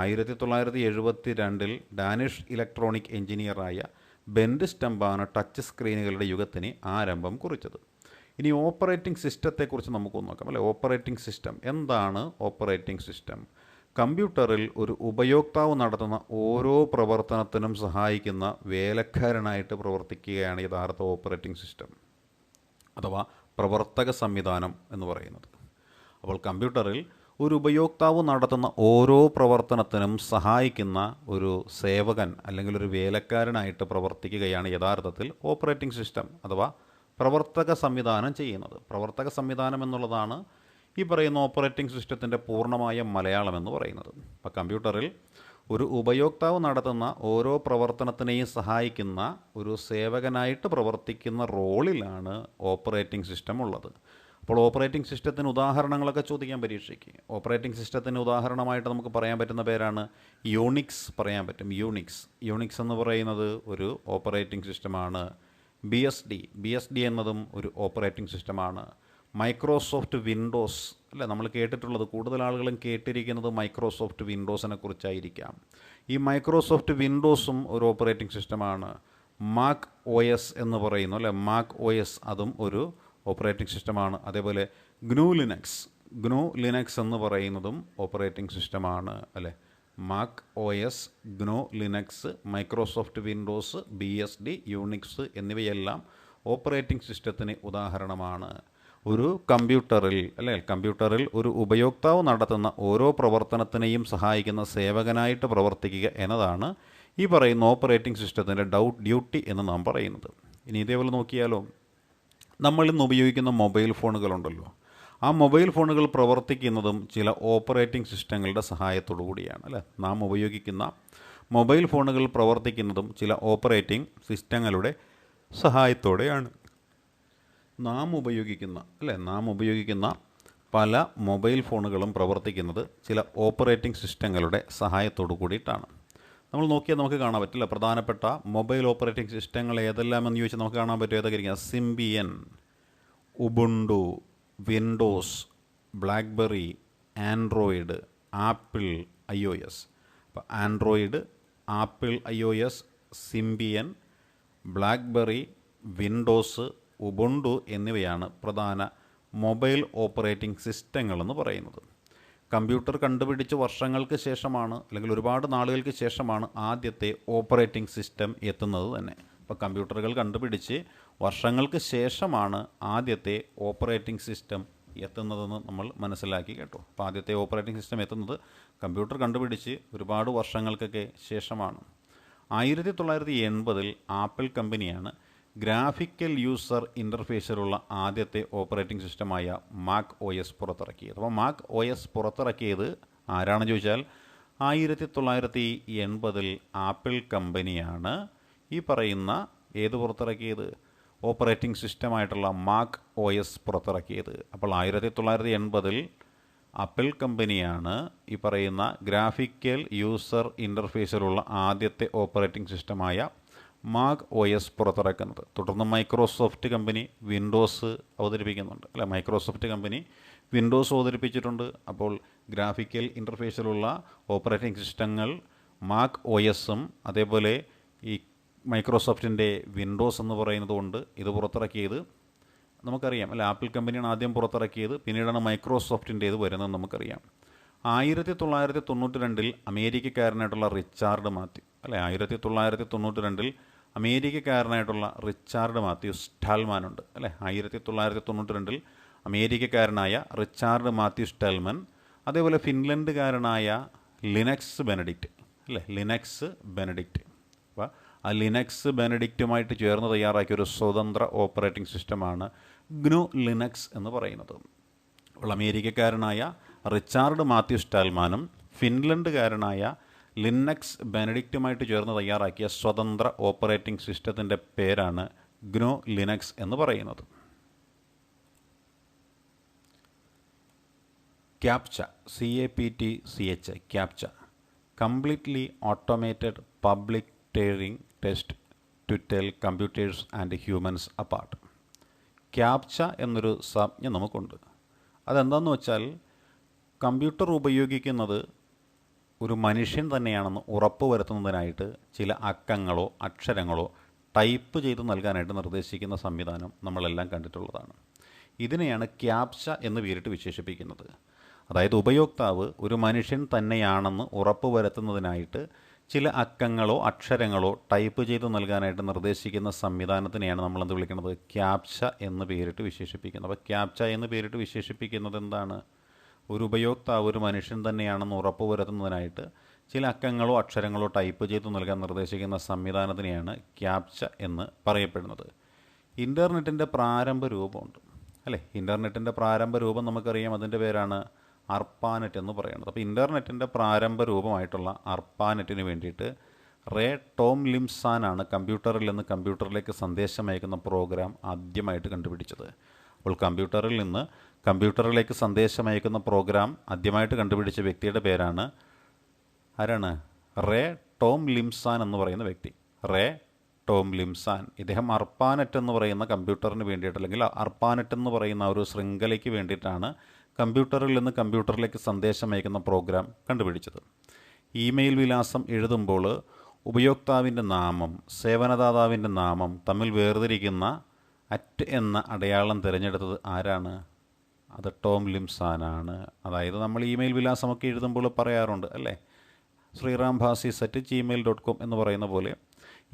1972 ഡാനിഷ് ഇലക്ട്രോണിക് എഞ്ചിനീയറായ ബെൻഡ് സ്റ്റംപാണ് ടച്ച് സ്ക്രീനുകളുടെ യുഗത്തിന് ആരംഭം കുറിച്ചത്. ഇനി ഓപ്പറേറ്റിംഗ് സിസ്റ്റത്തെക്കുറിച്ച് നമുക്കൊന്ന് നോക്കാം അല്ലേ. ഓപ്പറേറ്റിംഗ് സിസ്റ്റം എന്താണ്? ഓപ്പറേറ്റിംഗ് സിസ്റ്റം കമ്പ്യൂട്ടറിൽ ഒരു ഉപയോക്താവ് നടത്തുന്ന ഓരോ പ്രവർത്തനത്തിനും സഹായിക്കുന്ന വേലക്കാരനായിട്ട് പ്രവർത്തിക്കുകയാണ് യഥാർത്ഥ ഓപ്പറേറ്റിംഗ് സിസ്റ്റം അഥവാ പ്രവർത്തക സംവിധാനം എന്ന് പറയുന്നത്. അപ്പോൾ കമ്പ്യൂട്ടറിൽ ഒരു ഉപയോക്താവ് നടത്തുന്ന ഓരോ പ്രവർത്തനത്തിനും സഹായിക്കുന്ന ഒരു സേവകൻ അല്ലെങ്കിൽ ഒരു വേലക്കാരനായിട്ട് പ്രവർത്തിക്കുകയാണ് യഥാർത്ഥത്തിൽ ഓപ്പറേറ്റിംഗ് സിസ്റ്റം അഥവാ പ്രവർത്തക സംവിധാനം ചെയ്യുന്നത്. പ്രവർത്തക സംവിധാനം എന്നുള്ളതാണ് ഈ പറയുന്ന ഓപ്പറേറ്റിംഗ് സിസ്റ്റത്തിൻ്റെ പൂർണ്ണമായ മലയാളം എന്ന് പറയുന്നത്. അപ്പോൾ കമ്പ്യൂട്ടറിൽ ഒരു ഉപയോക്താവ് നടത്തുന്ന ഓരോ പ്രവർത്തനത്തിനെയും സഹായിക്കുന്ന ഒരു സേവകനായിട്ട് പ്രവർത്തിക്കുന്ന റോളിലാണ് ഓപ്പറേറ്റിംഗ് സിസ്റ്റം ഉള്ളത്. അപ്പോൾ ഓപ്പറേറ്റിംഗ് സിസ്റ്റത്തിന് ഉദാഹരണങ്ങളൊക്കെ ചോദിക്കാൻ പരീക്ഷയ്ക്ക്. ഓപ്പറേറ്റിംഗ് സിസ്റ്റത്തിന് ഉദാഹരണമായിട്ട് നമുക്ക് പറയാൻ പറ്റുന്ന പേരാണ് യൂണിക്സ് പറയാൻ പറ്റും. യൂണിക്സ് എന്ന് പറയുന്നത് ഒരു ഓപ്പറേറ്റിംഗ് സിസ്റ്റമാണ്. ബി എസ് ഡി എന്നതും ഒരു ഓപ്പറേറ്റിംഗ് സിസ്റ്റമാണ്. മൈക്രോസോഫ്റ്റ് വിൻഡോസ് അല്ലേ, നമ്മൾ കേട്ടിട്ടുള്ളത്, കൂടുതൽ ആളുകളും കേട്ടിരിക്കുന്നത് മൈക്രോസോഫ്റ്റ് വിൻഡോസിനെ കുറിച്ചായിരിക്കാം. ഈ മൈക്രോസോഫ്റ്റ് വിൻഡോസും ഒരു ഓപ്പറേറ്റിംഗ് സിസ്റ്റമാണ്. മാക് ഒ എസ് എന്ന് പറയുന്നു അല്ലേ, മാക് ഒ എസ് അതും ഒരു ഓപ്പറേറ്റിംഗ് സിസ്റ്റമാണ്. അതേപോലെ ഗ്നു ലിനക്സ് എന്ന് പറയുന്നതും ഓപ്പറേറ്റിംഗ് സിസ്റ്റമാണ് അല്ലേ. Mac O S, GNU Linux, Microsoft Windows, BSD, Unix എന്നിവയെല്ലാം ഓപ്പറേറ്റിംഗ് സിസ്റ്റത്തിന് ഉദാഹരണമാണ്. ഒരു കമ്പ്യൂട്ടറിൽ ഒരു ഉപയോക്താവ് നടത്തുന്ന ഓരോ പ്രവർത്തനത്തിനെയും സഹായിക്കുന്ന സേവകനായിട്ട് പ്രവർത്തിക്കുക എന്നതാണ് ഈ പറയുന്ന ഓപ്പറേറ്റിംഗ് സിസ്റ്റത്തിൻ്റെ ഡ്യൂട്ടി എന്ന് നാം പറയുന്നത്. ഇനി ഇതേപോലെ നോക്കിയാലോ, നമ്മളിന്ന് ഉപയോഗിക്കുന്ന മൊബൈൽ ഫോണുകളുണ്ടല്ലോ, ആ മൊബൈൽ ഫോണുകൾ പ്രവർത്തിക്കുന്നതും ചില ഓപ്പറേറ്റിംഗ് സിസ്റ്റങ്ങളുടെ സഹായത്തോടു കൂടിയാണ് അല്ലേ. നാം ഉപയോഗിക്കുന്ന മൊബൈൽ ഫോണുകൾ പ്രവർത്തിക്കുന്നതും ചില ഓപ്പറേറ്റിംഗ് സിസ്റ്റങ്ങളുടെ സഹായത്തോടെയാണ്. നാം ഉപയോഗിക്കുന്ന പല മൊബൈൽ ഫോണുകളും പ്രവർത്തിക്കുന്നത് ചില ഓപ്പറേറ്റിംഗ് സിസ്റ്റങ്ങളുടെ സഹായത്തോടു കൂടിയിട്ടാണ്. നമ്മൾ നോക്കിയാൽ നമുക്ക് കാണാൻ പറ്റില്ല പ്രധാനപ്പെട്ട മൊബൈൽ ഓപ്പറേറ്റിംഗ് സിസ്റ്റങ്ങൾ ഏതെല്ലാമെന്ന് ചോദിച്ചാൽ നമുക്ക് കാണാൻ പറ്റും. ഏതൊക്കെ? Symbian, Ubuntu, Windows, blackberry, Android, apple, iOS. അപ്പോൾ Android, apple iOS, Symbian, blackberry, Windows, Ubuntu എന്നിവയാണ് പ്രധാന മൊബൈൽ ഓപ്പറേറ്റിംഗ് സിസ്റ്റങ്ങളെന്ന് പറയുന്നത്. കമ്പ്യൂട്ടർ കണ്ടുപിടിച്ച് വർഷങ്ങൾക്ക് ശേഷമാണ് അല്ലെങ്കിൽ ഒരുപാട് നാളുകൾക്ക് ശേഷമാണ് ആദ്യത്തെ ഓപ്പറേറ്റിംഗ് സിസ്റ്റം എത്തുന്നത് തന്നെ. അപ്പോൾ കമ്പ്യൂട്ടറുകൾ കണ്ടുപിടിച്ച് വർഷങ്ങൾക്ക് ശേഷമാണ് ആദ്യത്തെ ഓപ്പറേറ്റിംഗ് സിസ്റ്റം എത്തുന്നതെന്ന് നമ്മൾ മനസ്സിലാക്കി കേട്ടോ. അപ്പോൾ ആദ്യത്തെ ഓപ്പറേറ്റിംഗ് സിസ്റ്റം എത്തുന്നത് കമ്പ്യൂട്ടർ കണ്ടുപിടിച്ച് ഒരുപാട് വർഷങ്ങൾക്കൊക്കെ ശേഷമാണ്. 1980 ആപ്പിൾ കമ്പനിയാണ് ഗ്രാഫിക്കൽ യൂസർ ഇൻ്റർഫേസിലുള്ള ആദ്യത്തെ ഓപ്പറേറ്റിംഗ് സിസ്റ്റമായ മാക് ഒ എസ് പുറത്തിറക്കിയത്. അപ്പോൾ മാക് ഒ എസ് പുറത്തിറക്കിയത് ആരാണെന്ന് ചോദിച്ചാൽ 1980 ആപ്പിൾ കമ്പനിയാണ് ഈ പറയുന്ന പുറത്തിറക്കിയത് ഓപ്പറേറ്റിംഗ് സിസ്റ്റമായിട്ടുള്ള മാക് ഒ എസ് പുറത്തിറക്കിയത്. അപ്പോൾ 1980 ആപ്പിൾ കമ്പനിയാണ് ഈ പറയുന്ന ഗ്രാഫിക്കൽ യൂസർ ഇൻ്റർഫേസിലുള്ള ആദ്യത്തെ ഓപ്പറേറ്റിംഗ് സിസ്റ്റമായ മാക് ഒ എസ് പുറത്തിറക്കുന്നത്. തുടർന്ന് മൈക്രോസോഫ്റ്റ് കമ്പനി വിൻഡോസ് അവതരിപ്പിക്കുന്നുണ്ട് അല്ലെ. മൈക്രോസോഫ്റ്റ് കമ്പനി വിൻഡോസ് അവതരിപ്പിച്ചിട്ടുണ്ട്. അപ്പോൾ ഗ്രാഫിക്കൽ ഇൻ്റർഫേസിലുള്ള ഓപ്പറേറ്റിംഗ് സിസ്റ്റങ്ങൾ മാക് ഒ എസും അതേപോലെ ഈ മൈക്രോസോഫ്റ്റിൻ്റെ വിൻഡോസ് എന്ന് പറയുന്നതുകൊണ്ട് ഇത് പുറത്തിറക്കിയത് നമുക്കറിയാം അല്ലെ. ആപ്പിൾ കമ്പനിയാണ് ആദ്യം പുറത്തിറക്കിയത്, പിന്നീടാണ് മൈക്രോസോഫ്റ്റിൻ്റേത് വരുന്നത് നമുക്കറിയാം. 1992 അമേരിക്കക്കാരനായിട്ടുള്ള റിച്ചാർഡ് മാത്യു അല്ലെ. 1992 അമേരിക്കക്കാരനായിട്ടുള്ള റിച്ചാർഡ് മാത്യു സ്റ്റാൽമാൻ ഉണ്ട് അല്ലേ. 1992 അമേരിക്കക്കാരനായ റിച്ചാർഡ് മാത്യു സ്റ്റാൽമൻ, അതേപോലെ ഫിൻലൻഡുകാരനായ ലിനക്സ് ബെനഡിക്റ്റ് അല്ലേ. Linux Benedict. അപ്പോൾ ആ ലിനക്സ് ബെനഡിക്റ്റുമായിട്ട് ചേർന്ന് തയ്യാറാക്കിയ ഒരു സ്വതന്ത്ര ഓപ്പറേറ്റിംഗ് സിസ്റ്റമാണ് ഗ്നു ലിനക്സ് എന്ന് പറയുന്നത്. അപ്പോൾ അമേരിക്കക്കാരനായ റിച്ചാർഡ് മാത്യു സ്റ്റാൽമാനും ഫിൻലൻഡുകാരനായ ലിനക്സ് ബെനഡിക്റ്റുമായിട്ട് ചേർന്ന് തയ്യാറാക്കിയ സ്വതന്ത്ര ഓപ്പറേറ്റിംഗ് സിസ്റ്റത്തിൻ്റെ പേരാണ് ഗ്നു ലിനക്സ് എന്ന് പറയുന്നത്. Captcha, CAPTCH, captcha, completely automated public ടേറിംഗ് test to tell computers and humans apart. Captcha എന്നൊരു സംജ്ഞ നമുക്കുണ്ട്. അതെന്താണെന്ന് വെച്ചാൽ കമ്പ്യൂട്ടർ ഉപയോഗിക്കുന്നത് ഒരു മനുഷ്യൻ തന്നെയാണെന്ന് ഉറപ്പ് വരുത്തുന്നതിനായിട്ട് ചില അക്കങ്ങളോ അക്ഷരങ്ങളോ ടൈപ്പ് ചെയ്ത് നൽകാനായിട്ട് നിർദ്ദേശിക്കുന്ന സംവിധാനം നമ്മളെല്ലാം കണ്ടിട്ടുള്ളതാണ്. ഇതിനെയാണ് ക്യാപ്ച എന്ന് പേരിട്ട് വിശേഷിപ്പിക്കുന്നത്. അതായത് ഉപയോക്താവ് ഒരു മനുഷ്യൻ തന്നെയാണെന്ന് ഉറപ്പുവരുത്തുന്നതിനായിട്ട് ചില അക്കങ്ങളോ അക്ഷരങ്ങളോ ടൈപ്പ് ചെയ്ത് നൽകാനായിട്ട് നിർദ്ദേശിക്കുന്ന സംവിധാനത്തിനെയാണ് നമ്മൾ എന്ത് വിളിക്കുന്നത്? ക്യാപ്ച എന്ന് പേരിട്ട് വിശേഷിപ്പിക്കുന്നത്. അപ്പോൾ ക്യാപ്ച എന്ന് പേരിട്ട് വിശേഷിപ്പിക്കുന്നത് എന്താണ്? ഒരു ഉപയോക്താവ് ഒരു മനുഷ്യൻ തന്നെയാണെന്ന് ഉറപ്പുവരുത്തുന്നതിനായിട്ട് ചില അക്കങ്ങളോ അക്ഷരങ്ങളോ ടൈപ്പ് ചെയ്ത് നൽകാൻ നിർദ്ദേശിക്കുന്ന സംവിധാനത്തിനെയാണ് ക്യാപ്ച എന്ന് പറയപ്പെടുന്നത്. ഇൻ്റർനെറ്റിൻ്റെ പ്രാരംഭ രൂപമുണ്ട് അല്ലേ? ഇൻ്റർനെറ്റിൻ്റെ പ്രാരംഭ രൂപം നമുക്കറിയാം, അതിൻ്റെ പേരാണ് അർപ്പാനെറ്റ് എന്ന് പറയുന്നത്. അപ്പോൾ ഇൻ്റർനെറ്റിൻ്റെ പ്രാരംഭ രൂപമായിട്ടുള്ള അർപ്പാനെറ്റിന് വേണ്ടിയിട്ട് റേ ടോംലിൻസാണ് കമ്പ്യൂട്ടറിൽ നിന്ന് കമ്പ്യൂട്ടറിലേക്ക് സന്ദേശം അയക്കുന്ന പ്രോഗ്രാം ആദ്യമായിട്ട് കണ്ടുപിടിച്ചത്. അപ്പോൾ കമ്പ്യൂട്ടറിൽ നിന്ന് കമ്പ്യൂട്ടറിലേക്ക് സന്ദേശം അയക്കുന്ന പ്രോഗ്രാം ആദ്യമായിട്ട് കണ്ടുപിടിച്ച വ്യക്തിയുടെ പേരാണ് ആരാണ്? റേ ടോംലിൻസാൻ എന്ന് പറയുന്ന വ്യക്തി. റേ ടോംലിൻസാൻ. ഇദ്ദേഹം അർപ്പാനെറ്റ് എന്ന് പറയുന്ന കമ്പ്യൂട്ടറിന് വേണ്ടിയിട്ട്, അല്ലെങ്കിൽ അർപ്പാനെറ്റ് എന്ന് പറയുന്ന ഒരു ശൃംഖലയ്ക്ക് വേണ്ടിയിട്ടാണ് കമ്പ്യൂട്ടറിൽ നിന്ന് കമ്പ്യൂട്ടറിലേക്ക് സന്ദേശം അയക്കുന്ന പ്രോഗ്രാം കണ്ടുപിടിച്ചത്. ഇമെയിൽ വിലാസം എഴുതുമ്പോൾ ഉപയോക്താവിൻ്റെ നാമം, സേവനദാതാവിൻ്റെ നാമം തമ്മിൽ വേർതിരിക്കുന്ന അറ്റ് എന്ന അടയാളം തിരഞ്ഞെടുത്തത് ആരാണ്? അത് ടോംലിൻസാനാണ്. അതായത് നമ്മൾ ഇമെയിൽ വിലാസമൊക്കെ എഴുതുമ്പോൾ പറയാറുണ്ട് അല്ലേ, srirambasis@gmail.com എന്ന് പറയുന്ന പോലെ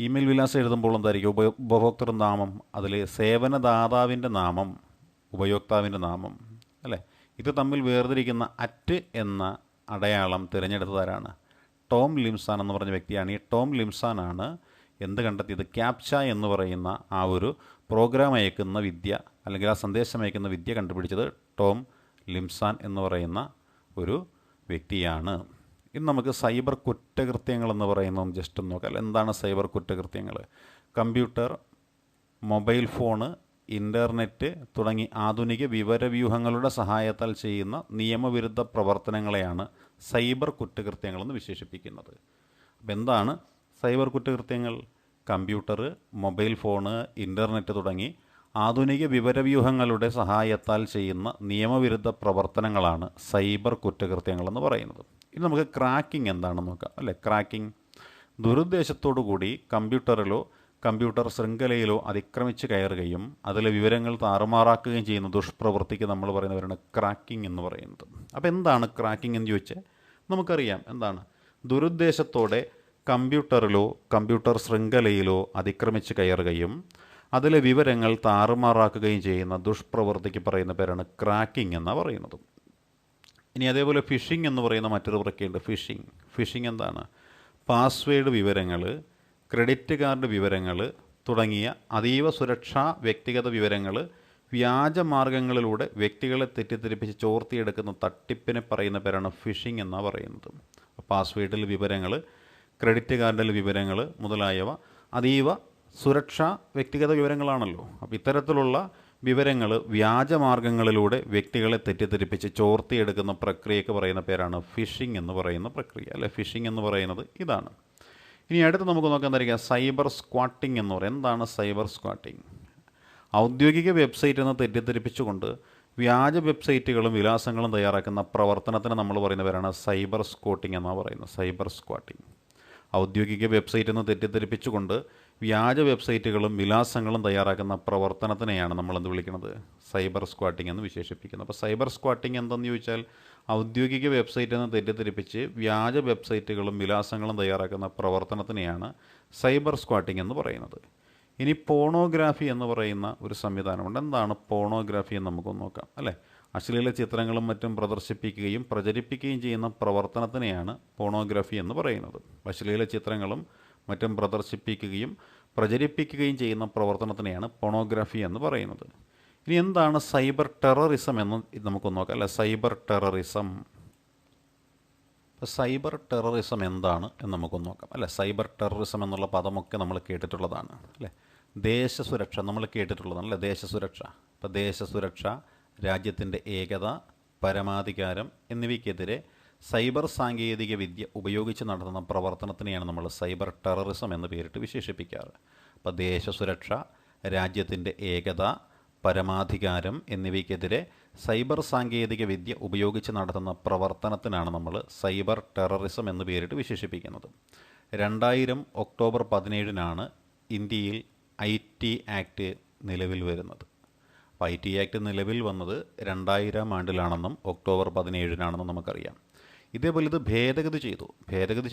ഇമെയിൽ വിലാസം എഴുതുമ്പോൾ എന്തായിരിക്കും? ഉപഭോക്തൃ നാമം, അതിൽ സേവനദാതാവിൻ്റെ നാമം, ഉപയോക്താവിൻ്റെ നാമം അല്ലേ, ഇത് തമ്മിൽ വേർതിരിക്കുന്ന അറ്റ് എന്ന അടയാളം തിരഞ്ഞെടുത്തതാരാണ്? ടോംലിൻസാൻ എന്ന് പറഞ്ഞ വ്യക്തിയാണ്. ഈ ടോംലിൻസാനാണ് എന്ത് കണ്ടെത്തിയത്? ക്യാപ്ച എന്ന് പറയുന്ന ആ ഒരു പ്രോഗ്രാം അയക്കുന്ന വിദ്യ, അല്ലെങ്കിൽ ആ സന്ദേശം അയക്കുന്ന വിദ്യ കണ്ടുപിടിച്ചത് ടോംലിൻസാൻ എന്ന് പറയുന്ന ഒരു വ്യക്തിയാണ്. ഇന്ന് നമുക്ക് സൈബർ കുറ്റകൃത്യങ്ങൾ എന്ന് പറയുന്നതും ജസ്റ്റ് ഒന്ന് നോക്കാം. എന്താണ് സൈബർ കുറ്റകൃത്യങ്ങൾ? കമ്പ്യൂട്ടർ, മൊബൈൽ ഫോണ്, ഇൻ്റർനെറ്റ് തുടങ്ങി ആധുനിക വിവരവ്യൂഹങ്ങളുടെ സഹായത്താൽ ചെയ്യുന്ന നിയമവിരുദ്ധ പ്രവർത്തനങ്ങളെയാണ് സൈബർ കുറ്റകൃത്യങ്ങളെന്ന് വിശേഷിപ്പിക്കുന്നത്. അപ്പം എന്താണ് സൈബർ കുറ്റകൃത്യങ്ങൾ? കമ്പ്യൂട്ടർ, മൊബൈൽ ഫോണ്, ഇൻ്റർനെറ്റ് തുടങ്ങി ആധുനിക വിവരവ്യൂഹങ്ങളുടെ സഹായത്താൽ ചെയ്യുന്ന നിയമവിരുദ്ധ പ്രവർത്തനങ്ങളാണ് സൈബർ കുറ്റകൃത്യങ്ങളെന്ന് പറയുന്നത്. ഇനി നമുക്ക് ക്രാക്കിംഗ് എന്താണെന്ന് നോക്കാം അല്ലേ. ക്രാക്കിംഗ് ദുരുദ്ദേശത്തോടു കൂടി കമ്പ്യൂട്ടറിലോ കമ്പ്യൂട്ടർ ശൃംഖലയിലോ അതിക്രമിച്ച് കയറുകയും അതിലെ വിവരങ്ങൾ താറുമാറാക്കുകയും ചെയ്യുന്ന ദുഷ്പ്രവൃത്തിക്ക് നമ്മൾ പറയുന്നവരാണ് ക്രാക്കിംഗ് എന്ന് പറയുന്നത്. അപ്പോൾ എന്താണ് ക്രാക്കിംഗ് എന്ന് ചോദിച്ചാൽ നമുക്കറിയാം എന്താണ്. ദുരുദ്ദേശത്തോടെ കമ്പ്യൂട്ടറിലോ കമ്പ്യൂട്ടർ ശൃംഖലയിലോ അതിക്രമിച്ച് കയറുകയും അതിലെ വിവരങ്ങൾ താറുമാറാക്കുകയും ചെയ്യുന്ന ദുഷ്പ്രവൃത്തിക്ക് പറയുന്ന പേരാണ് ക്രാക്കിംഗ് എന്നാണ് പറയുന്നത്. ഇനി അതേപോലെ ഫിഷിംഗ് എന്ന് പറയുന്ന മറ്റൊരു പ്രക്രിയയുണ്ട്. ഫിഷിംഗ് എന്താണ്? പാസ്വേഡ് വിവരങ്ങൾ, ക്രെഡിറ്റ് കാർഡ് വിവരങ്ങൾ തുടങ്ങിയ അതീവ സുരക്ഷാ വ്യക്തിഗത വിവരങ്ങൾ വ്യാജമാർഗങ്ങളിലൂടെ വ്യക്തികളെ തെറ്റിദ്ധരിപ്പിച്ച് ചോർത്തിയെടുക്കുന്ന തട്ടിപ്പിനെ പറയുന്ന പേരാണ് ഫിഷിംഗ് എന്നാണ് പറയുന്നത്. പാസ്വേഡിൽ വിവരങ്ങൾ, ക്രെഡിറ്റ് കാർഡിൽ വിവരങ്ങൾ മുതലായവ അതീവ സുരക്ഷാ വ്യക്തിഗത വിവരങ്ങളാണല്ലോ. അപ്പോൾ ഇത്തരത്തിലുള്ള വിവരങ്ങൾ വ്യാജമാർഗങ്ങളിലൂടെ വ്യക്തികളെ തെറ്റിദ്ധരിപ്പിച്ച് ചോർത്തിയെടുക്കുന്ന പ്രക്രിയയ്ക്ക് പറയുന്ന പേരാണ് ഫിഷിംഗ് എന്ന് പറയുന്ന പ്രക്രിയ അല്ലെ. ഫിഷിംഗ് എന്ന് പറയുന്നത് ഇതാണ്. ഇനി അടുത്ത് നമുക്ക് നോക്കാൻ എന്തായിരിക്കാം? സൈബർ സ്ക്വാട്ടിംഗ് എന്ന് പറയും. എന്താണ് സൈബർ സ്ക്വാട്ടിംഗ്? ഔദ്യോഗിക വെബ്സൈറ്റ് എന്ന് തെറ്റിദ്ധരിപ്പിച്ചുകൊണ്ട് വ്യാജ വെബ്സൈറ്റുകളും വിലാസങ്ങളും തയ്യാറാക്കുന്ന പ്രവർത്തനത്തിന് നമ്മൾ പറയുന്ന പേരാണ് സൈബർ സ്ക്വാട്ടിംഗ് എന്നാണ് പറയുന്നത്. സൈബർ സ്ക്വാട്ടിംഗ് ഔദ്യോഗിക വെബ്സൈറ്റ് എന്ന് തെറ്റിദ്ധരിപ്പിച്ചുകൊണ്ട് വ്യാജ വെബ്സൈറ്റുകളും വിലാസങ്ങളും തയ്യാറാക്കുന്ന പ്രവർത്തനത്തിനെയാണ് നമ്മൾ എന്ത് വിളിക്കുന്നത്? സൈബർ സ്ക്വാട്ടിംഗ് എന്ന് വിശേഷിപ്പിക്കുന്നത്. അപ്പോൾ സൈബർ സ്ക്വാട്ടിംഗ് എന്തെന്ന് ചോദിച്ചാൽ ഔദ്യോഗിക വെബ്സൈറ്റ് എന്ന് തെറ്റിദ്ധരിപ്പിച്ച് വ്യാജ വെബ്സൈറ്റുകളും വിലാസങ്ങളും തയ്യാറാക്കുന്ന പ്രവർത്തനത്തിനെയാണ് സൈബർ സ്ക്വാട്ടിംഗ് എന്ന് പറയുന്നത്. ഇനി പോണോഗ്രാഫി എന്ന് പറയുന്ന ഒരു സംവിധാനമുണ്ട്. എന്താണ് പോണോഗ്രാഫി എന്ന് നമുക്കൊന്ന് നോക്കാം അല്ലേ. അശ്ലീല ചിത്രങ്ങളും മറ്റും പ്രദർശിപ്പിക്കുകയും പ്രചരിപ്പിക്കുകയും ചെയ്യുന്ന പ്രവർത്തനത്തിനെയാണ് പോണോഗ്രാഫി എന്ന് പറയുന്നത്. അശ്ലീല ചിത്രങ്ങളും മറ്റും പ്രദർശിപ്പിക്കുകയും പ്രചരിപ്പിക്കുകയും ചെയ്യുന്ന പ്രവർത്തനത്തിനെയാണ് പോണോഗ്രാഫി എന്ന് പറയുന്നത്. ഇനി എന്താണ് സൈബർ ടെററിസം എന്ന് നമുക്കൊന്ന് നോക്കാം അല്ലേ. സൈബർ ടെററിസം എന്താണ് എന്ന് നമുക്കൊന്ന് നോക്കാം അല്ലേ. സൈബർ ടെററിസം എന്നുള്ള പദമൊക്കെ നമ്മൾ കേട്ടിട്ടുള്ളതാണ് അല്ലേ. ദേശസുരക്ഷ നമ്മൾ കേട്ടിട്ടുള്ളതാണ് അല്ലേ. ദേശസുരക്ഷ. ഇപ്പോൾ ദേശസുരക്ഷ, രാജ്യത്തിൻ്റെ ഏകത, പരമാധികാരം എന്നിവയ്ക്കെതിരെ സൈബർ സാങ്കേതിക വിദ്യ ഉപയോഗിച്ച് നടത്തുന്ന പ്രവർത്തനത്തിനെയാണ് നമ്മൾ സൈബർ ടെററിസം എന്ന് പേരിട്ട് വിശേഷിപ്പിക്കാറ്. അപ്പോൾ ദേശസുരക്ഷ, രാജ്യത്തിൻ്റെ ഏകത, പരമാധികാരം എന്നിവയ്ക്കെതിരെ സൈബർ സാങ്കേതിക വിദ്യ ഉപയോഗിച്ച് നടത്തുന്ന പ്രവർത്തനത്തിനാണ് നമ്മൾ സൈബർ ടെററിസം എന്ന് പേരിട്ട് വിശേഷിപ്പിക്കുന്നത്. 2000 ഒക്ടോബർ 17 ഇന്ത്യയിൽ IT ആക്ട് നിലവിൽ വരുന്നത്. അപ്പോൾ ഐ ടി ആക്ട് നിലവിൽ വന്നത് 2000 ആണ്ടിലാണെന്നും ഒക്ടോബർ 17-നാണെന്നും നമുക്കറിയാം. ഇതേപോലെ ഇത് ഭേദഗതി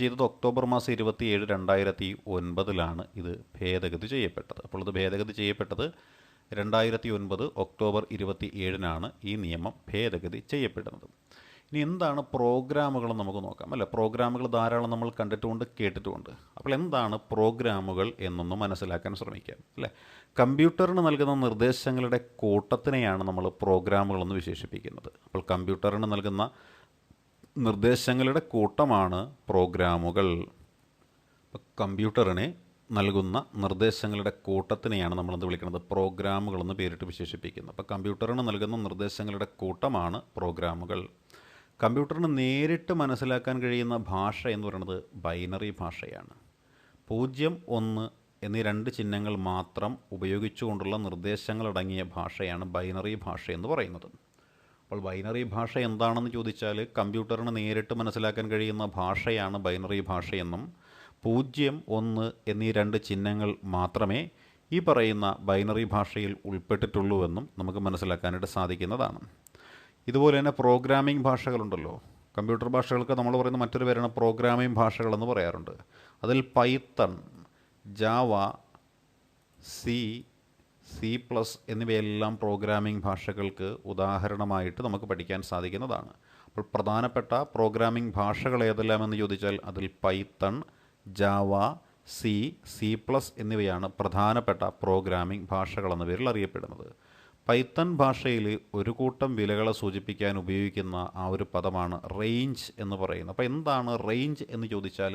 ചെയ്തത് ഒക്ടോബർ മാസം 27, 2009 ഇത് ഭേദഗതി ചെയ്യപ്പെട്ടത്. അപ്പോൾ ഇത് ഭേദഗതി ചെയ്യപ്പെട്ടത് 2009 ഒക്ടോബർ 27-നാണ് ഈ നിയമം ഭേദഗതി ചെയ്യപ്പെടുന്നത്. ഇനി എന്താണ് പ്രോഗ്രാമുകൾ നമുക്ക് നോക്കാം, അല്ലേ? പ്രോഗ്രാമുകൾ ധാരാളം നമ്മൾ കണ്ടിട്ടുമുണ്ട്, കേട്ടിട്ടുമുണ്ട്. അപ്പോൾ എന്താണ് പ്രോഗ്രാമുകൾ എന്നൊന്ന് മനസ്സിലാക്കാൻ ശ്രമിക്കാം, അല്ലേ? കമ്പ്യൂട്ടറിന് നൽകുന്ന നിർദ്ദേശങ്ങളുടെ കൂട്ടത്തിനെയാണ് നമ്മൾ പ്രോഗ്രാമുകളെന്ന് വിശേഷിപ്പിക്കുന്നത്. അപ്പോൾ കമ്പ്യൂട്ടറിന് നൽകുന്ന നിർദ്ദേശങ്ങളുടെ കൂട്ടമാണ് പ്രോഗ്രാമുകൾ. കമ്പ്യൂട്ടറിനെ നൽകുന്ന നിർദ്ദേശങ്ങളുടെ കൂട്ടത്തിനെയാണ് നമ്മളെന്ത് വിളിക്കുന്നത്? പ്രോഗ്രാമുകളെന്ന് പേരിട്ട് വിശേഷിപ്പിക്കുന്നത്. അപ്പോൾ കമ്പ്യൂട്ടറിന് നൽകുന്ന നിർദ്ദേശങ്ങളുടെ കൂട്ടമാണ് പ്രോഗ്രാമുകൾ. കമ്പ്യൂട്ടറിന് നേരിട്ട് മനസ്സിലാക്കാൻ കഴിയുന്ന ഭാഷ എന്ന് പറയുന്നത് ബൈനറി ഭാഷയാണ്. 0, 1 എന്നീ 2 ചിഹ്നങ്ങൾ മാത്രം ഉപയോഗിച്ചുകൊണ്ടുള്ള നിർദ്ദേശങ്ങളടങ്ങിയ ഭാഷയാണ് ബൈനറി ഭാഷ എന്ന് പറയുന്നത്. അപ്പോൾ ബൈനറി ഭാഷ എന്താണെന്ന് ചോദിച്ചാൽ കമ്പ്യൂട്ടറിന് നേരിട്ട് മനസ്സിലാക്കാൻ കഴിയുന്ന ഭാഷയാണ് ബൈനറി ഭാഷയെന്നും 0, 1 എന്നീ 2 ചിഹ്നങ്ങൾ മാത്രമേ ഈ പറയുന്ന ബൈനറി ഭാഷയിൽ ഉൾപ്പെട്ടിട്ടുള്ളൂവെന്നും നമുക്ക് മനസ്സിലാക്കാനായിട്ട് സാധിക്കുന്നതാണ്. ഇതുപോലെ തന്നെ പ്രോഗ്രാമിംഗ് ഭാഷകളുണ്ടല്ലോ. കമ്പ്യൂട്ടർ ഭാഷകൾക്ക് നമ്മൾ പറയുന്ന മറ്റൊരു പേരാണ് പ്രോഗ്രാമിംഗ് ഭാഷകളെന്ന് പറയാറുണ്ട്. അതിൽ പൈത്തൺ, ജാവ, C++ എന്നിവയെല്ലാം പ്രോഗ്രാമിംഗ് ഭാഷകൾക്ക് ഉദാഹരണമായിട്ട് നമുക്ക് പഠിക്കാൻ സാധിക്കുന്നതാണ്. അപ്പോൾ പ്രധാനപ്പെട്ട പ്രോഗ്രാമിംഗ് ഭാഷകൾ ഏതെല്ലാമെന്ന് ചോദിച്ചാൽ അതിൽ പൈത്തൺ, ജാവ, C++ എന്നിവയാണ് പ്രധാനപ്പെട്ട പ്രോഗ്രാമിംഗ് ഭാഷകളെന്ന പേരിൽ അറിയപ്പെടുന്നത്. പൈത്തൺ ഭാഷയിൽ ഒരു കൂട്ടം വിലകളെ സൂചിപ്പിക്കാൻ ഉപയോഗിക്കുന്ന ആ ഒരു പദമാണ് റേഞ്ച് എന്ന് പറയുന്നത്. അപ്പോൾ എന്താണ് റേഞ്ച് എന്ന് ചോദിച്ചാൽ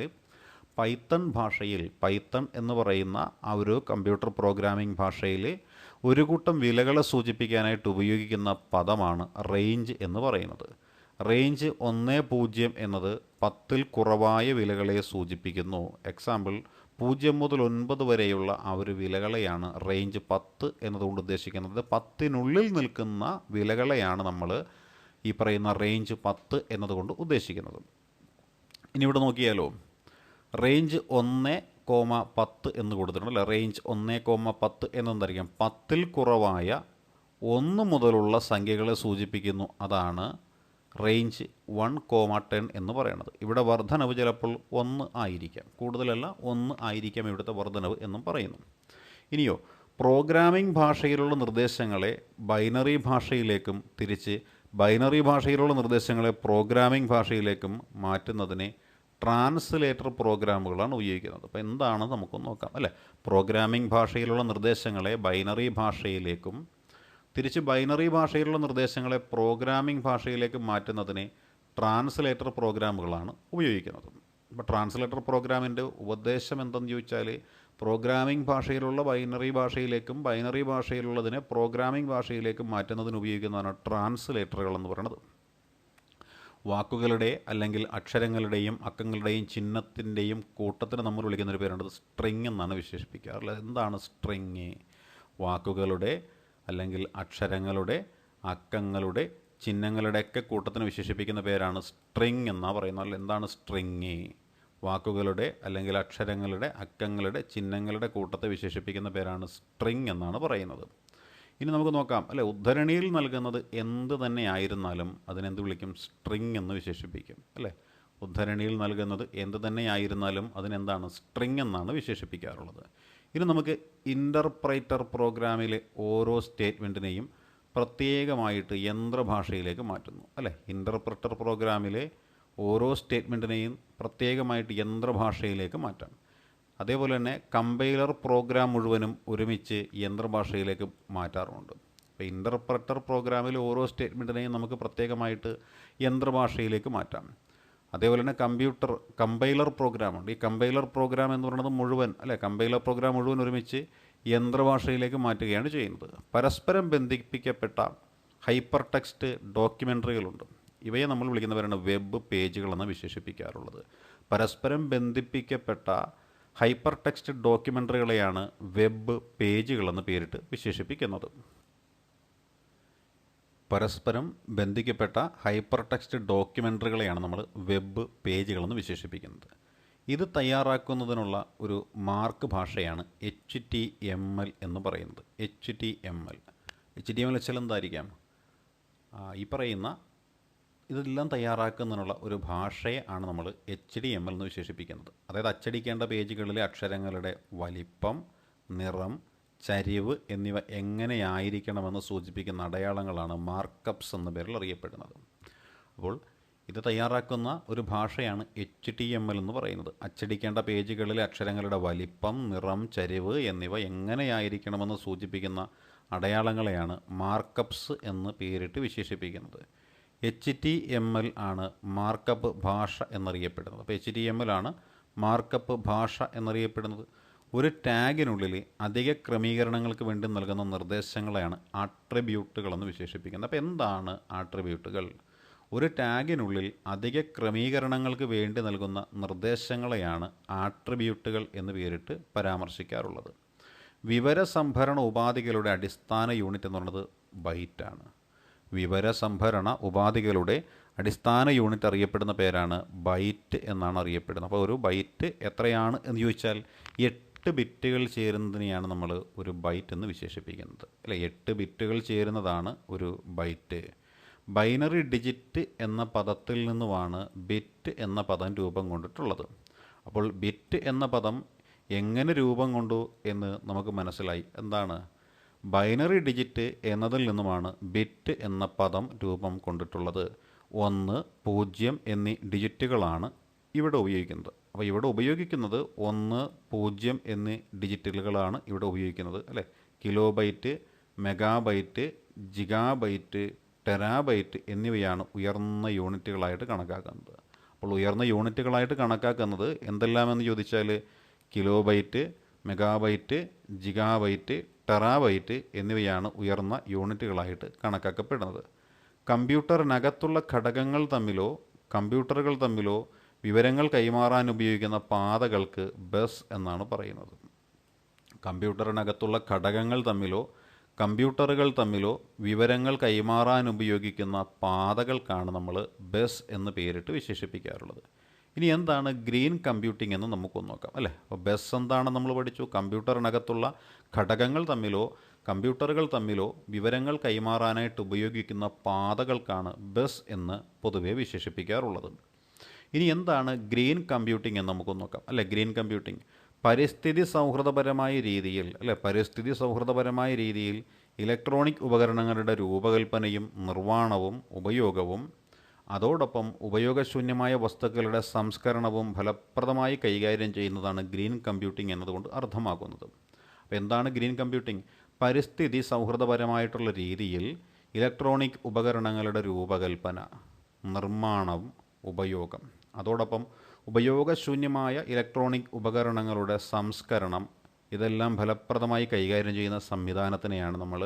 പൈത്തൺ ഭാഷയിൽ, പൈത്തൺ എന്ന് പറയുന്ന ആ ഒരു കമ്പ്യൂട്ടർ പ്രോഗ്രാമിംഗ് ഭാഷയിൽ ഒരു കൂട്ടം വിലകളെ സൂചിപ്പിക്കാനായിട്ട് ഉപയോഗിക്കുന്ന പദമാണ് റേഞ്ച് എന്ന് പറയുന്നത്. റേഞ്ച് 1, 0 എന്നത് 10-ൽ കുറവായ വിലകളെ സൂചിപ്പിക്കുന്നു. എക്സാമ്പിൾ 0 മുതൽ 9 വരെയുള്ള ആ ഒരു വിലകളെയാണ് റേഞ്ച് 10 എന്നതുകൊണ്ട് ഉദ്ദേശിക്കുന്നത്. 10-നുള്ളിൽ നിൽക്കുന്ന വിലകളെയാണ് നമ്മൾ ഈ പറയുന്ന റേഞ്ച് 10 എന്നതുകൊണ്ട് ഉദ്ദേശിക്കുന്നത്. ഇനി ഇവിടെ നോക്കിയാലോ, റേഞ്ച് 1,10 എന്ന് കൊടുത്തിട്ടുണ്ട്, അല്ലേ? റേഞ്ച് 1,10 എന്നെന്തായിരിക്കും? 10-ൽ കുറവായ 1 മുതലുള്ള സംഖ്യകളെ സൂചിപ്പിക്കുന്നു. അതാണ് റേഞ്ച് 1,10 എന്ന് പറയുന്നത്. ഇവിടെ വർധനവ് ചിലപ്പോൾ 1 ആയിരിക്കാം, കൂടുതലല്ല 1 ആയിരിക്കാം ഇവിടുത്തെ വർധനവ് എന്നും പറയുന്നു. ഇനിയോ, പ്രോഗ്രാമിംഗ് ഭാഷയിലുള്ള നിർദ്ദേശങ്ങളെ ബൈനറി ഭാഷയിലേക്കും തിരിച്ച് ബൈനറി ഭാഷയിലുള്ള നിർദ്ദേശങ്ങളെ പ്രോഗ്രാമിംഗ് ഭാഷയിലേക്കും മാറ്റുന്നതിനെ ട്രാൻസ്ലേറ്റർ പ്രോഗ്രാമുകളാണ് ഉപയോഗിക്കുന്നത്. അപ്പോൾ എന്താണ് നമുക്കൊന്ന് നോക്കാം, അല്ലേ? പ്രോഗ്രാമിംഗ് ഭാഷയിലുള്ള നിർദ്ദേശങ്ങളെ ബൈനറി ഭാഷയിലേക്കും തിരിച്ച് ബൈനറി ഭാഷയിലുള്ള നിർദ്ദേശങ്ങളെ പ്രോഗ്രാമിംഗ് ഭാഷയിലേക്ക് മാറ്റുന്നതിന് ട്രാൻസ്ലേറ്റർ പ്രോഗ്രാമുകളാണ് ഉപയോഗിക്കുന്നത്. അപ്പോൾ ട്രാൻസ്ലേറ്റർ പ്രോഗ്രാമിൻ്റെ ഉദ്ദേശം എന്തെന്ന് ചോദിച്ചാൽ പ്രോഗ്രാമിംഗ് ഭാഷയിലുള്ള ബൈനറി ഭാഷയിലേക്കും ബൈനറി ഭാഷയിലുള്ളതിനെ പ്രോഗ്രാമിംഗ് ഭാഷയിലേക്കും മാറ്റുന്നതിന് ഉപയോഗിക്കുന്നതാണ് ട്രാൻസ്ലേറ്ററുകൾ എന്ന് പറയുന്നത്. വാക്കുകളുടെ അല്ലെങ്കിൽ അക്ഷരങ്ങളുടെയും അക്കങ്ങളുടെയും ചിഹ്നത്തിൻ്റെയും കൂട്ടത്തിന് നമ്മൾ വിളിക്കുന്നൊരു പേരുണ്ട് സ്ട്രിങ് എന്നാണ് വിശേഷിപ്പിക്കാറുള്ളത്. എന്താണ് സ്ട്രിങ്? വാക്കുകളുടെ അല്ലെങ്കിൽ അക്ഷരങ്ങളുടെ അക്കങ്ങളുടെ ചിഹ്നങ്ങളുടെയൊക്കെ കൂട്ടത്തിന് വിശേഷിപ്പിക്കുന്ന പേരാണ് സ്ട്രിങ് എന്നാണ് പറയുന്നത്. എന്താണ് സ്ട്രിങ്? വാക്കുകളുടെ അല്ലെങ്കിൽ അക്ഷരങ്ങളുടെ അക്കങ്ങളുടെ ചിഹ്നങ്ങളുടെ കൂട്ടത്തെ വിശേഷിപ്പിക്കുന്ന പേരാണ് സ്ട്രിങ് എന്നാണ് പറയുന്നത്. ഇനി നമുക്ക് നോക്കാം, അല്ലേ? ഉദ്ധരണിയിൽ നൽകുന്നത് എന്ത് തന്നെ ആയിരുന്നാലും അതിനെന്ത് വിളിക്കും? സ്ട്രിങ് എന്ന് വിശേഷിപ്പിക്കും, അല്ലേ? ഉദ്ധരണിയിൽ നൽകുന്നത് എന്ത് തന്നെ ആയിരുന്നാലും അതിനെന്താണ്? സ്ട്രിങ് എന്നാണ് വിശേഷിപ്പിക്കാറുള്ളത്. ഇനി നമുക്ക് ഇൻ്റർപ്രറ്റർ പ്രോഗ്രാമിലെ ഓരോ സ്റ്റേറ്റ്മെൻറ്റിനെയും പ്രത്യേകമായിട്ട് യന്ത്രഭാഷയിലേക്ക് മാറ്റുന്നു, അല്ലേ? ഇൻ്റർപ്രറ്റർ പ്രോഗ്രാമിലെ ഓരോ സ്റ്റേറ്റ്മെൻറ്റിനെയും പ്രത്യേകമായിട്ട് യന്ത്രഭാഷയിലേക്ക് മാറ്റാം. അതേപോലെ തന്നെ കമ്പൈലർ പ്രോഗ്രാം മുഴുവനും ഒരുമിച്ച് യന്ത്രഭാഷയിലേക്ക് മാറ്റാറുമുണ്ട്. അപ്പോൾ ഇൻ്റർപ്രറ്റർ പ്രോഗ്രാമിലെ ഓരോ സ്റ്റേറ്റ്മെൻറ്റിനെയും നമുക്ക് പ്രത്യേകമായിട്ട് യന്ത്രഭാഷയിലേക്ക് മാറ്റാം. അതേപോലെ തന്നെ കമ്പൈലർ പ്രോഗ്രാമുണ്ട്. ഈ കമ്പൈലർ പ്രോഗ്രാം എന്ന് പറയുന്നത് മുഴുവൻ, അല്ലേ? കമ്പൈലർ പ്രോഗ്രാം മുഴുവൻ ഒരുമിച്ച് യന്ത്രഭാഷയിലേക്ക് മാറ്റുകയാണ് ചെയ്യുന്നത്. പരസ്പരം ബന്ധിപ്പിക്കപ്പെട്ട ഹൈപ്പർ ടെക്സ്റ്റ് ഡോക്യുമെൻ്ററികളുണ്ട്. ഇവയെ നമ്മൾ വിളിക്കുന്നവരാണ് വെബ് പേജുകളെന്ന് വിശേഷിപ്പിക്കാറുള്ളത്. പരസ്പരം ബന്ധിപ്പിക്കപ്പെട്ട ഹൈപ്പർ ടെക്സ്റ്റ് ഡോക്യുമെൻ്ററികളെയാണ് വെബ് പേജുകളെന്ന് പേരിട്ട് വിശേഷിപ്പിക്കുന്നത്. പരസ്പരം ബന്ധിക്കപ്പെട്ട ഹൈപ്പർ ടെക്സ്റ്റ് ഡോക്യുമെൻ്ററികളെയാണ് നമ്മൾ വെബ് പേജുകളെന്ന് വിശേഷിപ്പിക്കുന്നത്. ഇത് തയ്യാറാക്കുന്നതിനുള്ള ഒരു മാർക്ക് ഭാഷയാണ് HTML എന്ന് പറയുന്നത്. HTML HTML വെച്ചാൽ എന്തായിരിക്കാം? ഈ പറയുന്ന ഇതെല്ലാം തയ്യാറാക്കുന്നതിനുള്ള ഒരു ഭാഷയെ ആണ് നമ്മൾ HTML എന്ന് വിശേഷിപ്പിക്കുന്നത്. അതായത് അച്ചടിക്കേണ്ട പേജുകളിലെ അക്ഷരങ്ങളുടെ വലിപ്പം, നിറം, ചരിവ് എന്നിവ എങ്ങനെയായിരിക്കണമെന്ന് സൂചിപ്പിക്കുന്ന അടയാളങ്ങളാണ് മാർക്കപ്സ് എന്ന പേരിൽ അറിയപ്പെടുന്നത്. അപ്പോൾ ഇത് തയ്യാറാക്കുന്ന ഒരു ഭാഷയാണ് HTML എന്ന് പറയുന്നത്. അച്ചടിക്കേണ്ട പേജുകളിലെ അക്ഷരങ്ങളുടെ വലിപ്പം, നിറം, ചരിവ് എന്നിവ എങ്ങനെയായിരിക്കണമെന്ന് സൂചിപ്പിക്കുന്ന അടയാളങ്ങളെയാണ് മാർക്കപ്സ് എന്ന് പേരിട്ട് വിശേഷിപ്പിക്കുന്നത്. HTML ആണ് മാർക്കപ്പ് ഭാഷ എന്നറിയപ്പെടുന്നത്. അപ്പോൾ HTML ആണ് മാർക്കപ്പ് ഭാഷ എന്നറിയപ്പെടുന്നത്. ഒരു ടാഗിനുള്ളിൽ അധിക ക്രമീകരണങ്ങൾക്ക് വേണ്ടി നൽകുന്ന നിർദ്ദേശങ്ങളെയാണ് ആട്രിബ്യൂട്ടുകൾ എന്ന് വിശേഷിപ്പിക്കുന്നത്. അപ്പോൾ എന്താണ് ആട്രിബ്യൂട്ടുകൾ? ഒരു ടാഗിനുള്ളിൽ അധിക ക്രമീകരണങ്ങൾക്ക് വേണ്ടി നൽകുന്ന നിർദ്ദേശങ്ങളെയാണ് ആട്രിബ്യൂട്ടുകൾ എന്ന് പേരിട്ട് പരാമർശിക്കാറുള്ളത്. വിവരസംഭരണ ഉപാധികളുടെ അടിസ്ഥാന യൂണിറ്റ് എന്ന് പറയുന്നത് ബൈറ്റാണ്. വിവരസംഭരണ ഉപാധികളുടെ അടിസ്ഥാന യൂണിറ്റ് അറിയപ്പെടുന്ന പേരാണ് ബൈറ്റ് എന്നാണ് അറിയപ്പെടുന്നത്. അപ്പോൾ ഒരു ബൈറ്റ് എത്രയാണ് എന്ന് ചോദിച്ചാൽ 8 ബിറ്റുകൾ ചേരുന്നതിനെയാണ് നമ്മൾ ഒരു ബൈറ്റ് എന്ന് വിശേഷിപ്പിക്കുന്നത്. അല്ലേ, 8 ബിറ്റുകൾ ചേരുന്നതാണ് ഒരു ബൈറ്റ്. ബൈനറി ഡിജിറ്റ് എന്ന പദത്തിൽ നിന്നുമാണ് ബിറ്റ് എന്ന പദം രൂപം കൊണ്ടിട്ടുള്ളത്. അപ്പോൾ ബിറ്റ് എന്ന പദം എങ്ങനെ രൂപം കൊണ്ടു എന്ന് നമുക്ക് മനസ്സിലായി. എന്താണ്? ബൈനറി ഡിജിറ്റ് എന്നതിൽ നിന്നുമാണ് ബിറ്റ് എന്ന പദം രൂപം കൊണ്ടിട്ടുള്ളത്. 1, 0 എന്നീ ഡിജിറ്റുകളാണ് ഇവിടെ ഉപയോഗിക്കുന്നത്. അപ്പോൾ ഇവിടെ ഉപയോഗിക്കുന്നത് 1, 0 എന്നീ ഡിജിറ്റുകളാണ് ഇവിടെ ഉപയോഗിക്കുന്നത്. അല്ലേ, കിലോബൈറ്റ്, മെഗാബൈറ്റ്, ജിഗാബൈറ്റ്, ടെറാബൈറ്റ് എന്നിവയാണ് ഉയർന്ന യൂണിറ്റുകളായിട്ട് കണക്കാക്കുന്നത്. അപ്പോൾ ഉയർന്ന യൂണിറ്റുകളായിട്ട് കണക്കാക്കുന്നത് എന്തെല്ലാമെന്ന് ചോദിച്ചാൽ കിലോബൈറ്റ്, മെഗാബൈറ്റ്, ജിഗാബൈറ്റ്, ടെറാബൈറ്റ് എന്നിവയാണ് ഉയർന്ന യൂണിറ്റുകളായിട്ട് കണക്കാക്കപ്പെടുന്നത്. കമ്പ്യൂട്ടറിനകത്തുള്ള ഘടകങ്ങൾ തമ്മിലോ കമ്പ്യൂട്ടറുകൾ തമ്മിലോ വിവരങ്ങൾ കൈമാറാൻ ഉപയോഗിക്കുന്ന പാതകൾക്ക് ബസ് എന്നാണ് പറയുന്നത്. കമ്പ്യൂട്ടറിനകത്തുള്ള ഘടകങ്ങൾ തമ്മിലോ കമ്പ്യൂട്ടറുകൾ തമ്മിലോ വിവരങ്ങൾ കൈമാറാൻ ഉപയോഗിക്കുന്ന പാതകൾക്കാണ് നമ്മൾ ബസ് എന്ന് പേരിട്ട് വിശേഷിപ്പിക്കാറുള്ളത്. ഇനി എന്താണ് ഗ്രീൻ കമ്പ്യൂട്ടിംഗ് എന്ന് നമുക്കൊന്ന് നോക്കാം. അല്ലേ, അപ്പോൾ ബസ് എന്താണെന്ന് നമ്മൾ പഠിച്ചു. കമ്പ്യൂട്ടറിനകത്തുള്ള ഘടകങ്ങൾ തമ്മിലോ കമ്പ്യൂട്ടറുകൾ തമ്മിലോ വിവരങ്ങൾ കൈമാറാനായിട്ട് ഉപയോഗിക്കുന്ന പാതകൾക്കാണ് ബസ് എന്ന് പൊതുവെ വിശേഷിപ്പിക്കാറുള്ളത്. ഇനി എന്താണ് ഗ്രീൻ കമ്പ്യൂട്ടിംഗ് എന്ന് നമുക്കൊന്ന് നോക്കാം. അല്ലേ, ഗ്രീൻ കമ്പ്യൂട്ടിംഗ് പരിസ്ഥിതി സൗഹൃദപരമായ രീതിയിൽ ഇലക്ട്രോണിക് ഉപകരണങ്ങളുടെ രൂപകൽപ്പനയും നിർവ്വഹണവും ഉപയോഗവും അതോടൊപ്പം ഉപയോഗശൂന്യമായ വസ്തുക്കളുടെ സംസ്കരണവും ഫലപ്രദമായി കൈകാര്യം ചെയ്യുന്നതാണ് ഗ്രീൻ കമ്പ്യൂട്ടിംഗ് എന്നതുകൊണ്ട് അർത്ഥമാക്കുന്നത്. അപ്പോൾ എന്താണ് ഗ്രീൻ കമ്പ്യൂട്ടിംഗ്? പരിസ്ഥിതി സൗഹൃദപരമായിട്ടുള്ള രീതിയിൽ ഇലക്ട്രോണിക് ഉപകരണങ്ങളുടെ രൂപകൽപ്പന, നിർമ്മാണം, ഉപയോഗം, അതോടൊപ്പം ഉപയോഗശൂന്യമായ ഇലക്ട്രോണിക് ഉപകരണങ്ങളുടെ സംസ്കരണം ഇതെല്ലാം ഫലപ്രദമായി കൈകാര്യം ചെയ്യുന്ന സംവിധാനത്തിനെയാണ് നമ്മൾ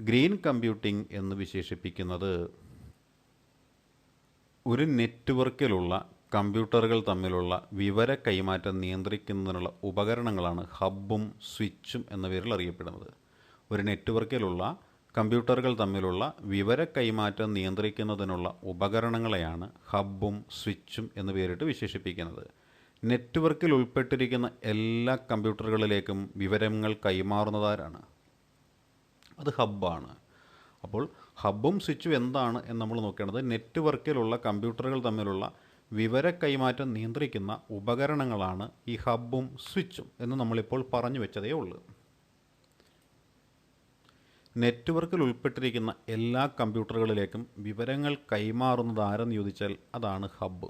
ഗ്രീൻ കമ്പ്യൂട്ടിംഗ് എന്ന് വിശേഷിപ്പിക്കുന്നത്. ഒരു നെറ്റ്വർക്കിലുള്ള കമ്പ്യൂട്ടറുകൾ തമ്മിലുള്ള വിവര കൈമാറ്റം നിയന്ത്രിക്കുന്നതിനുള്ള ഉപകരണങ്ങളാണ് ഹബ്ബും സ്വിച്ചും എന്ന പേരിൽ അറിയപ്പെടുന്നത്. ഒരു നെറ്റ്വർക്കിലുള്ള കമ്പ്യൂട്ടറുകൾ തമ്മിലുള്ള വിവര കൈമാറ്റം നിയന്ത്രിക്കുന്നതിനുള്ള ഉപകരണങ്ങളെയാണ് ഹബ്ബും സ്വിച്ചും എന്ന് പേരിട്ട് വിശേഷിപ്പിക്കുന്നത്. നെറ്റ്വർക്കിൽ ഉൾപ്പെട്ടിരിക്കുന്ന എല്ലാ കമ്പ്യൂട്ടറുകളിലേക്കും വിവരങ്ങൾ കൈമാറുന്നതാരാണ്? അത് ഹബ്ബാണ്. അപ്പോൾ ഹബ്ബും സ്വിച്ചും എന്താണ് എന്ന് നമ്മൾ നോക്കേണ്ടത് നെറ്റ്വർക്കിലുള്ള കമ്പ്യൂട്ടറുകൾ തമ്മിലുള്ള വിവര കൈമാറ്റം നിയന്ത്രിക്കുന്ന ഉപകരണങ്ങളാണ് ഈ ഹബ്ബും സ്വിച്ചും എന്ന് നമ്മളിപ്പോൾ പറഞ്ഞു വെച്ചതേ ഉള്ളൂ. നെറ്റ്വർക്കിൽ ഉൾപ്പെട്ടിരിക്കുന്ന എല്ലാ കമ്പ്യൂട്ടറുകളിലേക്കും വിവരങ്ങൾ കൈമാറുന്നത് ആരെന്ന് ചോദിച്ചാൽ അതാണ് ഹബ്ബ്.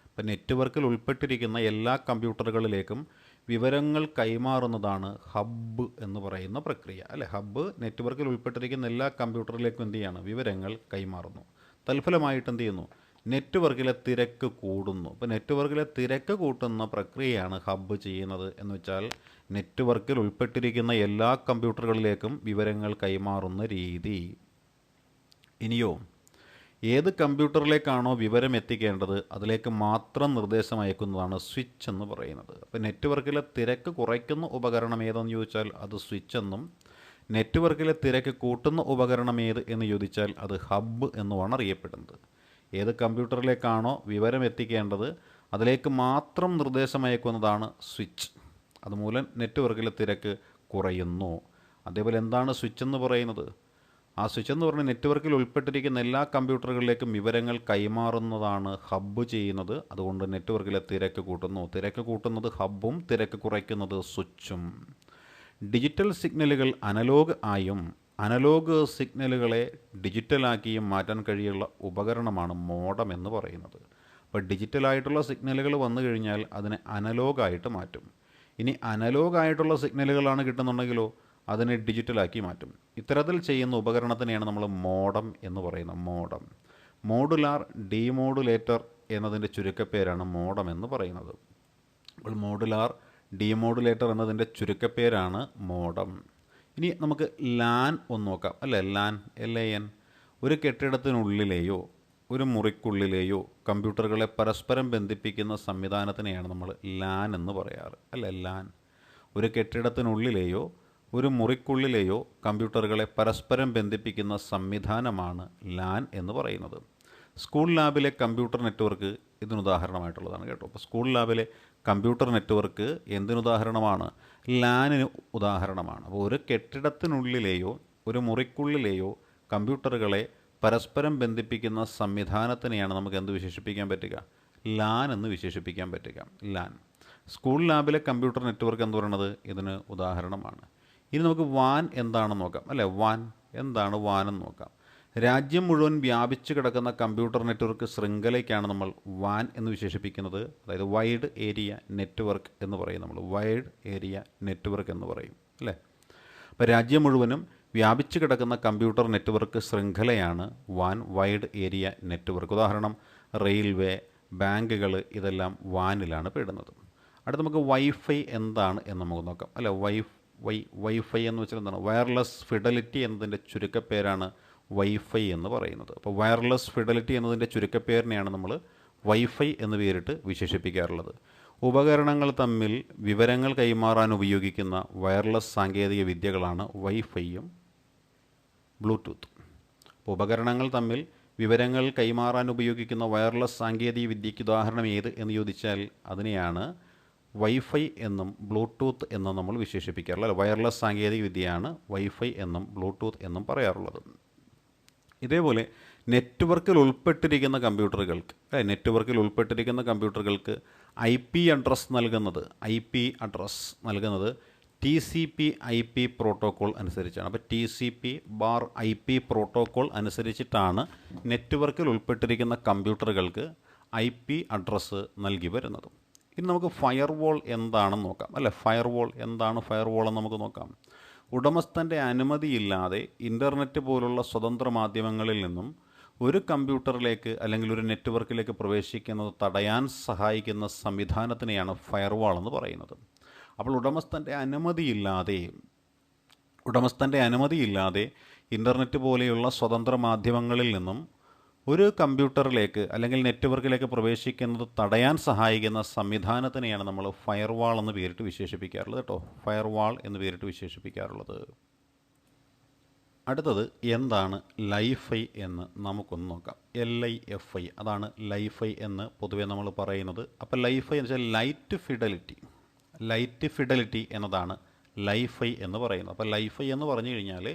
അപ്പം നെറ്റ്വർക്കിൽ ഉൾപ്പെട്ടിരിക്കുന്ന എല്ലാ കമ്പ്യൂട്ടറുകളിലേക്കും വിവരങ്ങൾ കൈമാറുന്നതാണ് ഹബ്ബ് എന്ന് പറയുന്ന പ്രക്രിയ. അല്ലെ, ഹബ്ബ് നെറ്റ്വർക്കിൽ ഉൾപ്പെട്ടിരിക്കുന്ന എല്ലാ കമ്പ്യൂട്ടറിലേക്കും എന്ത് ചെയ്യാണ്? വിവരങ്ങൾ കൈമാറുന്നു. തൽഫലമായിട്ട് എന്ത് ചെയ്യുന്നു? നെറ്റ്വർക്കിലെ തിരക്ക് കൂടുന്നു. അപ്പോൾ നെറ്റ്വർക്കിലെ തിരക്ക് കൂട്ടുന്ന പ്രക്രിയയാണ് ഹബ്ബ് ചെയ്യുന്നത്. എന്ന് വെച്ചാൽ നെറ്റ്വർക്കിൽ ഉൾപ്പെട്ടിരിക്കുന്ന എല്ലാ കമ്പ്യൂട്ടറുകളിലേക്കും വിവരങ്ങൾ കൈമാറുന്ന രീതി. ഇനിയോ ഏത് കമ്പ്യൂട്ടറിലേക്കാണോ വിവരം എത്തിക്കേണ്ടത് അതിലേക്ക് മാത്രം നിർദ്ദേശം അയക്കുന്നതാണ് സ്വിച്ച് എന്ന് പറയുന്നത്. അപ്പോൾ നെറ്റ്വർക്കിലെ തിരക്ക് കുറയ്ക്കുന്ന ഉപകരണം ഏതെന്ന് ചോദിച്ചാൽ അത് സ്വിച്ച് എന്നും, നെറ്റ്വർക്കിലെ തിരക്ക് കൂട്ടുന്ന ഉപകരണം ഏത് എന്ന് ചോദിച്ചാൽ അത് ഹബ്ബ് എന്നുമാണ് അറിയപ്പെടുന്നത്. ഏത് കമ്പ്യൂട്ടറിലേക്കാണോ വിവരം എത്തിക്കേണ്ടത് അതിലേക്ക് മാത്രം നിർദ്ദേശം അയക്കുന്നതാണ് സ്വിച്ച്. അതുമൂലം നെറ്റ്വർക്കിലെ തിരക്ക് കുറയുന്നു. അതേപോലെ എന്താണ് സ്വിച്ച് എന്ന് പറയുന്നത്? ആ സ്വിച്ച് എന്ന് പറഞ്ഞാൽ നെറ്റ്വർക്കിൽ ഉൾപ്പെട്ടിരിക്കുന്ന എല്ലാ കമ്പ്യൂട്ടറുകളിലേക്കും വിവരങ്ങൾ കൈമാറുന്നതാണ് ഹബ്ബ് ചെയ്യുന്നത്. അതുകൊണ്ട് നെറ്റ്വർക്കിലെ തിരക്ക് കൂട്ടുന്നു. തിരക്ക് കൂട്ടുന്നത് ഹബ്ബും തിരക്ക് കുറയ്ക്കുന്നത് സ്വിച്ചും. ഡിജിറ്റൽ സിഗ്നലുകൾ അനലോഗ് ആയും അനലോഗ് സിഗ്നലുകളെ ഡിജിറ്റലാക്കിയും മാറ്റാൻ കഴിയുള്ള ഉപകരണമാണ് മോഡം എന്ന് പറയുന്നത്. അപ്പോൾ ഡിജിറ്റലായിട്ടുള്ള സിഗ്നലുകൾ വന്നു കഴിഞ്ഞാൽ അതിനെ അനലോഗായിട്ട് മാറ്റും. ഇനി അനലോഗായിട്ടുള്ള സിഗ്നലുകളാണ് കിട്ടുന്നുണ്ടെങ്കിലോ അതിനെ ഡിജിറ്റലാക്കി മാറ്റും. ഇത്തരത്തിൽ ചെയ്യുന്ന ഉപകരണത്തിനെയാണ് നമ്മൾ മോഡം എന്ന് പറയുന്നത്. മോഡം, മോഡുലാർ ഡീമോഡുലേറ്റർ എന്നതിൻ്റെ ചുരുക്കപ്പേരാണ് മോഡം എന്ന് പറയുന്നത്. അപ്പോൾ മോഡുലാർ ഡീമോഡുലേറ്റർ എന്നതിൻ്റെ ചുരുക്കപ്പേരാണ് മോഡം. ഇനി നമുക്ക് ലാൻ ഒന്ന് നോക്കാം, അല്ലേ? LAN, LAN. ഒരു കെട്ടിടത്തിനുള്ളിലെയോ ഒരു മുറിക്കുള്ളിലെയോ കമ്പ്യൂട്ടറുകളെ പരസ്പരം ബന്ധിപ്പിക്കുന്ന സംവിധാനത്തിനെയാണ് നമ്മൾ ലാൻ എന്ന് പറയാറ്, അല്ലേ? ലാൻ. ഒരു കെട്ടിടത്തിനുള്ളിലെയോ ഒരു മുറിക്കുള്ളിലെയോ കമ്പ്യൂട്ടറുകളെ പരസ്പരം ബന്ധിപ്പിക്കുന്ന സംവിധാനമാണ് ലാൻ എന്ന് പറയുന്നത്. സ്കൂൾ ലാബിലെ കമ്പ്യൂട്ടർ നെറ്റ്വർക്ക് ഇതിനുദാഹരണമായിട്ടുള്ളതാണ് കേട്ടോ. അപ്പോൾ സ്കൂൾ ലാബിലെ കമ്പ്യൂട്ടർ നെറ്റ്വർക്ക് എന്തിനുദാഹരണമാണ്? ലാനിന് ഉദാഹരണമാണ്. അപ്പോൾ ഒരു കെട്ടിടത്തിനുള്ളിലെയോ ഒരു മുറിക്കുള്ളിലെയോ കമ്പ്യൂട്ടറുകളെ പരസ്പരം ബന്ധിപ്പിക്കുന്ന സംവിധാനത്തിനെയാണ് നമുക്ക് എന്ത് വിശേഷിപ്പിക്കാൻ പറ്റുക? ലാൻ എന്ന് വിശേഷിപ്പിക്കാൻ പറ്റുക. ലാൻ. സ്കൂൾ ലാബിലെ കമ്പ്യൂട്ടർ നെറ്റ്വർക്ക് എന്ന് പറയുന്നത് ഇതിന് ഉദാഹരണമാണ്. ഇനി നമുക്ക് വാൻ എന്താണെന്ന് നോക്കാം, അല്ലേ? വാൻ എന്താണ്? വാൻ എന്ന് നോക്കാം. രാജ്യം മുഴുവൻ വ്യാപിച്ചു കിടക്കുന്ന കമ്പ്യൂട്ടർ നെറ്റ്വർക്ക് ശൃംഖലയ്ക്കാണ് നമ്മൾ വാൻ എന്ന് വിശേഷിപ്പിക്കുന്നത്. അതായത് വൈഡ് ഏരിയ നെറ്റ്വർക്ക് എന്ന് പറയും. നമ്മൾ വൈഡ് ഏരിയ നെറ്റ്വർക്ക് എന്ന് പറയും, അല്ലേ? അപ്പോൾ രാജ്യം മുഴുവനും വ്യാപിച്ചു കിടക്കുന്ന കമ്പ്യൂട്ടർ നെറ്റ്വർക്ക് ശൃംഖലയാണ് വാൻ, വൈഡ് ഏരിയ നെറ്റ്വർക്ക്. ഉദാഹരണം റെയിൽവേ, ബാങ്കുകൾ, ഇതെല്ലാം വാനിലാണ് പെടുന്നത്. അടുത്ത് നമുക്ക് വൈഫൈ എന്താണ് എന്ന് നമുക്ക് നോക്കാം, അല്ലേ? വൈഫൈ എന്ന് വെച്ചാൽ എന്താണ്? വയർലെസ് ഫിഡലിറ്റി എന്നതിൻ്റെ ചുരുക്കപ്പേരാണ് വൈഫൈ എന്ന് പറയുന്നത്. അപ്പോൾ വയർലെസ് ഫിഡലിറ്റി എന്നതിൻ്റെ ചുരുക്കപ്പേരിനെയാണ് നമ്മൾ വൈഫൈ എന്ന് പേരിട്ട് വിശേഷിപ്പിക്കാറുള്ളത്. ഉപകരണങ്ങൾ തമ്മിൽ വിവരങ്ങൾ കൈമാറാൻ ഉപയോഗിക്കുന്ന വയർലെസ് സാങ്കേതിക വിദ്യകളാണ് വൈഫൈയും ബ്ലൂടൂത്ത്. അപ്പോൾ ഉപകരണങ്ങൾ തമ്മിൽ വിവരങ്ങൾ കൈമാറാൻ ഉപയോഗിക്കുന്ന വയർലെസ് സാങ്കേതിക വിദ്യയ്ക്ക് ഉദാഹരണം ഏത് എന്ന് ചോദിച്ചാൽ അതിനെയാണ് വൈഫൈ എന്നും ബ്ലൂടൂത്ത് എന്നും നമ്മൾ വിശേഷിപ്പിക്കാറുള്ളത്. വയർലെസ് സാങ്കേതിക വിദ്യയാണ് വൈഫൈ എന്നും ബ്ലൂടൂത്ത് എന്നും പറയാറുള്ളത്. ഇതേപോലെ നെറ്റ്വർക്കിൽ ഉൾപ്പെട്ടിരിക്കുന്ന കമ്പ്യൂട്ടറുകൾക്ക് IP അഡ്രസ് നൽകുന്നത് TCP/IP പ്രോട്ടോക്കോൾ അനുസരിച്ചാണ്. അപ്പോൾ TCP/IP പ്രോട്ടോക്കോൾ അനുസരിച്ചിട്ടാണ് നെറ്റ്വർക്കിൽ ഉൾപ്പെട്ടിരിക്കുന്ന കമ്പ്യൂട്ടറുകൾക്ക് IP അഡ്രസ്സ് നൽകി വരുന്നത്. ഇനി നമുക്ക് ഫയർവാൾ എന്താണെന്ന് നോക്കാം, അല്ലേ? എന്താണ് ഫയർവാൾ എന്ന് നമുക്ക് നോക്കാം. ഉടമസ്ഥൻ്റെ അനുമതിയില്ലാതെ ഇൻ്റർനെറ്റ് പോലുള്ള സ്വതന്ത്ര മാധ്യമങ്ങളിൽ നിന്നും ഒരു കമ്പ്യൂട്ടറിലേക്ക് അല്ലെങ്കിൽ ഒരു നെറ്റ്വർക്കിലേക്ക് പ്രവേശിക്കുന്നത് തടയാൻ സഹായിക്കുന്ന സംവിധാനത്തിനെയാണ് ഫയർവാൾ എന്ന് പറയുന്നത്. അപ്പോൾ ഉടമസ്ഥൻ്റെ അനുമതിയില്ലാതെ ഇൻ്റർനെറ്റ് പോലെയുള്ള സ്വതന്ത്ര മാധ്യമങ്ങളിൽ നിന്നും ഒരു കമ്പ്യൂട്ടറിലേക്ക് അല്ലെങ്കിൽ നെറ്റ്വർക്കിലേക്ക് പ്രവേശിക്കുന്നത് തടയാൻ സഹായിക്കുന്ന സംവിധാനത്തിനെയാണ് നമ്മൾ ഫയർവാൾ എന്ന് പേരിട്ട് വിശേഷിപ്പിക്കാറുള്ളത് കേട്ടോ. ഫയർവാൾ എന്ന് പേരിട്ട് വിശേഷിപ്പിക്കാറുള്ളത്. അടുത്തത് എന്താണ് ലൈഫൈ എന്ന് നമുക്കൊന്ന് നോക്കാം. LIFI, അതാണ് ലൈഫൈ എന്ന് പൊതുവെ നമ്മൾ പറയുന്നത്. അപ്പോൾ ലൈഫൈ എന്ന് വെച്ചാൽ ലൈറ്റ് ഫിഡലിറ്റി എന്നതാണ് ലൈഫൈ എന്ന് പറയുന്നത്. അപ്പോൾ ലൈഫൈ എന്ന് പറഞ്ഞു കഴിഞ്ഞാൽ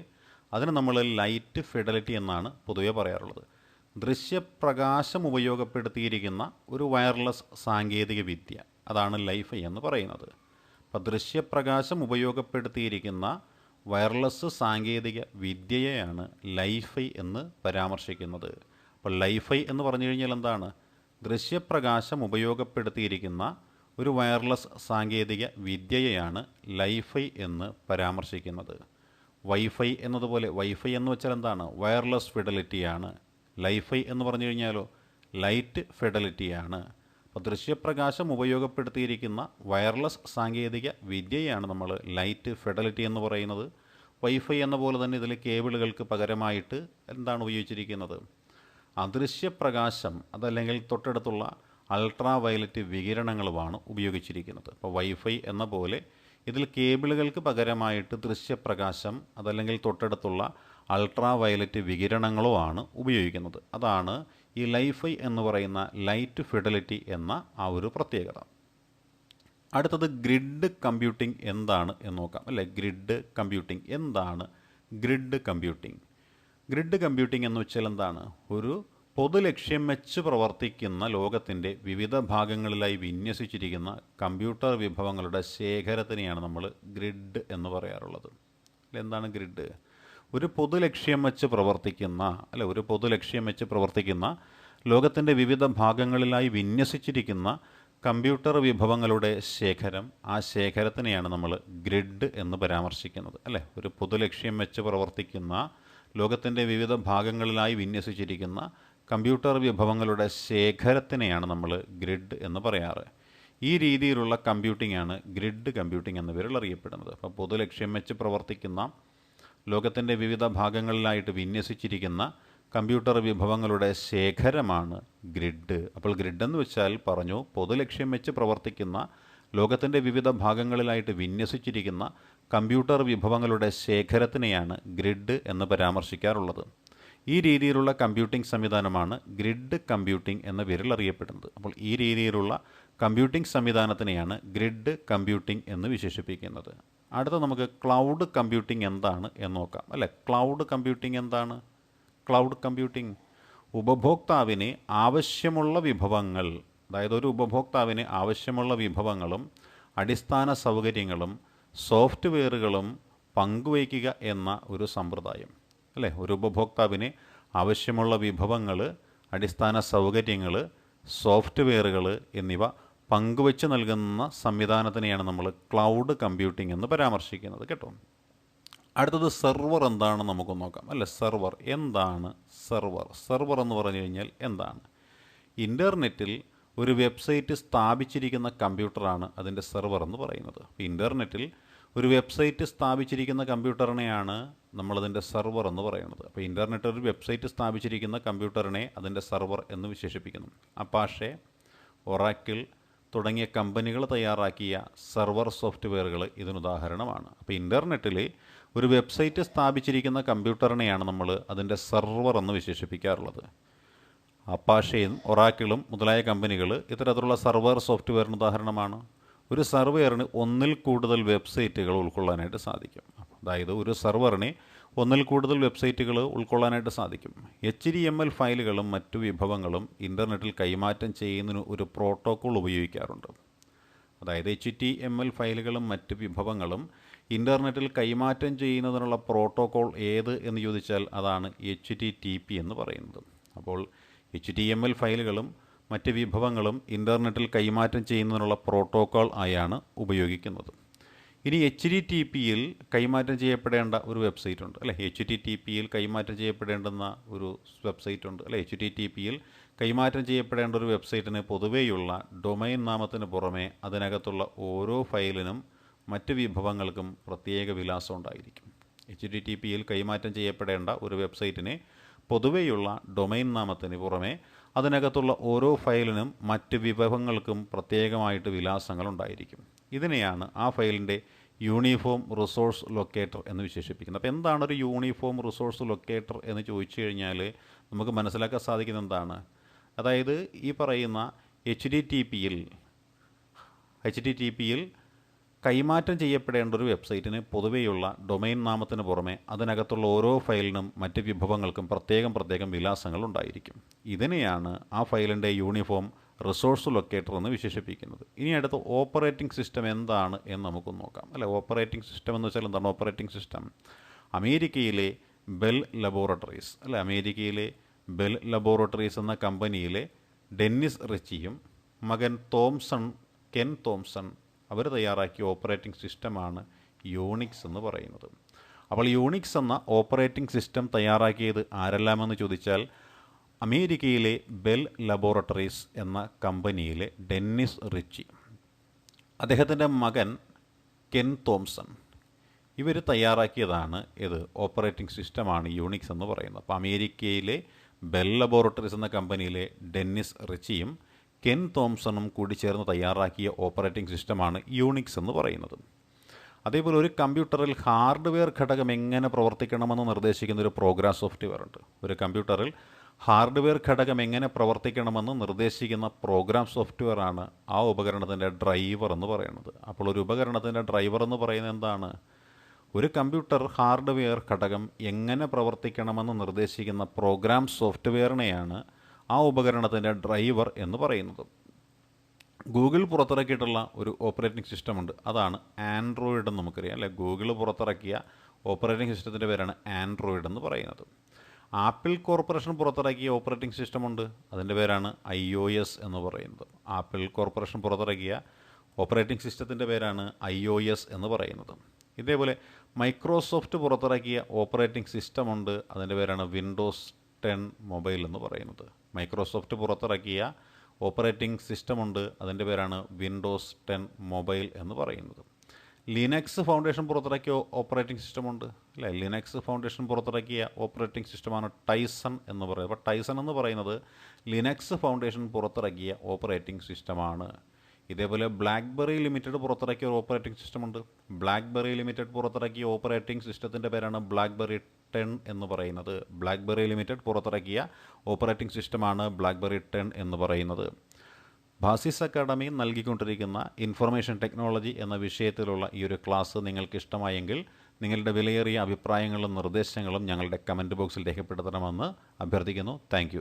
അതിന് നമ്മൾ ലൈറ്റ് ഫിഡലിറ്റി എന്നാണ് പൊതുവെ പറയാറുള്ളത്. ദൃശ്യപ്രകാശം ഉപയോഗപ്പെടുത്തിയിരിക്കുന്ന ഒരു വയർലെസ് സാങ്കേതിക വിദ്യ, അതാണ് ലൈഫൈ എന്ന് പറയുന്നത്. അപ്പോൾ ദൃശ്യപ്രകാശം ഉപയോഗപ്പെടുത്തിയിരിക്കുന്ന വയർലെസ് സാങ്കേതിക വിദ്യയെയാണ് ലൈഫൈ എന്ന് പരാമർശിക്കുന്നത്. അപ്പോൾ ലൈഫൈ എന്ന് പറഞ്ഞു കഴിഞ്ഞാൽ എന്താണ്? ദൃശ്യപ്രകാശം ഉപയോഗപ്പെടുത്തിയിരിക്കുന്ന ഒരു വയർലെസ് സാങ്കേതിക വിദ്യയെയാണ് ലൈഫൈ എന്ന് പരാമർശിക്കുന്നത്. വൈഫൈ എന്നതുപോലെ വൈഫൈ എന്ന് വെച്ചാൽ എന്താണ്? വയർലെസ് ഫിഡലിറ്റിയാണ്. ലൈഫൈ എന്ന് പറഞ്ഞു കഴിഞ്ഞാലോ ലൈറ്റ് ഫിഡലിറ്റിയാണ്. അപ്പോൾ ദൃശ്യപ്രകാശം ഉപയോഗപ്പെടുത്തിയിരിക്കുന്ന വയർലെസ് സാങ്കേതിക വിദ്യയാണ് നമ്മൾ ലൈറ്റ് ഫിഡലിറ്റി എന്ന് പറയുന്നത്. വൈഫൈ എന്ന പോലെ തന്നെ ഇതിൽ കേബിളുകൾക്ക് പകരമായിട്ട് എന്താണ് ഉപയോഗിച്ചിരിക്കുന്നത്? അദൃശ്യപ്രകാശം അതല്ലെങ്കിൽ തൊട്ടടുത്തുള്ള അൾട്രാ വയലറ്റ് വികിരണങ്ങളുമാണ് ഉപയോഗിച്ചിരിക്കുന്നത്. അപ്പോൾ വൈഫൈ എന്ന പോലെ ഇതിൽ കേബിളുകൾക്ക് പകരമായിട്ട് ദൃശ്യപ്രകാശം അതല്ലെങ്കിൽ തൊട്ടടുത്തുള്ള അൾട്രാ വയലറ്റ് വികിരണങ്ങളുമാണ് ഉപയോഗിക്കുന്നത്. അതാണ് ഈ ലൈഫൈ എന്ന് പറയുന്ന ലൈറ്റ് ഫിഡലിറ്റി എന്ന ആ ഒരു പ്രത്യേകത. അടുത്തത് ഗ്രിഡ് കമ്പ്യൂട്ടിംഗ് എന്താണ് എന്ന് നോക്കാം, അല്ലേ? ഗ്രിഡ് കമ്പ്യൂട്ടിംഗ് എന്താണ്? ഗ്രിഡ് കമ്പ്യൂട്ടിംഗ് ഗ്രിഡ് കമ്പ്യൂട്ടിംഗ് എന്ന് വെച്ചാൽ എന്താണ്? ഒരു പൊതു ലക്ഷ്യം വെച്ച് പ്രവർത്തിക്കുന്ന ലോകത്തിൻ്റെ വിവിധ ഭാഗങ്ങളിലായി വിന്യസിച്ചിരിക്കുന്ന കമ്പ്യൂട്ടർ വിഭവങ്ങളുടെ ശേഖരത്തിനെയാണ് നമ്മൾ ഗ്രിഡ് എന്ന് പറയാറുള്ളത്. എന്താണ് ഗ്രിഡ്? ഒരു പൊതു ലക്ഷ്യം വെച്ച് പ്രവർത്തിക്കുന്ന ഒരു പൊതു ലക്ഷ്യം വെച്ച് പ്രവർത്തിക്കുന്ന ലോകത്തിൻ്റെ വിവിധ ഭാഗങ്ങളിലായി വിന്യസിച്ചിരിക്കുന്ന കമ്പ്യൂട്ടർ വിഭവങ്ങളുടെ ശേഖരം, ആ ശേഖരത്തിനെയാണ് നമ്മൾ ഗ്രിഡ് എന്ന് പരാമർശിക്കുന്നത്. ഒരു പൊതു ലക്ഷ്യം വെച്ച് പ്രവർത്തിക്കുന്ന ലോകത്തിൻ്റെ വിവിധ ഭാഗങ്ങളിലായി വിന്യസിച്ചിരിക്കുന്ന കമ്പ്യൂട്ടർ വിഭവങ്ങളുടെ ശേഖരത്തിനെയാണ് നമ്മൾ ഗ്രിഡ് എന്ന് പറയാറ്. ഈ രീതിയിലുള്ള കമ്പ്യൂട്ടിംഗ് ആണ് ഗ്രിഡ് കമ്പ്യൂട്ടിംഗ് എന്ന പേരിൽ അറിയപ്പെടുന്നത്. അപ്പോൾ പൊതു ലക്ഷ്യം വെച്ച് പ്രവർത്തിക്കുന്ന ലോകത്തിൻ്റെ വിവിധ ഭാഗങ്ങളിലായിട്ട് വിന്യസിച്ചിരിക്കുന്ന കമ്പ്യൂട്ടർ വിഭവങ്ങളുടെ ശേഖരമാണ് ഗ്രിഡ്. അപ്പോൾ ഗ്രിഡ് എന്ന് വെച്ചാൽ പറഞ്ഞു, പൊതു ലക്ഷ്യം വെച്ച് പ്രവർത്തിക്കുന്ന ലോകത്തിൻ്റെ വിവിധ ഭാഗങ്ങളിലായിട്ട് വിന്യസിച്ചിരിക്കുന്ന കമ്പ്യൂട്ടർ വിഭവങ്ങളുടെ ശേഖരത്തിനെയാണ് ഗ്രിഡ് എന്ന് പരാമർശിക്കാറുള്ളത്. ഈ രീതിയിലുള്ള കമ്പ്യൂട്ടിംഗ് സംവിധാനമാണ് ഗ്രിഡ് കമ്പ്യൂട്ടിംഗ് എന്ന പേരിൽ അറിയപ്പെടുന്നത്. അപ്പോൾ ഈ രീതിയിലുള്ള കമ്പ്യൂട്ടിംഗ് സംവിധാനത്തിനെയാണ് ഗ്രിഡ് കമ്പ്യൂട്ടിംഗ് എന്ന് വിശേഷിപ്പിക്കുന്നത്. അടുത്ത നമുക്ക് ക്ലൗഡ് കമ്പ്യൂട്ടിംഗ് എന്താണ് എന്ന് നോക്കാം. ക്ലൗഡ് കമ്പ്യൂട്ടിംഗ് എന്താണ്? ക്ലൗഡ് കമ്പ്യൂട്ടിംഗ് ഉപഭോക്താവിന് ആവശ്യമുള്ള വിഭവങ്ങൾ, അതായത് ഒരു ഉപഭോക്താവിന് ആവശ്യമുള്ള വിഭവങ്ങളും അടിസ്ഥാന സൗകര്യങ്ങളും സോഫ്റ്റ്വെയറുകളും പങ്കുവയ്ക്കുക എന്ന ഒരു സമ്പ്രദായം. ഒരു ഉപഭോക്താവിന് ആവശ്യമുള്ള വിഭവങ്ങൾ, അടിസ്ഥാന സൗകര്യങ്ങൾ, സോഫ്റ്റ്വെയറുകൾ എന്നിവ പങ്കുവച്ച് നൽകുന്ന സംവിധാനത്തിനെയാണ് നമ്മൾ ക്ലൗഡ് കമ്പ്യൂട്ടിംഗ് എന്ന് പരാമർശിക്കുന്നത് കേട്ടോ. അടുത്തത് സെർവർ എന്താണെന്ന് നമുക്ക് നോക്കാം. സെർവർ എന്താണ്? സെർവർ എന്ന് പറഞ്ഞു കഴിഞ്ഞാൽ എന്താണ്? ഇൻ്റർനെറ്റിൽ ഒരു വെബ്സൈറ്റ് സ്ഥാപിച്ചിരിക്കുന്ന കമ്പ്യൂട്ടറാണ് അതിൻ്റെ സെർവർ എന്ന് പറയുന്നത്. ഇൻ്റർനെറ്റിൽ ഒരു വെബ്സൈറ്റ് സ്ഥാപിച്ചിരിക്കുന്ന കമ്പ്യൂട്ടറിനെയാണ് നമ്മളതിൻ്റെ സെർവർ എന്ന് പറയുന്നത്. അപ്പോൾ ഇൻ്റർനെറ്റിൽ ഒരു വെബ്സൈറ്റ് സ്ഥാപിച്ചിരിക്കുന്ന കമ്പ്യൂട്ടറിനെ അതിൻ്റെ സെർവർ എന്ന് വിശേഷിപ്പിക്കുന്നു. അപ്പാഷെ, ഒറാക്കിൾ തുടങ്ങിയ കമ്പനികൾ തയ്യാറാക്കിയ സെർവർ സോഫ്റ്റ്വെയറുകൾ ഇതിനുദാഹരണമാണ്. അപ്പോൾ ഇൻ്റർനെറ്റിൽ ഒരു വെബ്സൈറ്റ് സ്ഥാപിച്ചിരിക്കുന്ന കമ്പ്യൂട്ടറിനെയാണ് നമ്മൾ അതിൻ്റെ സെർവർ എന്ന് വിശേഷിപ്പിക്കാറുള്ളത്. അപ്പാഷയും ഒറാക്കിളും മുതലായ കമ്പനികൾ ഇത്തരത്തിലുള്ള സെർവർ സോഫ്റ്റ്വെയറിന് ഉദാഹരണമാണ്. ഒരു സെർവറിന് ഒന്നിൽ കൂടുതൽ വെബ്സൈറ്റുകൾ ഉൾക്കൊള്ളാനായിട്ട് സാധിക്കും. അതായത് ഒരു സെർവറിന് ഒന്നിൽ കൂടുതൽ വെബ്സൈറ്റുകൾ ഉൾക്കൊള്ളാനായിട്ട് സാധിക്കും. HTML ഫയലുകളും മറ്റു വിഭവങ്ങളും ഇൻ്റർനെറ്റിൽ കൈമാറ്റം ചെയ്യുന്നതിന് ഒരു പ്രോട്ടോക്കോൾ ഉപയോഗിക്കാറുണ്ട്. അതായത് HTML ഫയലുകളും മറ്റ് വിഭവങ്ങളും ഇൻ്റർനെറ്റിൽ കൈമാറ്റം ചെയ്യുന്നതിനുള്ള പ്രോട്ടോക്കോൾ ഏത് എന്ന് ചോദിച്ചാൽ അതാണ് HTTP എന്ന് പറയുന്നത്. അപ്പോൾ HTML ഫയലുകളും മറ്റ് വിഭവങ്ങളും ഇൻ്റർനെറ്റിൽ കൈമാറ്റം ചെയ്യുന്നതിനുള്ള പ്രോട്ടോക്കോൾ ആയാണ് ഉപയോഗിക്കുന്നത്. ഇനി HTTPയിൽ കൈമാറ്റം ചെയ്യപ്പെടേണ്ട ഒരു വെബ്സൈറ്റ് ഉണ്ട്. HTTPയിൽ കൈമാറ്റം ചെയ്യപ്പെടേണ്ടുന്ന ഒരു വെബ്സൈറ്റ് ഉണ്ട്. HTTPയിൽ കൈമാറ്റം ചെയ്യപ്പെടേണ്ട ഒരു വെബ്സൈറ്റിന് പൊതുവെയുള്ള ഡൊമൈൻ നാമത്തിന് പുറമെ അതിനകത്തുള്ള ഓരോ ഫയലിനും മറ്റ് വിഭവങ്ങൾക്കും പ്രത്യേക വിലാസം ഉണ്ടായിരിക്കും. HTTPയിൽ കൈമാറ്റം ചെയ്യപ്പെടേണ്ട ഒരു വെബ്സൈറ്റിന് പൊതുവെയുള്ള ഡൊമൈൻ നാമത്തിന് പുറമെ അതിനകത്തുള്ള ഓരോ ഫയലിനും മറ്റ് വിഭവങ്ങൾക്കും പ്രത്യേകമായിട്ട് വിലാസങ്ങൾ ഉണ്ടായിരിക്കും. ഇതിനെയാണ് ആ ഫയലിൻ്റെ യൂണിഫോം റിസോഴ്സ് ലൊക്കേറ്റർ എന്ന് വിശേഷിപ്പിക്കുന്നത്. അപ്പോൾ എന്താണ് ഒരു യൂണിഫോം റിസോഴ്സ് ലൊക്കേറ്റർ എന്ന് ചോദിച്ചു കഴിഞ്ഞാൽ നമുക്ക് മനസ്സിലാക്കാൻ സാധിക്കുന്നത് എന്താണ്? അതായത് ഈ പറയുന്ന HTTPയിൽ കൈമാറ്റം ചെയ്യപ്പെടേണ്ട ഒരു വെബ്സൈറ്റിന് പൊതുവെയുള്ള ഡൊമൈൻ നാമത്തിന് പുറമെ അതിനകത്തുള്ള ഓരോ ഫയലിനും മറ്റ് വിഭവങ്ങൾക്കും പ്രത്യേകം വിലാസങ്ങൾ ഉണ്ടായിരിക്കും. ഇതിനെയാണ് ആ ഫയലിൻ്റെ യൂണിഫോം റിസോഴ്സ് ലൊക്കേറ്റർ എന്ന് വിശേഷിപ്പിക്കുന്നത്. ഇനി അടുത്ത ഓപ്പറേറ്റിംഗ് സിസ്റ്റം എന്താണ് എന്ന് നമുക്ക് നോക്കാം. ഓപ്പറേറ്റിംഗ് സിസ്റ്റം എന്ന് വെച്ചാൽ എന്താണ്? ഓപ്പറേറ്റിംഗ് സിസ്റ്റം അമേരിക്കയിലെ ബെൽ ലബോറട്ടറീസ് എന്ന കമ്പനിയിലെ ഡെന്നിസ് റിച്ചിയും മകൻ കെൻ തോംസൺ അവർ തയ്യാറാക്കിയ ഓപ്പറേറ്റിംഗ് സിസ്റ്റമാണ് യൂണിക്സ് എന്ന് പറയുന്നത്. അപ്പോൾ യൂണിക്സ് എന്ന ഓപ്പറേറ്റിംഗ് സിസ്റ്റം തയ്യാറാക്കിയത് ആരെല്ലാമെന്ന് ചോദിച്ചാൽ അമേരിക്കയിലെ ബെൽ ലബോറട്ടറീസ് എന്ന കമ്പനിയിലെ ഡെന്നിസ് റിച്ചി, അദ്ദേഹത്തിൻ്റെ മകൻ കെൻ തോംസൺ, ഇവർ തയ്യാറാക്കിയതാണ് ഇത് ഓപ്പറേറ്റിംഗ് സിസ്റ്റമാണ് യൂണിക്സ് എന്ന് പറയുന്നത്. അപ്പോൾ അമേരിക്കയിലെ ബെൽ ലബോറട്ടറീസ് എന്ന കമ്പനിയിലെ ഡെന്നിസ് റിച്ചിയും കെൻ തോംസണും കൂടി ചേർന്ന് തയ്യാറാക്കിയ ഓപ്പറേറ്റിംഗ് സിസ്റ്റമാണ് യൂണിക്സ് എന്ന് പറയുന്നത്. അതേപോലെ ഒരു കമ്പ്യൂട്ടറിൽ ഹാർഡ്വെയർ ഘടകം എങ്ങനെ പ്രവർത്തിക്കണമെന്ന് നിർദ്ദേശിക്കുന്ന ഒരു പ്രോഗ്രാം സോഫ്റ്റ്വെയർ ഉണ്ട്. ഒരു കമ്പ്യൂട്ടറിൽ ഹാർഡ്വെയർ ഘടകം എങ്ങനെ പ്രവർത്തിക്കണമെന്ന് നിർദ്ദേശിക്കുന്ന പ്രോഗ്രാം സോഫ്റ്റ്വെയർ ആണ് ആ ഉപകരണത്തിൻ്റെ ഡ്രൈവർ എന്ന് പറയുന്നത്. അപ്പോൾ ഒരു ഉപകരണത്തിൻ്റെ ഡ്രൈവർ എന്ന് പറയുന്നത് എന്താണ്? ഒരു കമ്പ്യൂട്ടർ ഹാർഡ്വെയർ ഘടകം എങ്ങനെ പ്രവർത്തിക്കണമെന്ന് നിർദ്ദേശിക്കുന്ന പ്രോഗ്രാം സോഫ്റ്റ്വെയറിനെയാണ് ആ ഉപകരണത്തിൻ്റെ ഡ്രൈവർ എന്ന് പറയുന്നത്. ഗൂഗിൾ പുറത്തിറക്കിയിട്ടുള്ള ഒരു ഓപ്പറേറ്റിംഗ് സിസ്റ്റമുണ്ട്, അതാണ് ആൻഡ്രോയിഡ് എന്ന് നമുക്കറിയാം അല്ലേ. ഗൂഗിൾ പുറത്തിറക്കിയ ഓപ്പറേറ്റിംഗ് സിസ്റ്റത്തിൻ്റെ പേരാണ് ആൻഡ്രോയിഡ് എന്ന് പറയുന്നത്. ആപ്പിൾ കോർപ്പറേഷൻ പുറത്തിറക്കിയ ഓപ്പറേറ്റിംഗ് സിസ്റ്റമുണ്ട്, അതിൻ്റെ പേരാണ് iOS എന്ന് പറയുന്നത്. ആപ്പിൾ കോർപ്പറേഷൻ പുറത്തിറക്കിയ ഓപ്പറേറ്റിംഗ് സിസ്റ്റത്തിൻ്റെ പേരാണ് iOS എന്ന് പറയുന്നത്. ഇതേപോലെ മൈക്രോസോഫ്റ്റ് പുറത്തിറക്കിയ ഓപ്പറേറ്റിംഗ് സിസ്റ്റമുണ്ട്, അതിൻ്റെ പേരാണ് വിൻഡോസ് 10 മൊബൈൽ എന്ന് പറയുന്നത്. മൈക്രോസോഫ്റ്റ് പുറത്തിറക്കിയ ഓപ്പറേറ്റിംഗ് സിസ്റ്റമുണ്ട്, അതിൻ്റെ പേരാണ് വിൻഡോസ് 10 മൊബൈൽ എന്ന് പറയുന്നത്. ലിനക്സ് ഫൗണ്ടേഷൻ പുറത്തിറക്കിയ ഓപ്പറേറ്റിംഗ് സിസ്റ്റമുണ്ട് അല്ലേ. ലിനക്സ് ഫൗണ്ടേഷൻ പുറത്തിറക്കിയ ഓപ്പറേറ്റിംഗ് സിസ്റ്റമാണ് ടൈസൺ എന്ന് പറയുന്നത്. അപ്പോൾ ടൈസൺ എന്ന് പറയുന്നത് ലിനക്സ് ഫൗണ്ടേഷൻ പുറത്തിറക്കിയ ഓപ്പറേറ്റിംഗ് സിസ്റ്റമാണ്. ഇതേപോലെ ബ്ലാക്ക്ബെറി ലിമിറ്റഡ് പുറത്തിറക്കിയ ഒരു ഓപ്പറേറ്റിംഗ് സിസ്റ്റമുണ്ട്. ബ്ലാക്ക്ബെറി ലിമിറ്റഡ് പുറത്തിറക്കിയ ഓപ്പറേറ്റിംഗ് സിസ്റ്റത്തിൻ്റെ പേരാണ് ബ്ലാക്ക്ബെറി 10 എന്ന് പറയുന്നത്. ബ്ലാക്ക്ബെറി ലിമിറ്റഡ് പുറത്തിറക്കിയ ഓപ്പറേറ്റിംഗ് സിസ്റ്റമാണ് ബ്ലാക്ക്ബെറി 10 എന്ന് പറയുന്നത്. ഭാസിസ് അക്കാഡമി നൽകിക്കൊണ്ടിരിക്കുന്ന ഇൻഫർമേഷൻ ടെക്നോളജി എന്ന വിഷയത്തിലുള്ള ഈ ഒരു ക്ലാസ് നിങ്ങൾക്ക് ഇഷ്ടമായെങ്കിൽ നിങ്ങളുടെ വിലയേറിയ അഭിപ്രായങ്ങളും നിർദ്ദേശങ്ങളും ഞങ്ങളുടെ കമൻറ്റ് ബോക്സിൽ രേഖപ്പെടുത്തണമെന്ന് അഭ്യർത്ഥിക്കുന്നു. താങ്ക്